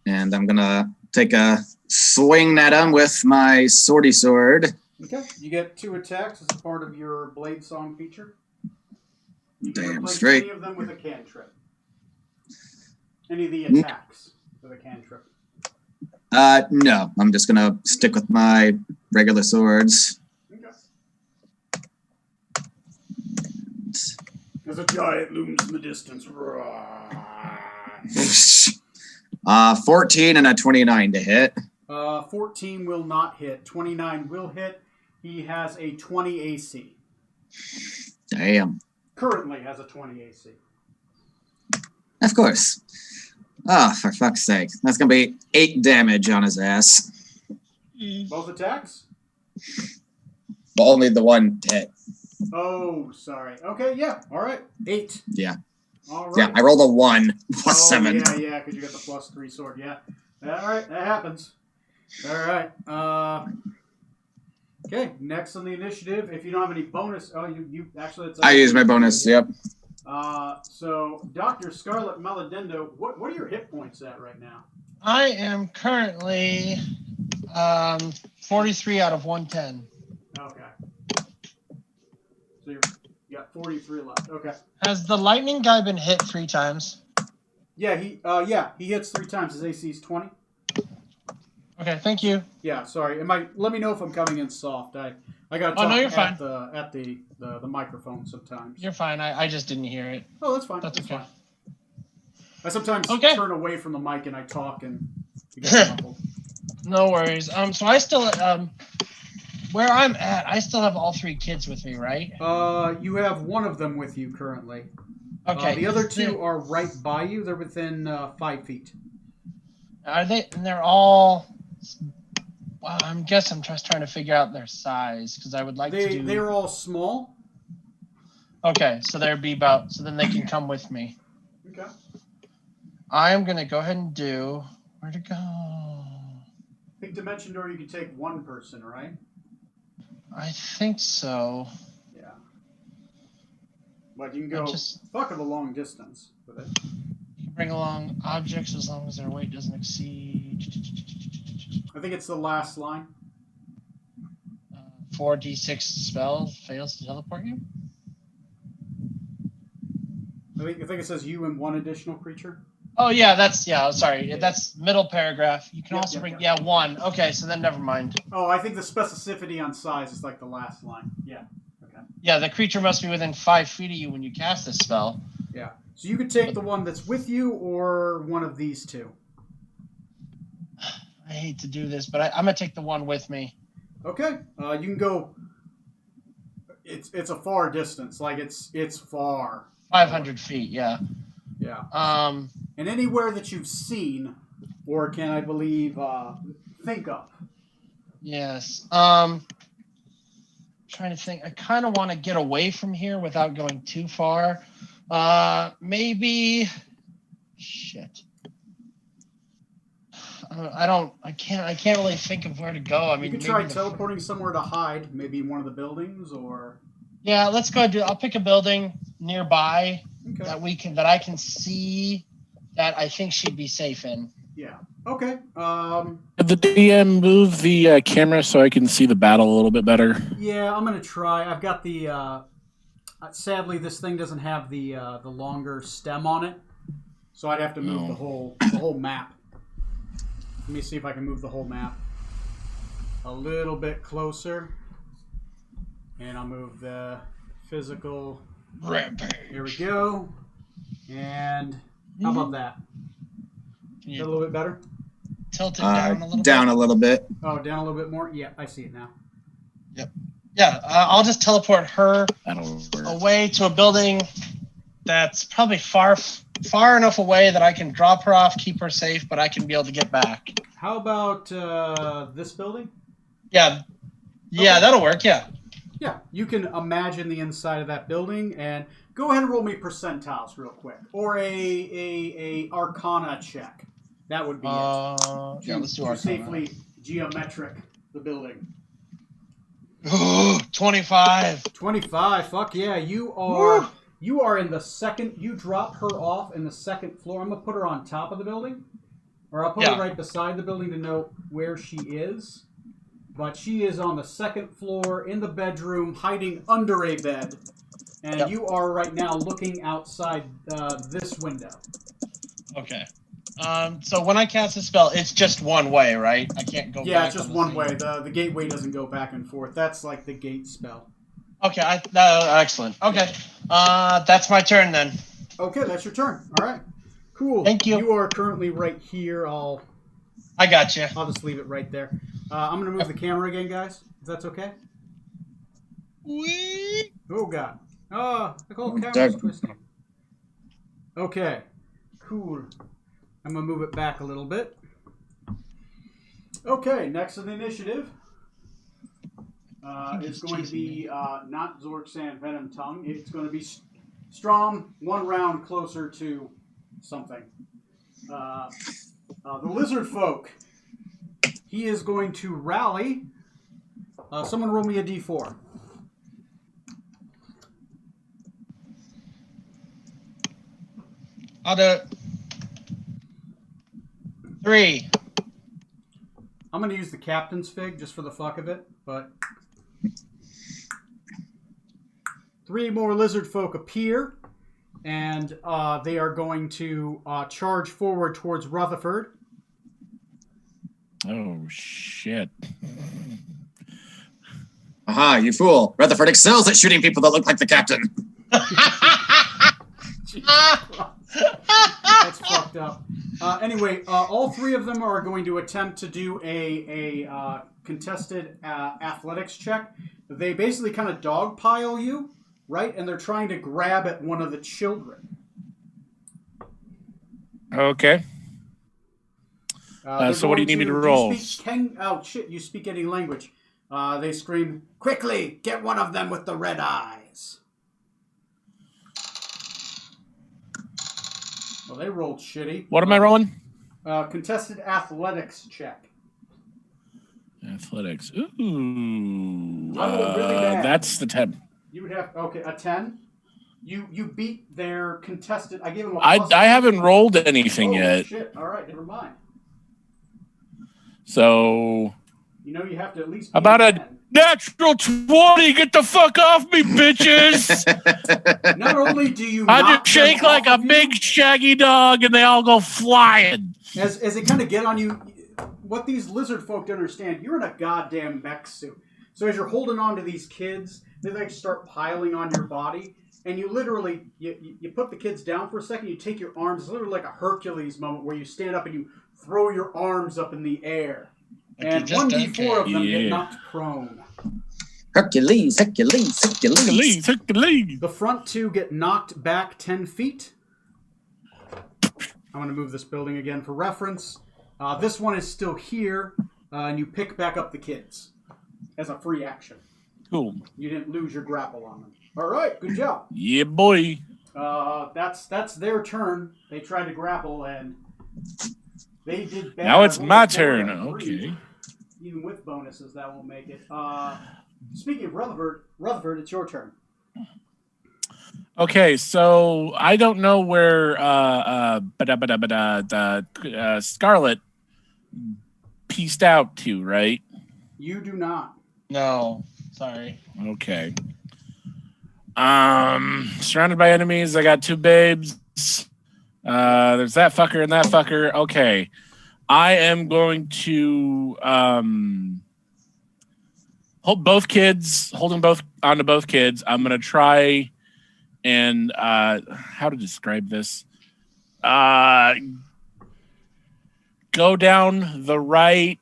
and I'm gonna take a swing at him with my swordy sword. Okay. You get 2 attacks as a part of your Blade Song feature. You can Damn replace straight. any of them with a cantrip. Any of the attacks with a cantrip. No, I'm just gonna stick with my regular swords. Okay. As a giant looms in the distance. 14 and a 29 to hit. 14 will not hit. 29 will hit. He has a 20 AC. Damn. Currently has a 20 AC. Of course. Oh, for fuck's sake. That's gonna be 8 damage on his ass. Both attacks? But only the one hit. Oh, sorry. Okay, yeah. All right. 8. Yeah. All Yeah, right. I rolled a 1 plus 7. Yeah, because you got the +3 sword. Yeah. All right, that happens. All right. Okay, next on the initiative. If you don't have any bonus, you actually. I use my bonus, yep. So Dr. Scarlet Maladendo, what are your hit points at right now? I am currently 43 out of 110. Okay. So you got 43 left. Okay. Has the lightning guy been hit 3 times? Yeah, he hits 3 times. His AC is 20. Okay, thank you. Yeah, sorry. Let me know if I'm coming in soft. I got to talk Oh, no, you're at fine. the microphone sometimes. You're fine. I just didn't hear it. Oh, that's fine. That's okay. Fine. I sometimes Okay. turn away from the mic and I talk and you get muffled. No worries. So I still where I'm at, I still have all 3 kids with me, right? You have one of them with you currently. Okay. The other 2 are right by you. They're within 5 feet. Are they? And they're all. Well, I guess I'm just trying to figure out their size because I would like to do. They're all small. Okay, so they'd be about. So then they can come with me. Okay. I am gonna go ahead and do. Where to go? I think Dimension Door you can take one person, right? I think so. Yeah. But you can go fuck of a long distance with it. You can bring along objects as long as their weight doesn't exceed. I think it's the last line. 4d6 spell fails to teleport you. I think it says you and one additional creature. Oh yeah, sorry, that's middle paragraph. You can also bring 1. Okay, so then never mind. Oh, I think the specificity on size is like the last line. Yeah. Okay. Yeah, the creature must be within 5 feet of you when you cast this spell. Yeah. So you could take the one that's with you or one of these 2. I hate to do this, but I'm gonna take the one with me. Okay. You can go. It's a far distance. Like it's far. 500 feet. Yeah. Yeah. And anywhere that you've seen, or can I believe think of? Yes. Trying to think. I kind of want to get away from here without going too far. Maybe. Shit. I can't really think of where to go. I mean, you could try teleporting somewhere to hide, maybe one of the buildings, or. Yeah, let's go ahead. I'll pick a building nearby Okay. that I can see that I think she'd be safe in. Yeah. Okay. Did the DM move the camera so I can see the battle a little bit better? Yeah, I'm gonna try. I've got the. Sadly, this thing doesn't have the longer stem on it, so I'd have to move the whole map. Let me see if I can move the whole map a little bit closer, and I'll move the physical. Rampage. Here we go. And how about that? Is that a little bit better? Tilt it down a little bit. Down a little bit. Oh, down a little bit more? Yeah, I see it now. Yeah, I'll just teleport her That'll work. away to a building that's probably far enough away that I can drop her off, keep her safe, but I can be able to get back. How about this building? Yeah, Okay. that'll work. Yeah. Yeah, you can imagine the inside of that building, and go ahead and roll me percentiles real quick, or a Arcana check. That would be it. Yeah, let's do To Arcana. safely geometric the building? 25. 25. Fuck yeah. You are in the second. You drop her off in the second floor. I'm gonna put her on top of the building, or I'll put her right beside the building to know where she is. But she is on the second floor in the bedroom, hiding under a bed, and you are right now looking outside this window. Okay. So when I cast a spell, it's just one way, right? I can't go back. Yeah, it's just one way. The gateway doesn't go back and forth. That's like the gate spell. Okay, excellent. Okay, that's my turn then. Okay, that's your turn. All right, cool. Thank you. You are currently right here. I got you. I'll just leave it right there. I'm gonna move the camera again, guys. If that's okay. Whee! Oh god. Oh, the whole camera's twisting. Okay, cool. I'm gonna move it back a little bit. Okay, next on the initiative is going to be not Zorksan Venom Tongue. It's going to be Strom, one round closer to something. The Lizard Folk. He is going to rally. Someone roll me a d4. I'll do it. 3. I'm going to use the Captain's Fig just for the fuck of it, but 3 more lizard folk appear, and they are going to charge forward towards Rutherford. Oh, shit. Aha, you fool. Rutherford excels at shooting people that look like the captain. That's fucked up. Anyway, all 3 of them are going to attempt to do a contested athletics check. They basically kind of dogpile you, right? And they're trying to grab at one of the children. Okay. So what do you need me to roll? You speak any language. They scream, "Quickly, get one of them with the red eyes." Well, they rolled shitty. What am I rolling? Contested athletics check. Athletics. Ooh. I rolled really bad. That's the 10. You would have a 10. You beat their contested. I gave them a. I haven't rolled anything yet. Shit! All right, never mind. So. You know you have to at least. About a natural 20. Get the fuck off me, bitches! Not only do you, I just shake like a big shaggy dog, and they all go flying. As they kind of get on you, what these lizard folk don't understand, you're in a goddamn mech suit. So as you're holding on to these kids, they like start piling on your body, and you literally you put the kids down for a second. You take your arms. It's literally like a Hercules moment where you stand up and you throw your arms up in the air. And 1d4 of them get knocked prone. Hercules. The front 2 get knocked back 10 feet. I'm going to move this building again for reference. This one is still here, and you pick back up the kids as a free action. Cool. You didn't lose your grapple on them. All right, good job. Yeah, boy. That's their turn. They tried to grapple, and they did bad. Now it's my turn. Okay. Even with bonuses, that won't make it. Speaking of Rutherford, it's your turn. Okay, so I don't know where Scarlet pieced out to, right? You do not. No, sorry. Okay. Surrounded by enemies. I got 2 babes. There's that fucker and that fucker. Okay. I am going to hold both kids, holding onto both kids. I'm going to try and how to describe this? Go down the right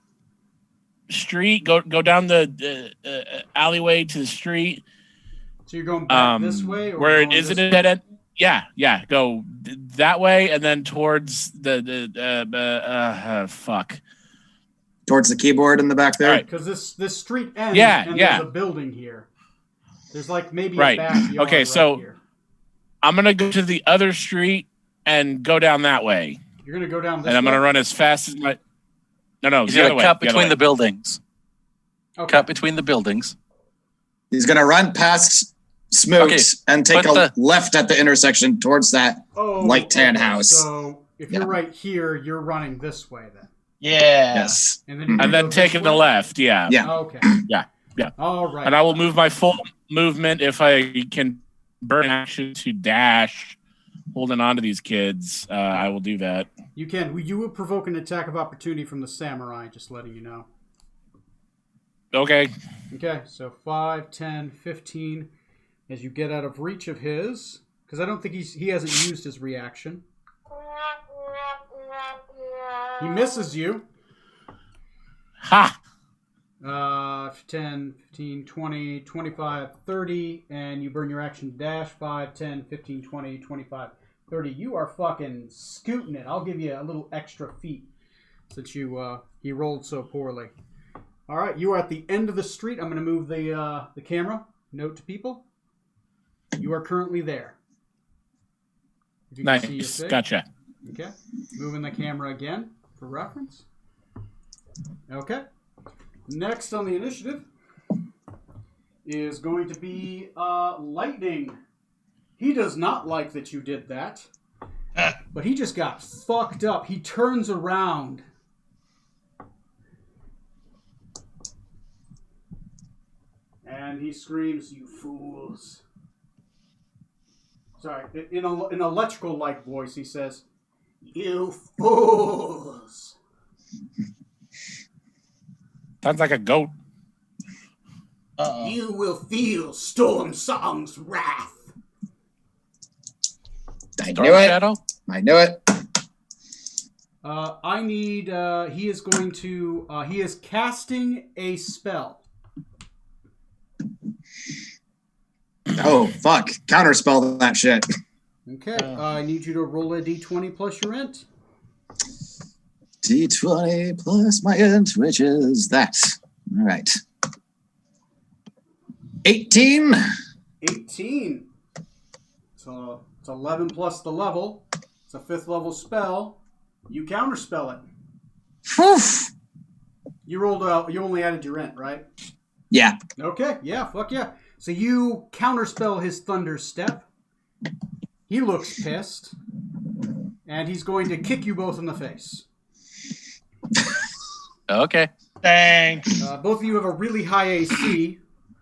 street. Go down the alleyway to the street. So you're going back this way, or where it isn't a dead end? Yeah. Go that way, and then towards fuck. Towards the keyboard in the back there. Because this street ends. Yeah. There's a building here. There's like maybe a Right. backyard. Okay, so here. I'm gonna go to the other street and go down that way. You're gonna go down this And I'm way? gonna run as fast as my. No, He's the other gonna way. cut the other between way. the buildings. Okay. cut between the buildings. He's gonna run past Smoot Okay, and take but a left at the intersection towards that light tan house. So if you're right here, you're running this way then. Yeah. Yes. And then, And then taking the left. Yeah. Yeah. Okay. Yeah. All right. And I will move my full movement if I can burn action to dash, holding on to these kids. I will do that. You can. You will provoke an attack of opportunity from the samurai, just letting you know. Okay. Okay, so 5, 10, 15, as you get out of reach of his, because I don't think he hasn't used his reaction. He misses you. Ha! 10, 15, 20, 25, 30, and you burn your action to dash. 5, 10, 15, 20, 25, 30. You are fucking scooting it. I'll give you a little extra feat since he rolled so poorly. All right, you are at the end of the street. I'm going to move the camera. Note to people, you are currently there. If you can see your Nice. face. Gotcha. Okay, moving the camera again for reference. Okay, next on the initiative is going to be Lightning. He does not like that you did that, but he just got fucked up. He turns around. And he screams, "You fools!" Sorry, in an electrical-like voice, he says, "You fools!" Sounds like a goat. Uh-oh. You will feel Storm Song's wrath. I Dark knew it. Shadow? I knew it. I need. He is going to. He is casting a spell. Oh, fuck. Counterspell that shit. Okay. I need you to roll a d20 plus your int. D20 plus my int, which is that. All right. 18. 18. So it's 11 plus the level. It's a 5th level spell. You counterspell it. Whew. You rolled. You only added your int, right? Yeah. Okay. Yeah. Fuck yeah. So you counterspell his thunder step. He looks pissed, and he's going to kick you both in the face. Okay. Thanks. Both of you have a really high AC.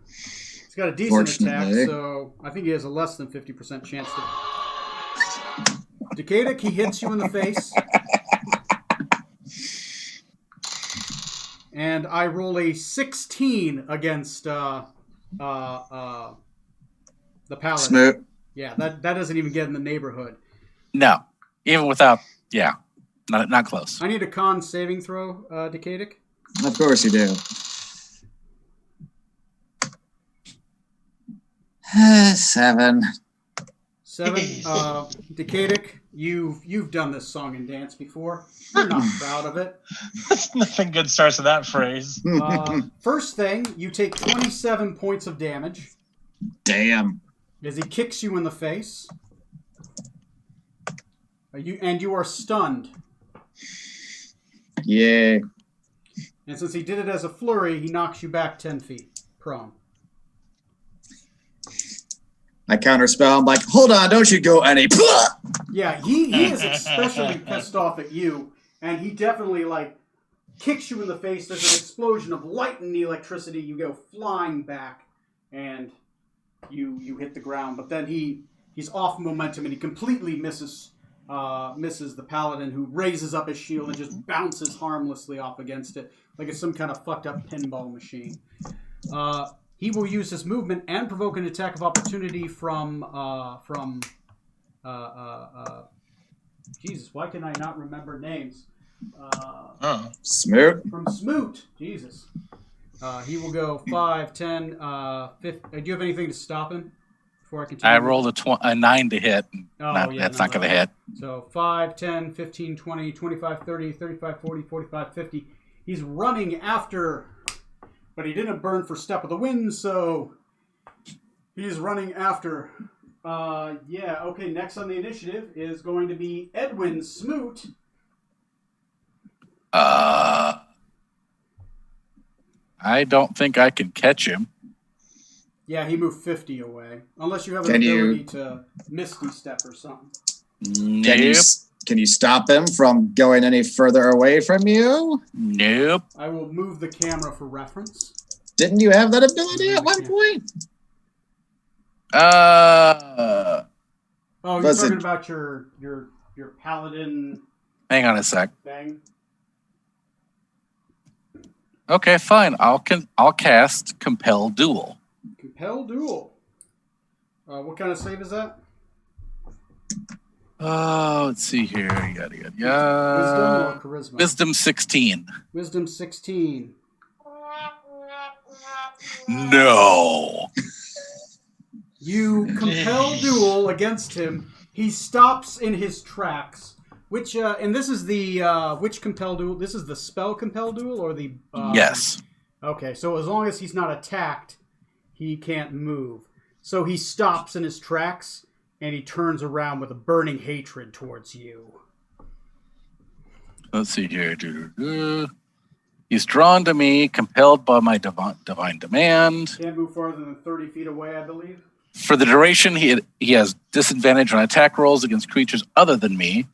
He's got a decent attack, Fortunately. so I think he has a less than 50% chance to. Decadic, he hits you in the face. And I roll a 16 against the paladin. Smoot. Yeah, that doesn't even get in the neighborhood. No. Even without, yeah. Not close. I need a con saving throw, Decadic. Of course you do. 7. 7. Decadic, you've done this song and dance before. You're not proud of it. Nothing good starts with that phrase. First thing, you take 27 points of damage Damn. as he kicks you in the face. You are stunned. Yeah. And since he did it as a flurry, he knocks you back 10 feet prone. I counterspell. I'm like, hold on, don't you go any. Yeah, he is especially pissed off at you, and he definitely kicks you in the face. There's an explosion of light and electricity. You go flying back, and you hit the ground. But then he's off momentum, and he completely misses the paladin, who raises up his shield and just bounces harmlessly off against it like it's some kind of fucked up pinball machine. He will use his movement and provoke an attack of opportunity from Jesus, why can I not remember names? Smoot. From Smoot. Jesus. He will go 5, 10, 50. Do you have anything to stop him before I continue? I rolled a 9 to hit. That's not going to hit. So 5, 10, 15, 20, 25, 30, 35, 40, 45, 50. He's running after, but he didn't burn for Step of the Wind, so he's running after. Okay, next on the initiative is going to be Edwin Smoot. I don't think I can catch him. Yeah, he moved 50 away. Unless you have an Can you- ability to Misty Step or something. Nope. Can you stop him from going any further away from you? Nope. I will move the camera for reference. Didn't you have that ability at one point? Oh, you're Listen. talking about your paladin Hang on a sec. thing? Okay, fine. I'll cast Compel Duel. Compel Duel. What kind of save is that? Oh, let's see here. Yada yada Wisdom yada. or charisma? Wisdom 16. Wisdom 16. No. You compel duel against him. He stops in his tracks. Which and this is the which compel duel? This is the spell compel duel or the Yes. Okay, so as long as he's not attacked, he can't move. So he stops in his tracks and he turns around with a burning hatred towards you. Let's see here. He's drawn to me, compelled by my divine demand. Can't move farther than 30 feet away, I believe. For the duration, he has disadvantage on attack rolls against creatures other than me.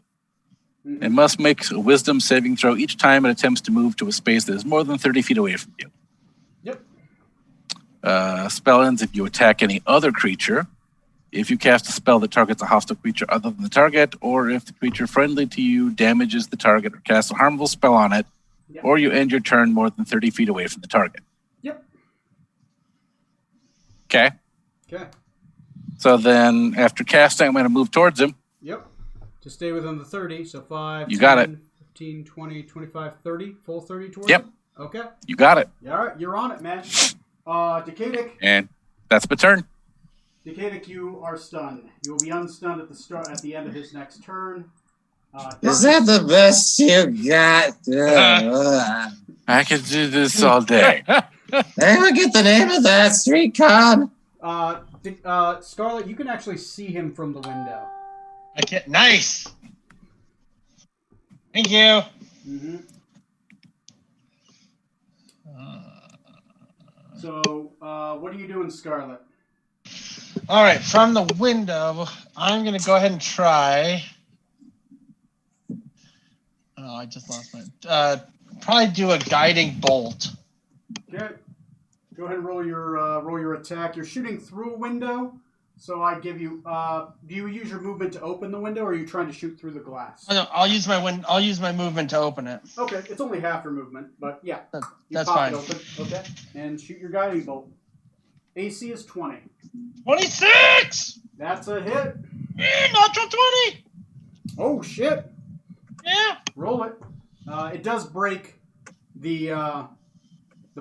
Mhm. It must make a wisdom saving throw each time it attempts to move to a space that is more than 30 feet away from you. Yep. Spell ends if you attack any other creature. If you cast a spell that targets a hostile creature other than the target, or if the creature friendly to you damages the target or casts a harmful spell on it, Yep. or you end your turn more than 30 feet away from the target. Yep. Okay. Okay. So then after casting, I'm going to move towards him. Yep. To stay within the 30, so 5, You 10, got it. 15, 20, 25, 30, full 30 towards Yep. it? Okay. You got it. All right, you're on it, man. Decadic, And that's my turn. Decadic, you are stunned. You will be unstunned at the end of his next turn. Is that the best you got? I could do this all day. Anyone get the name of that street con? Scarlet, you can actually see him from the window. I can't. Nice. Thank you. Mm-hmm. So, what are you doing, Scarlet? All right, from the window, I'm gonna go ahead and try. Oh, I just lost my. Probably do a guiding bolt. Okay. Go ahead and roll your attack. You're shooting through a window, so I give you. Do you use your movement to open the window, or are you trying to shoot through the glass? Oh, no, I'll use my movement to open it. Okay, it's only half your movement, but yeah, you That's pop fine. it open. Okay, and shoot your guiding bolt. AC is 20. 26. That's a hit. Natural 20. Oh shit! Yeah. Roll it. It does break the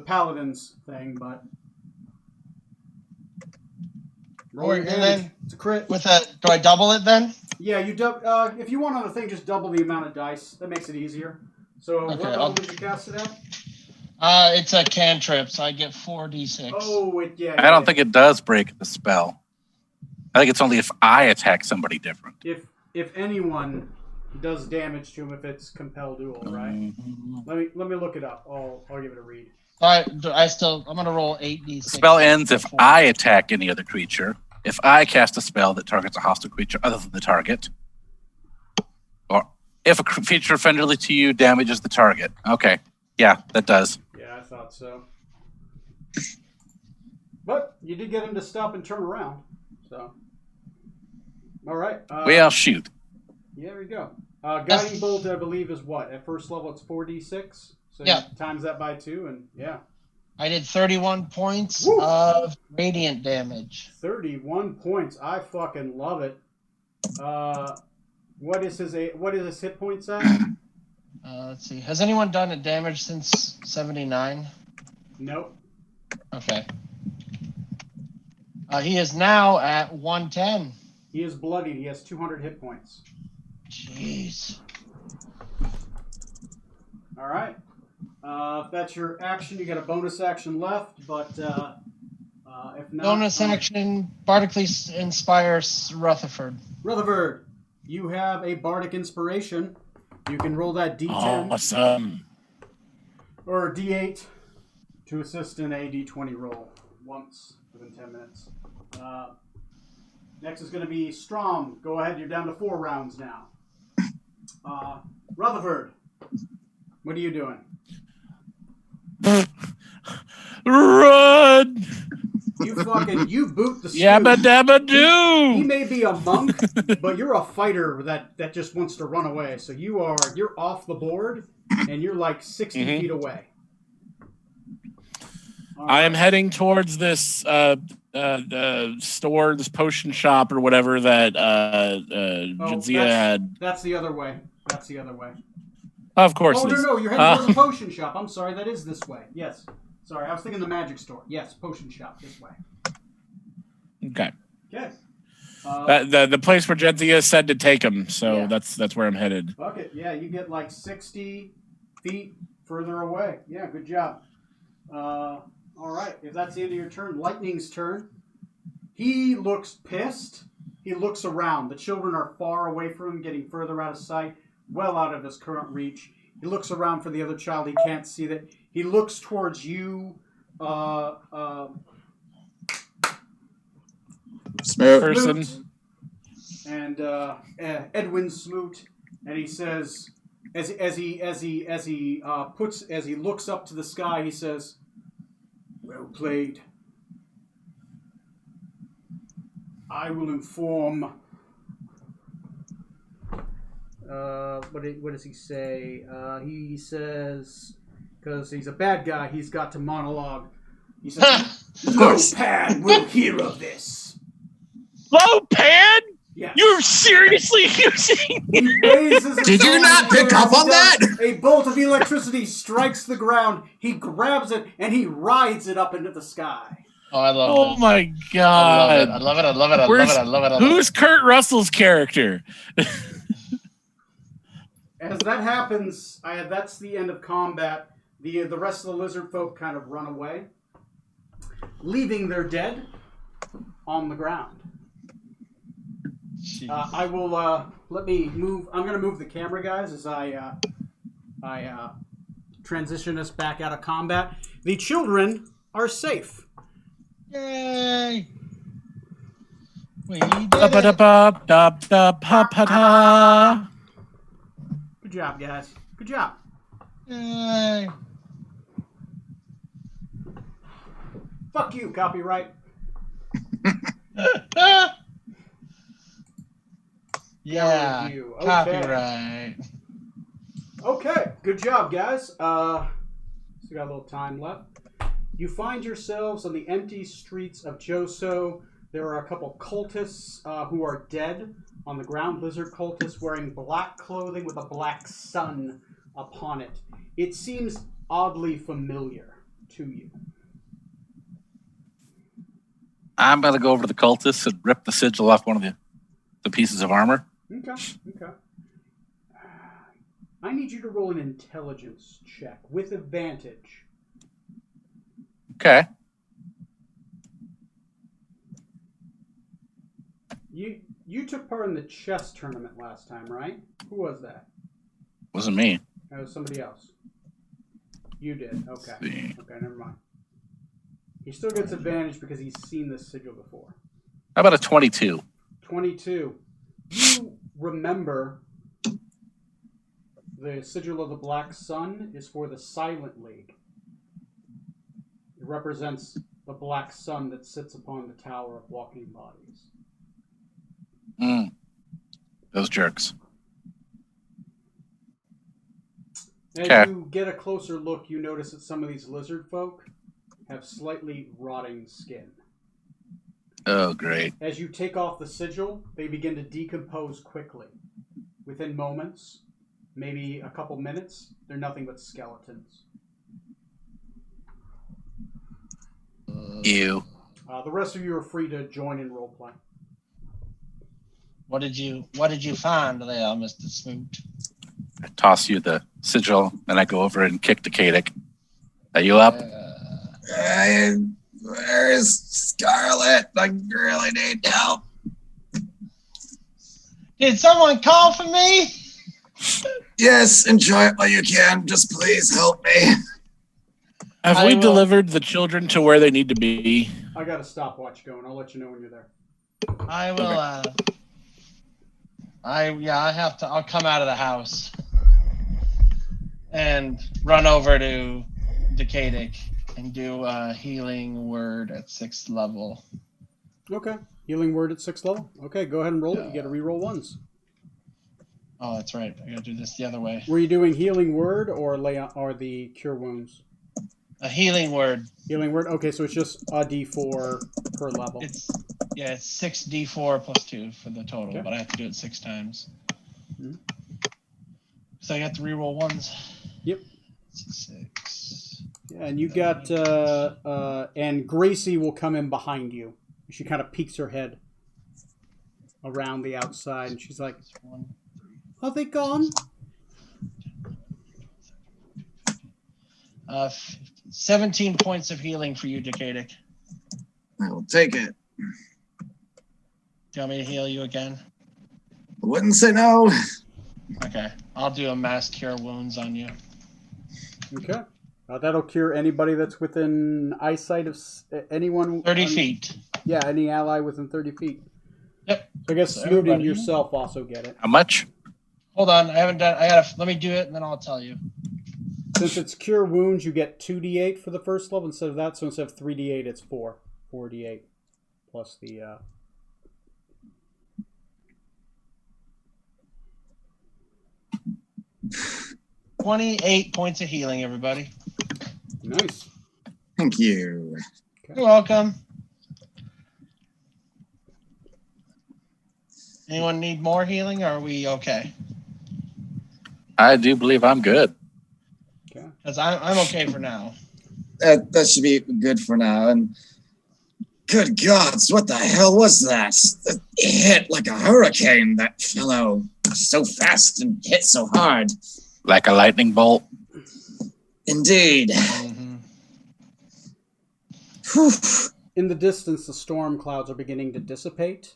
paladin's thing, but roll your And damage. then It's a crit. do I double it then? Yeah, you if you want on the thing, just double the amount of dice. That makes it easier. So Okay, what level did you cast it at? It's a cantrip, so I get 4d6. Oh, yeah. I don't think it does break the spell. I think it's only if I attack somebody different. If anyone does damage to him, if it's compel duel, right? Mhm. Let me look it up. I'll give it a read. I'm gonna roll 8d6. Spell ends if I attack any other creature. If I cast a spell that targets a hostile creature other than the target. Or if a creature friendly to you damages the target. Okay. Yeah, that does. Yeah, I thought so. But you did get him to stop and turn around. So, all right. Well, shoot. Yeah, there we go. Guiding bolt, I believe, is what? At first level, it's 4d6. So Yeah. you times that by 2, and yeah. I did 31 points Woo! of radiant damage. 31 points. I fucking love it. What is his hit points at? Let's see. Has anyone done a damage since 79? Nope. Okay. He is now at 110. He is bloodied. He has 200 hit points. Jeez. All right. If that's your action, you got a bonus action left, but if not... Bonus action, Bardically inspires Rutherford. Rutherford, you have a bardic inspiration. You can roll that d10 Awesome. or d8 to assist in a d20 roll once within 10 minutes. Next is going to be Strom. Go ahead, you're down to 4 rounds now. Rutherford, what are you doing? Run! You boot the scoop. Yabba dabba He doo! may be a monk, but you're a fighter that just wants to run away. So you're off the board, and you're like 60 feet away. All I am right. heading towards this store, this potion shop or whatever that Jadzia had. That's the other way. That's the other way. Of course Oh, it is. no, you're heading towards the potion shop. I'm sorry, that is this way. Yes. Sorry, I was thinking the magic store. Yes, potion shop, this way. Okay. Okay. The place where Jadzia said to take him, so Yeah. that's where I'm headed. Fuck it. Yeah, you get like 60 feet further away. Yeah, good job. All right, if that's the end of your turn, Lightning's turn. He looks pissed. He looks around. The children are far away from him, getting further out of sight, well out of his current reach. He looks around for the other child. He can't see that. He looks towards you, Smooth. Person. Smoot, and Edwin Smoot, and he says, as he looks up to the sky, he says, "Well played. I will inform." What does he say? He says, because he's a bad guy, he's got to monologue. He says, "No pad will hear of this." Lopan? Yes. You're seriously using He raises his Did you arm not in the pick air. up He on does- that? A bolt of electricity strikes the ground. He grabs it and he rides it up into the sky. Oh, I love Oh it. my I god. love it. I love it. I love it. I love Where's- it. I love it. I love Who's it. Kurt Russell's character? As that happens, that's the end of combat. The rest of the lizard folk kind of run away, leaving their dead on the ground. I will let me move. I'm going to move the camera, guys, as I transition us back out of combat. The children are safe. Yay! We did it. Da-ba-da-ba-da-da-pa-pa-da. Good job, guys. Good job. Yay! Fuck you, copyright. Yeah. Review. Okay. Copyright. Okay, good job, guys. Still got a little time left. You find yourselves on the empty streets of Joso. There are a couple cultists who are dead on the ground. Lizard cultists wearing black clothing with a black sun upon it. It seems oddly familiar to you. I'm going to go over to the cultists and rip the sigil off one of the pieces of armor. Okay. I need you to roll an intelligence check with advantage. Okay. You took part in the chess tournament last time, right? Who was that? Wasn't me. That was somebody else. You did. Okay. See. Okay, never mind. He still gets advantage because he's seen this sigil before. How about a 22? 22. You remember the sigil of the Black Sun is for the Silent League. It represents the Black Sun that sits upon the Tower of Walking Bodies. Those jerks. As Okay. you get a closer look, you notice that some of these lizard folk have slightly rotting skin. Oh, great. As you take off the sigil, they begin to decompose quickly. Within moments, maybe a couple minutes, they're nothing but skeletons. Ew. The rest of you are free to join in roleplay. What did you find there, Mr. Smoot? I toss you the sigil, and I go over and kick the Kadic. Are you up? Where is Scarlet? I really need help. Did someone call for me? Yes, enjoy it while you can. Just please help me. Have I we will- delivered the children to where they need to be? I got a stopwatch going. I'll let you know when you're there. I will. I'll come out of the house and run over to Decadic and do a healing word at 6th level. Okay. Healing word at 6th level. Okay, go ahead and roll it. You got to reroll ones. Oh, that's right. I gotta do this the other way. Were you doing healing word or the cure wounds? A healing word. Healing word. Okay, so it's just a D4 per level. It's 6d4 plus 2 for the total, Okay. but I have to do it 6 times. Mhm. So I got to reroll ones. Yep. 6. Yeah, and you got and Gracie will come in behind you. She kind of peeks her head around the outside, and she's like, 1. "Are they gone?" 17 points of healing for you, Decadic. I will take it. Do you want me to heal you again? Wouldn't say no. Okay. I'll do a mass cure wounds on you. Okay. That'll cure anybody that's within eyesight of anyone. 30 feet. Yeah, any ally within 30 feet. Yep. So I guess So Snoot and everybody- yourself also get it. How much? Hold on. Let me do it and then I'll tell you. Since it's cure wounds, you get 2d8 for the first level instead of that. So instead of 3d8, it's 4d8 plus the. 28 points of healing, everybody. Nice. Thank you. You're welcome. Anyone need more healing, or are we okay? I do believe I'm good. Okay. Because I'm okay for now. That should be good for now. And good gods, what the hell was that? It hit like a hurricane, that fellow. So fast and hit so hard. Like a lightning bolt. Indeed. Mhm. Whew. In the distance, the storm clouds are beginning to dissipate.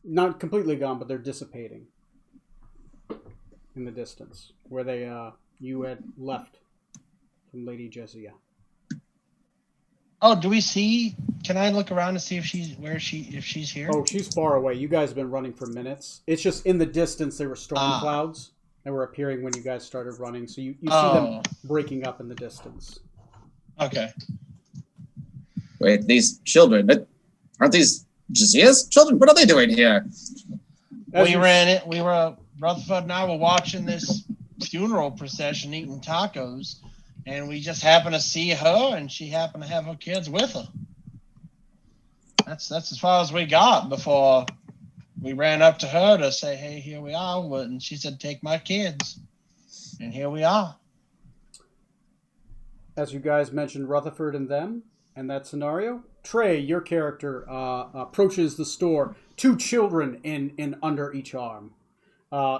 Not completely gone, but they're dissipating. In the distance, where they you had left from Lady Jezia. Oh, do we see? Can I look around to see if she's here? Oh, she's far away. You guys have been running for minutes. It's just in the distance there were storm clouds that were appearing when you guys started running. So you see them breaking up in the distance. Okay. Wait, these children, aren't these Jazia's children? What are they doing here? As We you- ran it. We were Rutherford and I were watching this funeral procession, eating tacos, and we just happened to see her, and she happened to have her kids with her. That's as far as we got before we ran up to her to say, "Hey, here we are," and she said, "Take my kids," and here we are. As you guys mentioned Rutherford and them and that scenario, Trey, your character, approaches the store, 2 children in under each arm.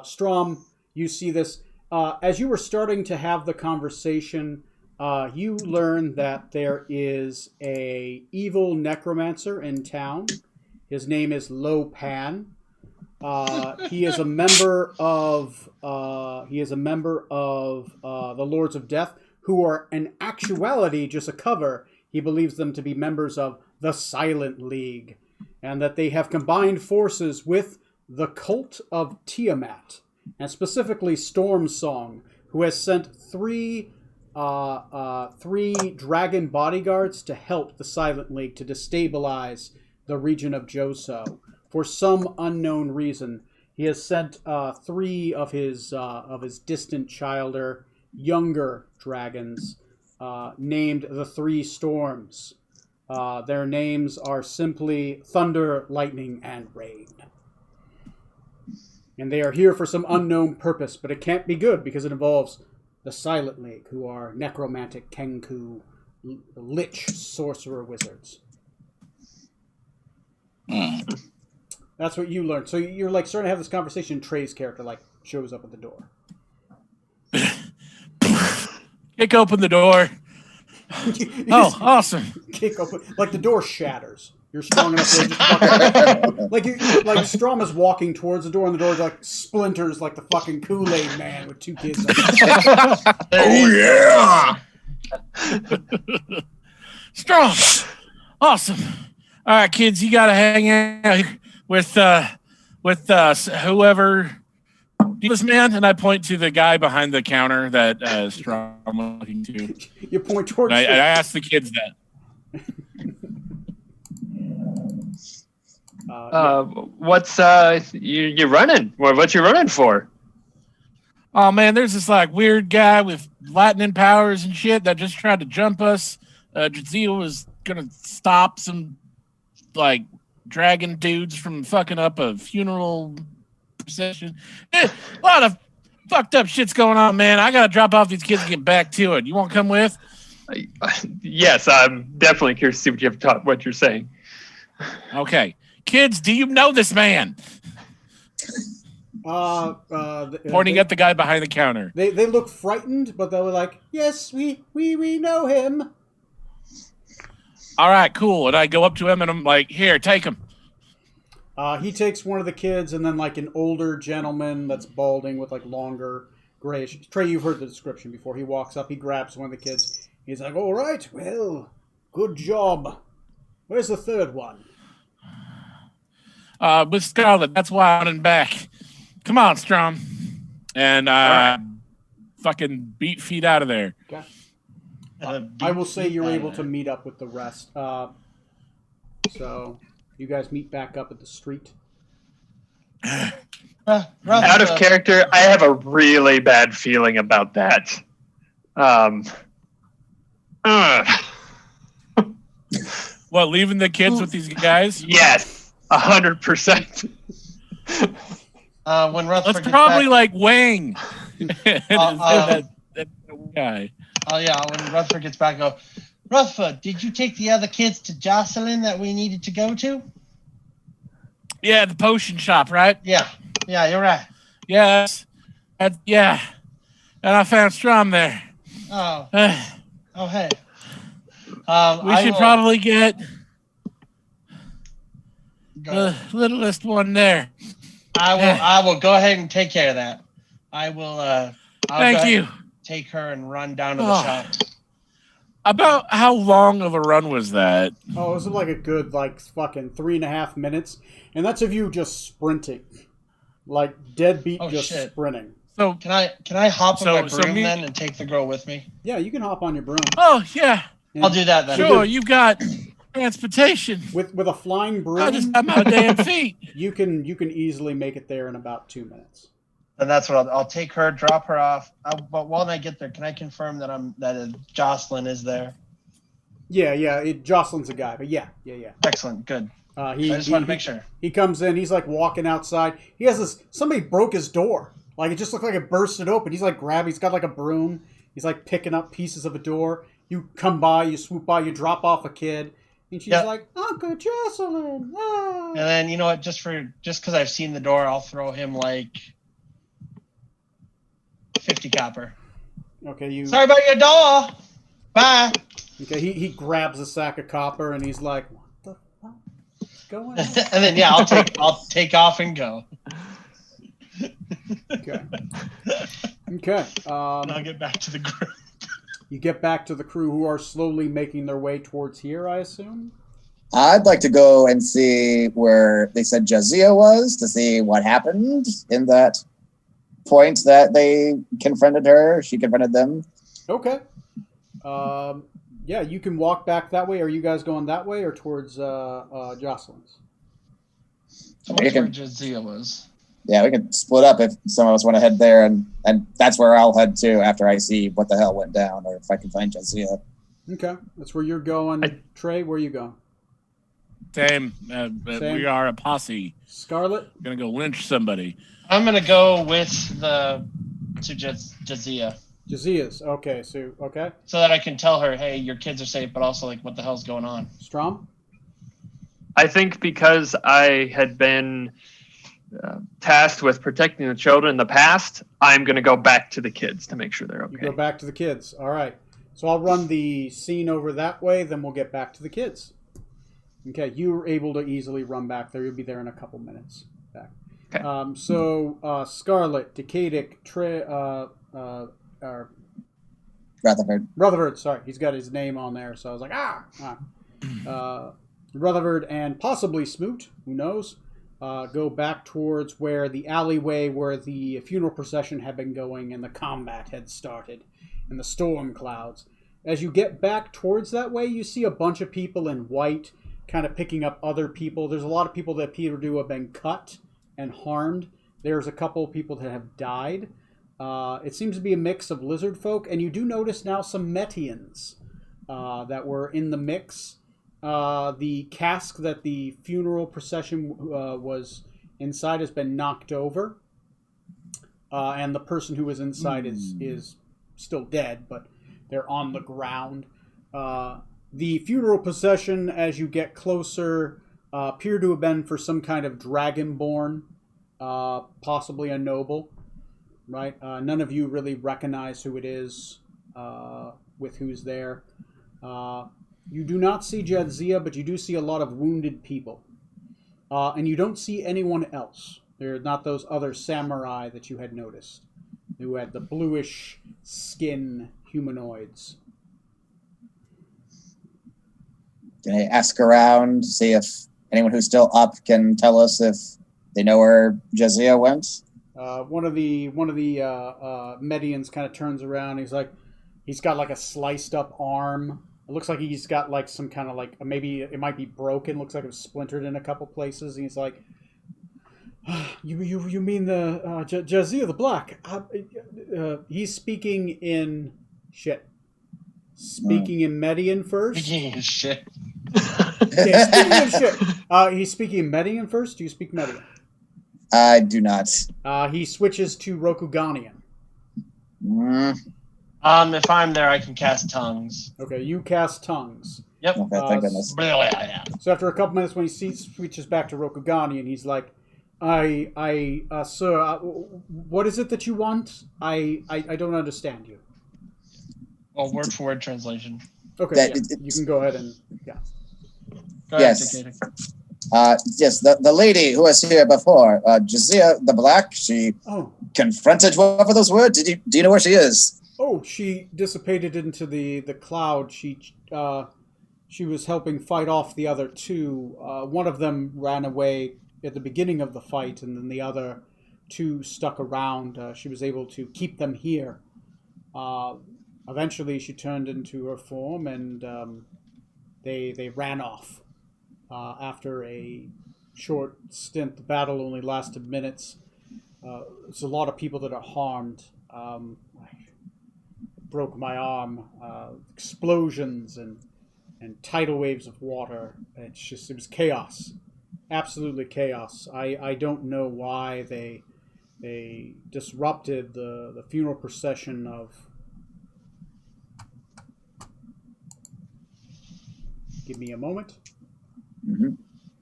Strom, you see this. As you were starting to have the conversation, you learn that there is a evil necromancer in town. His name is Lo Pan. He is a member of the Lords of Death, who are in actuality just a cover. He believes them to be members of the Silent League, and that they have combined forces with the cult of Tiamat, and specifically Storm Song, who has sent three dragon bodyguards to help the Silent League to destabilize the region of Joso. For some unknown reason, he has sent 3 of his distant childer, younger dragons, named the 3 Storms. Their names are simply Thunder, Lightning, and Rain. And they are here for some unknown purpose, but it can't be good because it involves the Silent League, who are necromantic Kenku, lich, sorcerer wizards. That's what you learned. So you're like starting to have this conversation. Trey's character like shows up at the door. Kick open the door. Oh, awesome. Kick open, like the door shatters You're strong enough to just fucking, like Strom is walking towards the door, and the door like splinters like the fucking Kool-Aid Man with 2 kids. Oh yeah! Strong. Awesome. All right, kids, you got to hang out with whoever. This man, and I point to the guy behind the counter that Strong was looking to. You point towards. I asked the kids that. What's you running? What you running for? Oh man, there's this like weird guy with lightning powers and shit that just tried to jump us. Jazeel was gonna stop some like dragon dudes from fucking up a funeral procession. A lot of fucked up shit's going on, man. I gotta drop off these kids and get back to it. You want to come with? Yes, I'm definitely curious to see what you're saying. Okay, kids, do you know this man? Pointing at the guy behind the counter. They look frightened, but they were like, "Yes, we know him." All right, cool. And I go up to him and I'm like, "Here, take him." He takes one of the kids, and then like an older gentleman that's balding with like longer grayish. Trey, you've heard the description before. He walks up, he grabs one of the kids. He's like, "All right, well, good job. Where's the third one?" With Scarlet. That's why I'm running back. Come on, Strom. And fucking beat feet out of there. Okay. I will say you're able to meet up with the rest. So you guys meet back up at the street. Out of character, I have a really bad feeling about that. What, leaving the kids with these guys? Yes, 100%. When Rutherford That's gets probably back, like Wang. that guy. oh yeah, when Rutherford gets back, I go, Rutherford, did you take the other kids to Jocelyn that we needed to go to? Yeah, the potion shop, right? Yeah, you're right. Yes. Yeah. And I found Strom there. Oh, We hey. should probably get Go. the littlest one there. I will go ahead and take care of that. I will. Thank you. Take her and run down to the shop. About how long of a run was that? Oh, it was like a good like fucking 3.5 minutes, and that's of you just sprinting, like deadbeat, just shit. sprinting. So Can I hop on my So broom me- then and take the girl with me? Yeah, you can hop on your broom. yeah, I'll do that then. sure. You've got transportation. With a flying I broom, just have my damn feet. you can easily make it there in about 2 minutes. And that's what I'll take her, drop her off. But while I get there, can I confirm that Jocelyn is there? Yeah. Jocelyn's a guy, but yeah. Excellent, good. I I just want to make sure. He comes in. He's like walking outside. He has this. Somebody broke his door. Like it just looked like it bursted open. He's like He's got like a broom. He's like picking up pieces of a door. You come by. You swoop by. You drop off a kid, and she's like, "Uncle Jocelyn." Ah. And then you know what? Just because I've seen the door, I'll throw him like 50 copper. Okay, you. Sorry about your door. Bye. Okay, he grabs a sack of copper and he's like, "What the fuck is going on?" And then I'll take off and go. Okay. And I'll get back to the group. You get back to the crew who are slowly making their way towards here, I assume? I'd like to go and see where they said Jazia was, to see what happened in that point that they confronted her. She confronted them. Okay. Yeah, you can walk back that way. Are you guys going that way or towards Jocelyn's? That's where Jazia was. Yeah, we can split up if some of us want to head there, and that's where I'll head to after I see what the hell went down, or if I can find Jazia. Okay, that's where you're going. Trey, where you going? Same. Same. We are a posse. Scarlet? Gonna go lynch somebody. I'm gonna go with to Jazia. Jazia's. Okay, so, okay. So that I can tell her, hey, your kids are safe, but also like what the hell's going on. Strom? I think because I had been tasked with protecting the children in the past, I'm going to go back to the kids to make sure they're You okay. go back to the kids. All right. So I'll run the scene over that way, then we'll get back to the kids. Okay, you were able to easily run back there. You'll be there in a couple minutes. Back. Okay. So Scarlet, Decadic, Rutherford. Sorry, he's got his name on there. So I was like, Rutherford and possibly Smoot. Who knows? Go back towards where the alleyway where the funeral procession had been going and the combat had started, and the storm clouds. As you get back towards that way, you see a bunch of people in white kind of picking up other people. There's a lot of people that appear to have been cut and harmed. There's a couple of people that have died. It seems to be a mix of lizard folk, and you do notice now some Metians that were in the mix. The cask that the funeral procession was inside has been knocked over, and the person who was inside is still dead, but they're on the ground. The funeral procession, as you get closer, appear to have been for some kind of dragonborn, possibly a noble, right? None of you really recognize who it is with who's there. You do not see Jadzia, but you do see a lot of wounded people. And you don't see anyone else. They're not those other samurai that you had noticed, who had the bluish skin humanoids. Can I ask around, see if anyone who's still up can tell us if they know where Jadzia went? One of the Medians kind of turns around. He's got like a sliced up arm. It looks like he's got like some kind of like, maybe it might be broken. Looks like it was splintered in a couple places. And he's like, you mean the Jadzia the Black? He's speaking in shit. Speaking in Median first. Speaking of shit. Yeah, speaking of shit. He's speaking in Median first. Do you speak Median? I do not. He switches to Rokuganian. If I'm there, I can cast tongues. Okay, you cast tongues. Yep. Okay, thank goodness. So after a couple minutes, when he switches back to Rokuganian, he's like, sir, what is it that you want? I don't understand you. Well, word for word translation. Okay, you can go ahead and Go Yes. ahead, Takeda. Yes, the lady who was here before, Jadzia the Black, she confronted whoever those were. Do you know where she is? Oh, she dissipated into the cloud. She was helping fight off the other two. One of them ran away at the beginning of the fight, and then the other two stuck around. She was able to keep them here. Eventually, she turned into her form, and they ran off. After a short stint, the battle only lasted minutes. There's a lot of people that are harmed. I broke my arm. Explosions and tidal waves of water. It was chaos. Absolutely chaos. I don't know why they disrupted the funeral procession of. Give me a moment. Mm-hmm.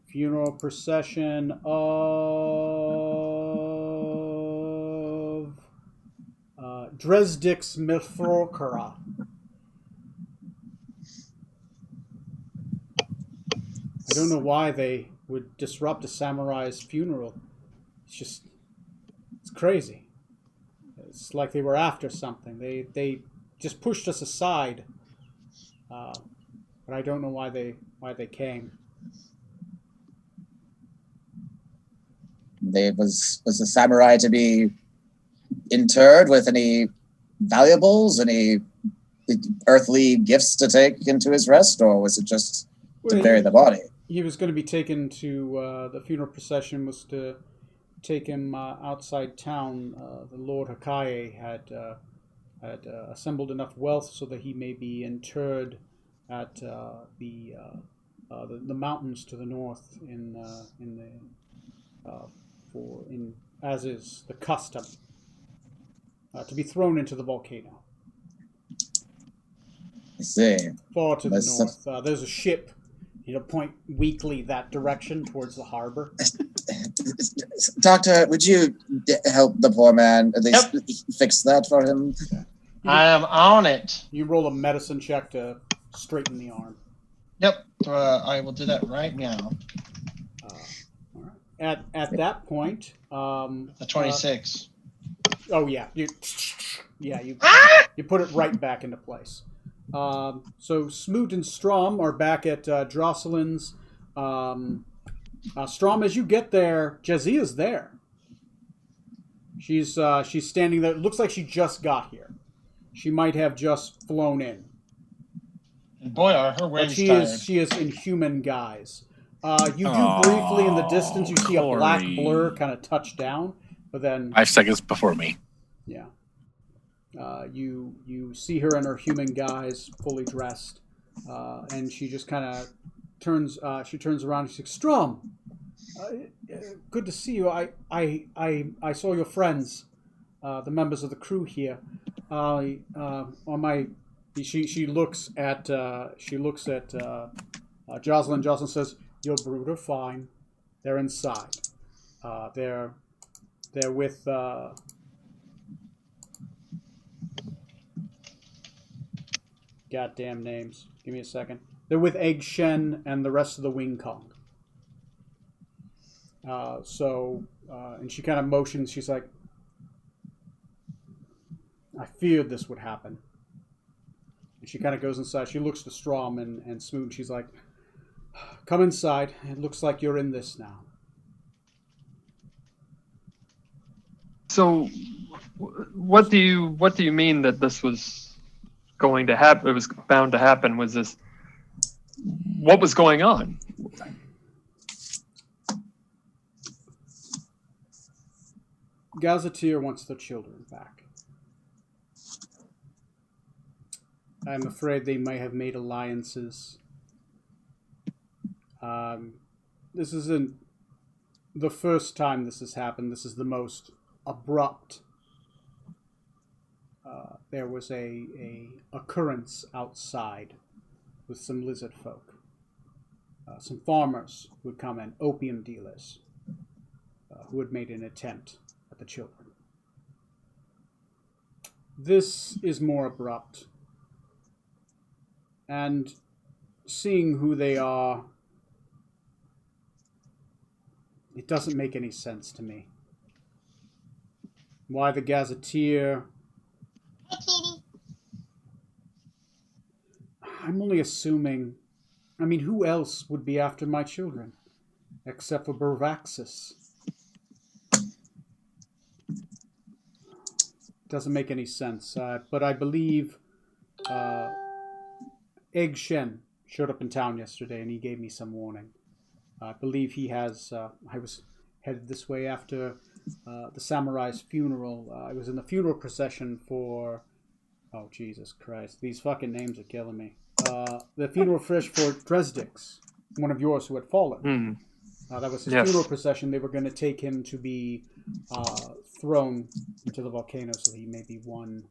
Funeral procession of Dresdix Mithorkara. I don't know why they would disrupt a samurai's funeral. It's crazy. It's like they were after something. They just pushed us aside. But I don't know why they came. Was the samurai to be interred with any valuables, any earthly gifts to take into his rest, or was it just to bury the body? He was going to be taken to the funeral procession was to take him outside town. The Lord Hakaye had assembled enough wealth so that he may be interred at the mountains to the north as is the custom, to be thrown into the volcano. I see. Far to the north. There's a ship. Point weakly that direction towards the harbor. Doctor, would you help the poor man at least fix that for him? I am on it. You roll a medicine check to straighten the arm. Yep. I will do that right now. All right. At that point, The 26. oh yeah, you put it right back into place. So Smoot and Strom are back at Drosselin's. Strom, as you get there, Jazia's there. She's standing there. It looks like she just got here. She might have just flown in. And boy, are her But wings she tired. is in human guise. You do briefly in the distance. You see a black Corey. blur kind of touch down, but then 5 seconds before me. yeah, you see her in her human guise, fully dressed, and she just kind of turns. She turns around. And she's like, "Strom, good to see you. I saw your friends, the members of the crew here. On my." She looks at Jocelyn. Jocelyn says, "Your brood are fine. They're inside. They're with." Goddamn names. Give me a second. They're with Egg Shen and the rest of the Wing Kong. And she kind of motions. She's like, "I feared this would happen." And she kind of goes inside. She looks to Strom and Smoot. She's like, "Come inside. It looks like you're in this now." So, what do you mean that this was going to happen? It was bound to happen. Was this? What was going on? Gazetteer wants the children back. I'm afraid they may have made alliances. This isn't the first time this has happened. This is the most abrupt. There was a occurrence outside with some lizard folk. Some farmers who had come in, opium dealers, who had made an attempt at the children. This is more abrupt. And seeing who they are, it doesn't make any sense to me. Why the Gazetteer? Hi, Kitty. I'm only assuming. I mean, who else would be after my children? Except for Burvaxis. Doesn't make any sense. But I believe Egg Shen showed up in town yesterday and he gave me some warning. I believe he has. I was headed this way after the samurai's funeral. I was in the funeral procession for. Oh, Jesus Christ. These fucking names are killing me. The funeral fresh for Dresdix, one of yours who had fallen. That was his funeral procession. They were going to take him to be thrown into the volcano so that he may be one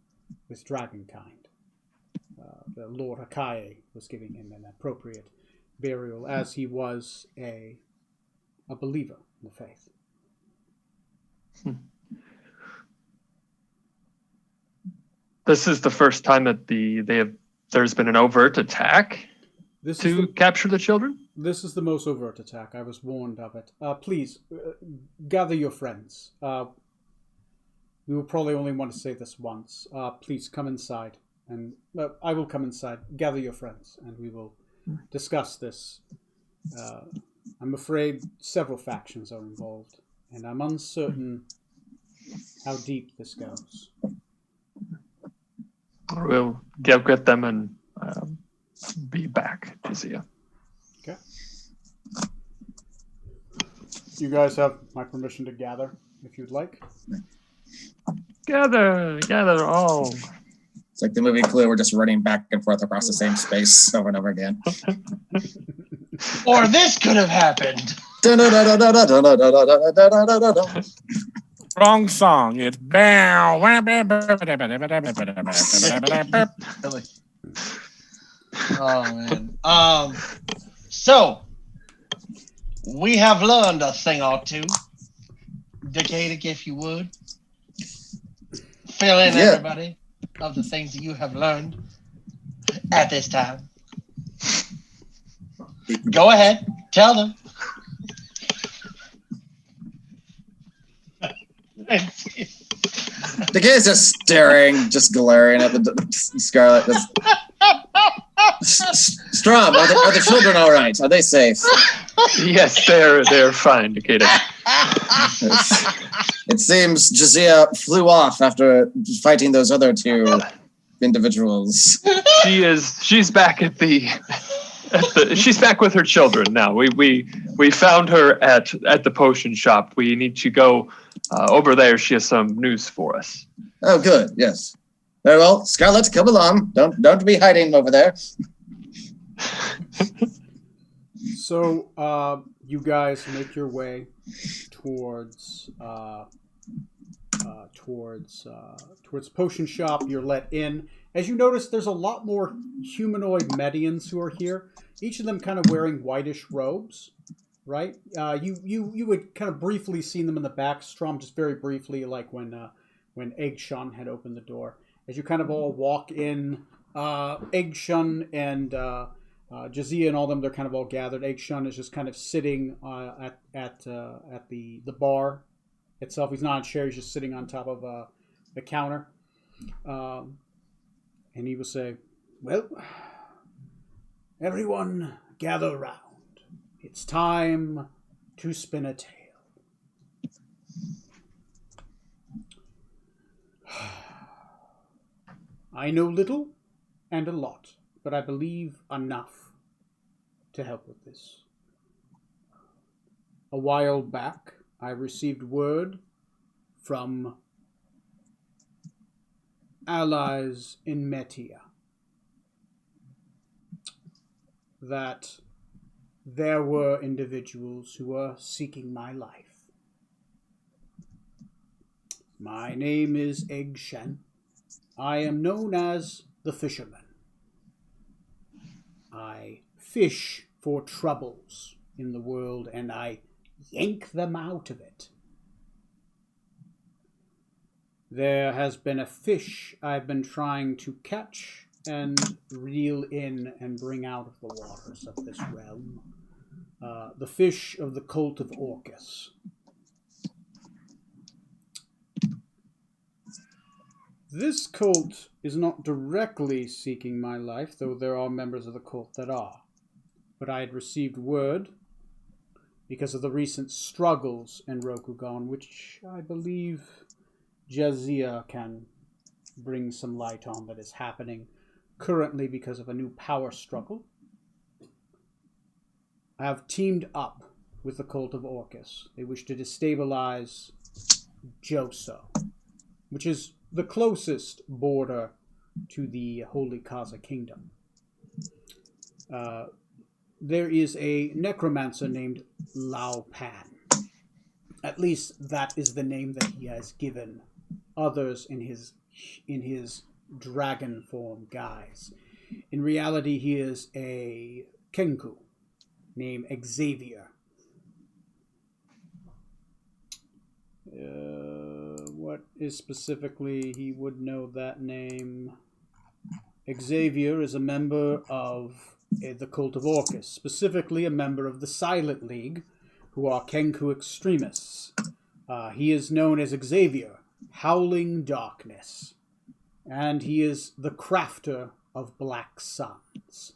with dragonkind. The Lord Hakae was giving him an appropriate burial as he was a believer in the faith. This is the first time that there's been an overt attack to capture the children? This is the most overt attack. I was warned of it. Please, gather your friends. We will probably only want to say this once. Please come inside. And I will come inside. Gather your friends, and we will discuss this. I'm afraid several factions are involved, and I'm uncertain how deep this goes. We'll get them and be back, Jizia. Okay. You guys have my permission to gather, if you'd like. Gather all. It's like the movie Clue. We're just running back and forth across the same space over and over again. Or this could have happened. Wrong song. It's bow. Oh man. So we have learned a thing or two. Decadic, if you would. Fill in everybody of the things that you have learned at this time. Go ahead. Tell them. The kid's just staring, just glaring at the Scarlet. Strom, are the children all right? Are they safe? Yes, they're fine, Takeda. It seems Jazia flew off after fighting those other two individuals. She's back at the she's back with her children now. We found her at the potion shop. We need to go over there. She has some news for us. Oh, good. Yes. Very well, Scarlet, come along. Don't be hiding over there. So, you guys make your way towards potion shop. You're let in. As you notice, there's a lot more humanoid Medians who are here. Each of them kind of wearing whitish robes, right? You would kind of briefly seen them in the back, Strom, just very briefly, like when Eggshun had opened the door. As you kind of all walk in, Eggshun and Jazia and all them, they're kind of all gathered. Eggshun is just kind of sitting at the bar itself. He's not on a chair. He's just sitting on top of the counter. And he will say, "Well, everyone gather round. It's time to spin a tale." I know little and a lot, but I believe enough to help with this. A while back, I received word from allies in Metia that there were individuals who were seeking my life. My name is Eggshen. I am known as the Fisherman. I fish for troubles in the world, and I yank them out of it. There has been a fish I've been trying to catch and reel in and bring out of the waters of this realm. The fish of the cult of Orcus. This cult is not directly seeking my life, though there are members of the cult that are. But I had received word, because of the recent struggles in Rokugan, which I believe Jazia can bring some light on, that is happening currently because of a new power struggle. I have teamed up with the cult of Orcus. They wish to destabilize Joso, which is the closest border to the Holy Kaza Kingdom. There is a necromancer named Lao Pan. At least that is the name that he has given others in his dragon form guise. In reality, he is a Kenku named Xavier. What is specifically, he would know that name. Xavier is a member of the cult of Orcus, specifically a member of the Silent League, who are Kenku extremists. He is known as Xavier, Howling Darkness, and he is the crafter of Black Suns.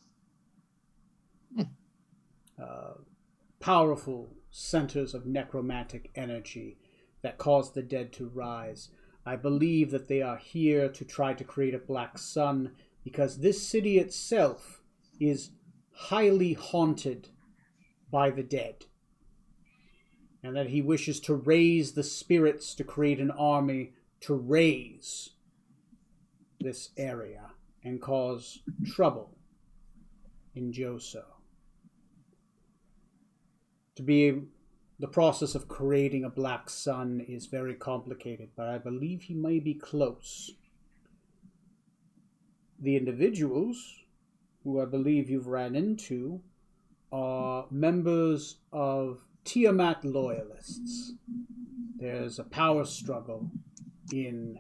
Powerful centers of necromantic energy that cause the dead to rise. I believe that they are here to try to create a Black Sun because this city itself is highly haunted by the dead. And that he wishes to raise the spirits to create an army to raise this area and cause trouble in Joso. The process of creating a Black Sun is very complicated, but I believe he may be close. The individuals who I believe you've ran into are members of Tiamat loyalists. There's a power struggle in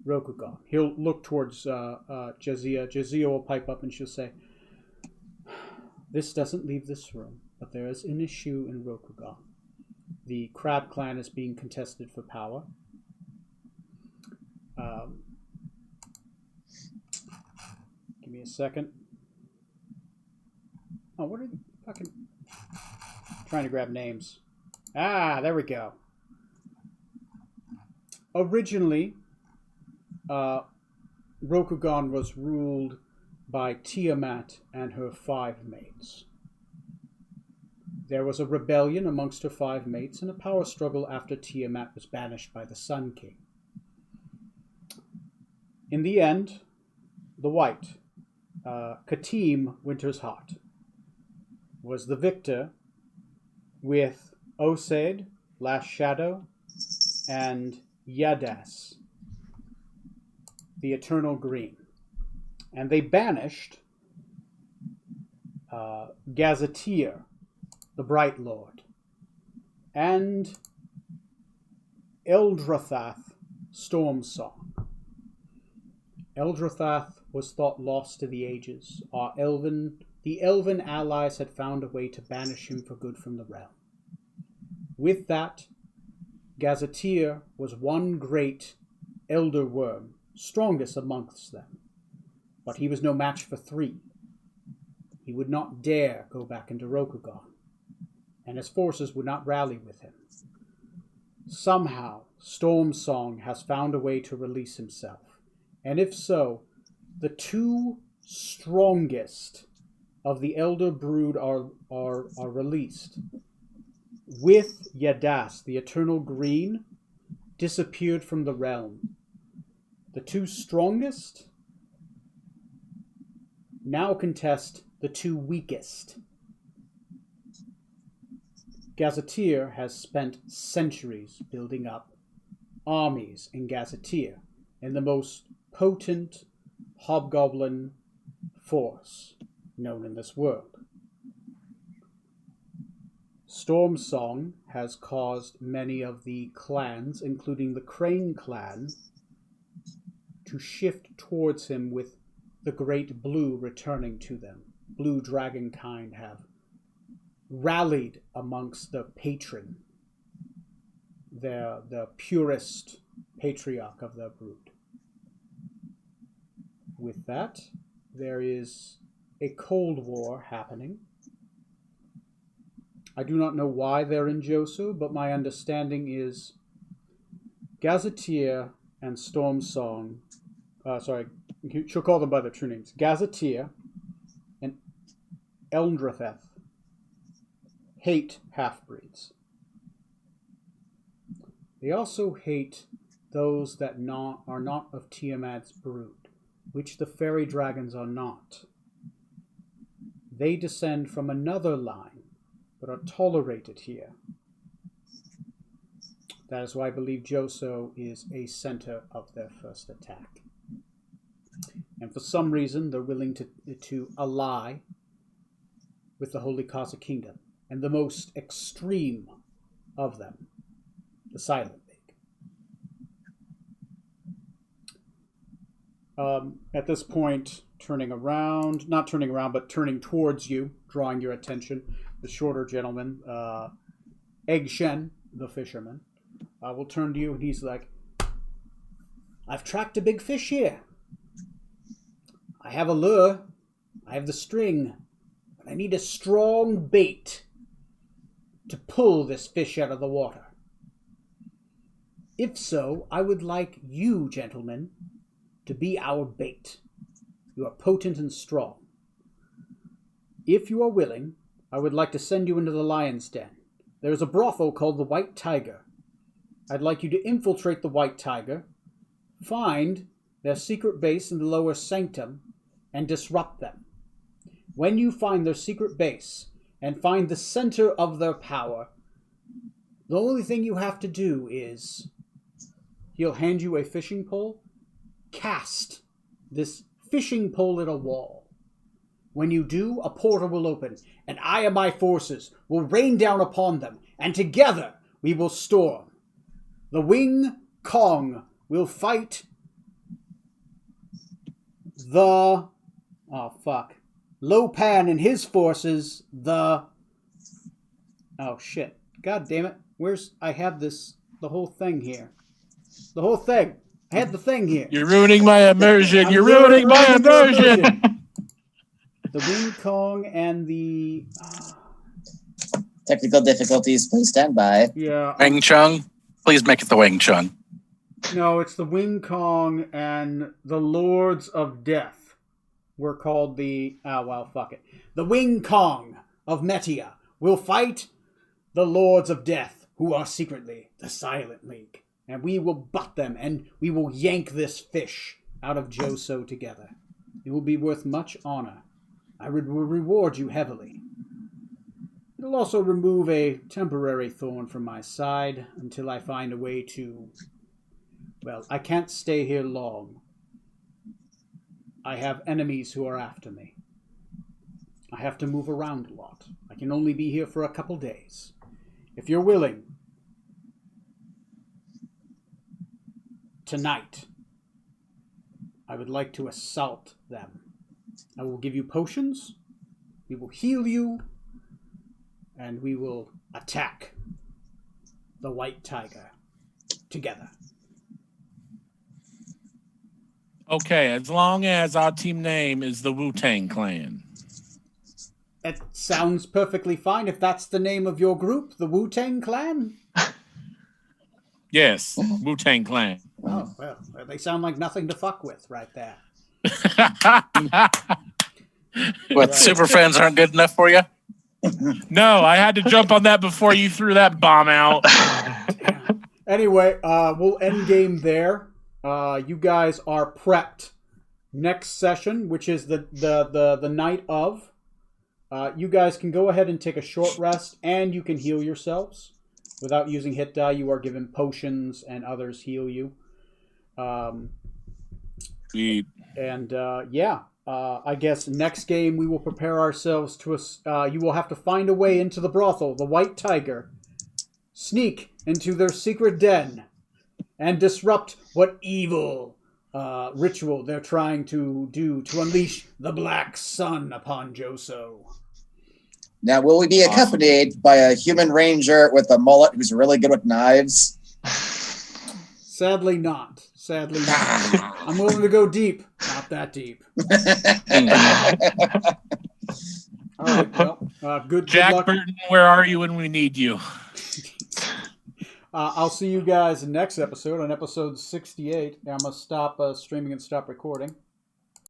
Rokugan. He'll look towards Jazia. Jazia will pipe up and she'll say, This doesn't leave this room, but there is an issue in Rokugan. The Crab Clan is being contested for power. Give me a second. Oh, what are the fucking... Trying to grab names. Ah, there we go. Originally, Rokugan was ruled by Tiamat and her 5 mates. There was a rebellion amongst her 5 mates and a power struggle after Tiamat was banished by the Sun King. In the end, the White, Katim Winter's Heart, was the victor with Osed, Last Shadow, and Yadas, the Eternal Green. And they banished Gazetteer, the Bright Lord, and Eldrathaf, Storm Song. Eldrathaf was thought lost to the ages. The elven allies had found a way to banish him for good from the realm. With that, Gazetteer was one great elder worm, strongest amongst them. But he was no match for 3. He would not dare go back into Rokugan, and his forces would not rally with him. Somehow, Storm Song has found a way to release himself, and if so, the 2 strongest of the Elder Brood are released. With Yadas, the Eternal Green, disappeared from the realm. The 2 strongest now contest the 2 weakest. Gazetteer has spent centuries building up armies in Gazetteer, and the most potent hobgoblin force known in this world. Storm Song has caused many of the clans, including the Crane clan, to shift towards him with the Great Blue returning to them. Blue Dragonkind have rallied amongst the patron, the purest patriarch of their brood. With that, there is a Cold War happening. I do not know why they're in Josu, but my understanding is Gazetteer and Storm Song, she'll call them by their true names, Gazetteer and Eldrathef hate half-breeds. They also hate those that are not of Tiamat's brood, which the fairy dragons are not. They descend from another line, but are tolerated here. That is why I believe Joso is a center of their first attack. And for some reason, they're willing to ally with the Holy Khaza Kingdom, and the most extreme of them, the Silent League. At this point, turning towards you, drawing your attention, the shorter gentleman, Egg Shen, the fisherman, will turn to you, and he's like, I've tracked a big fish here. I have a lure, I have the string, but I need a strong bait to pull this fish out of the water. If so, I would like you, gentlemen, to be our bait. You are potent and strong. If you are willing, I would like to send you into the lion's den. There is a brothel called the White Tiger. I'd like you to infiltrate the White Tiger, find their secret base in the lower sanctum, and disrupt them. When you find their secret base and find the center of their power, the only thing you have to do is, he'll hand you a fishing pole, cast this fishing pole at a wall. When you do, a portal will open, and I and my forces will rain down upon them, and together we will storm. The Wing Kong will fight the... Oh, fuck. Lopan and his forces, the... Oh, shit. God damn it. I have this, the whole thing here. The whole thing. I had the thing here. You're ruining my immersion. I'm You're ruining my ruining your immersion. The Wing Kong and the... Technical difficulties, please stand by. yeah. Wing Chun. Please make it the Wing Chun. No, it's the Wing Kong and the Lords of Death. We're called the... Oh, well, fuck it. The Wing Kong of Metia will fight the Lords of Death, who are secretly the Silent League. And we will butt them, and we will yank this fish out of Joso together. It will be worth much honor. I will reward you heavily. It'll also remove a temporary thorn from my side until I find a way to... Well, I can't stay here long. I have enemies who are after me. I have to move around a lot. I can only be here for a couple days. If you're willing, tonight, I would like to assault them. I will give you potions, we will heal you, and we will attack the White Tiger together. Okay, as long as our team name is the Wu-Tang Clan. It sounds perfectly fine if that's the name of your group, the Wu-Tang Clan. Yes, Wu-Tang Clan. Oh, well, they sound like nothing to fuck with right there. What, super friends aren't good enough for you? No, I had to jump on that before you threw that bomb out. Anyway, we'll end game there. You guys are prepped. Next session, which is the night of, you guys can go ahead and take a short rest, and you can heal yourselves. Without using hit die, you are given potions, and others heal you. Sweet. And I guess next game we will prepare ourselves to you will have to find a way into the brothel, the White Tiger, sneak into their secret den, and disrupt what evil ritual they're trying to do to unleash the Black Sun upon Joso. Now, will we be accompanied by a human ranger with a mullet who's really good with knives? Sadly not. Sadly not. I'm willing to go deep. Not that deep. All right, well, good Jack luck. Burton, where are you when we need you? I'll see you guys next episode, on episode 68. I'm going to stop streaming and stop recording.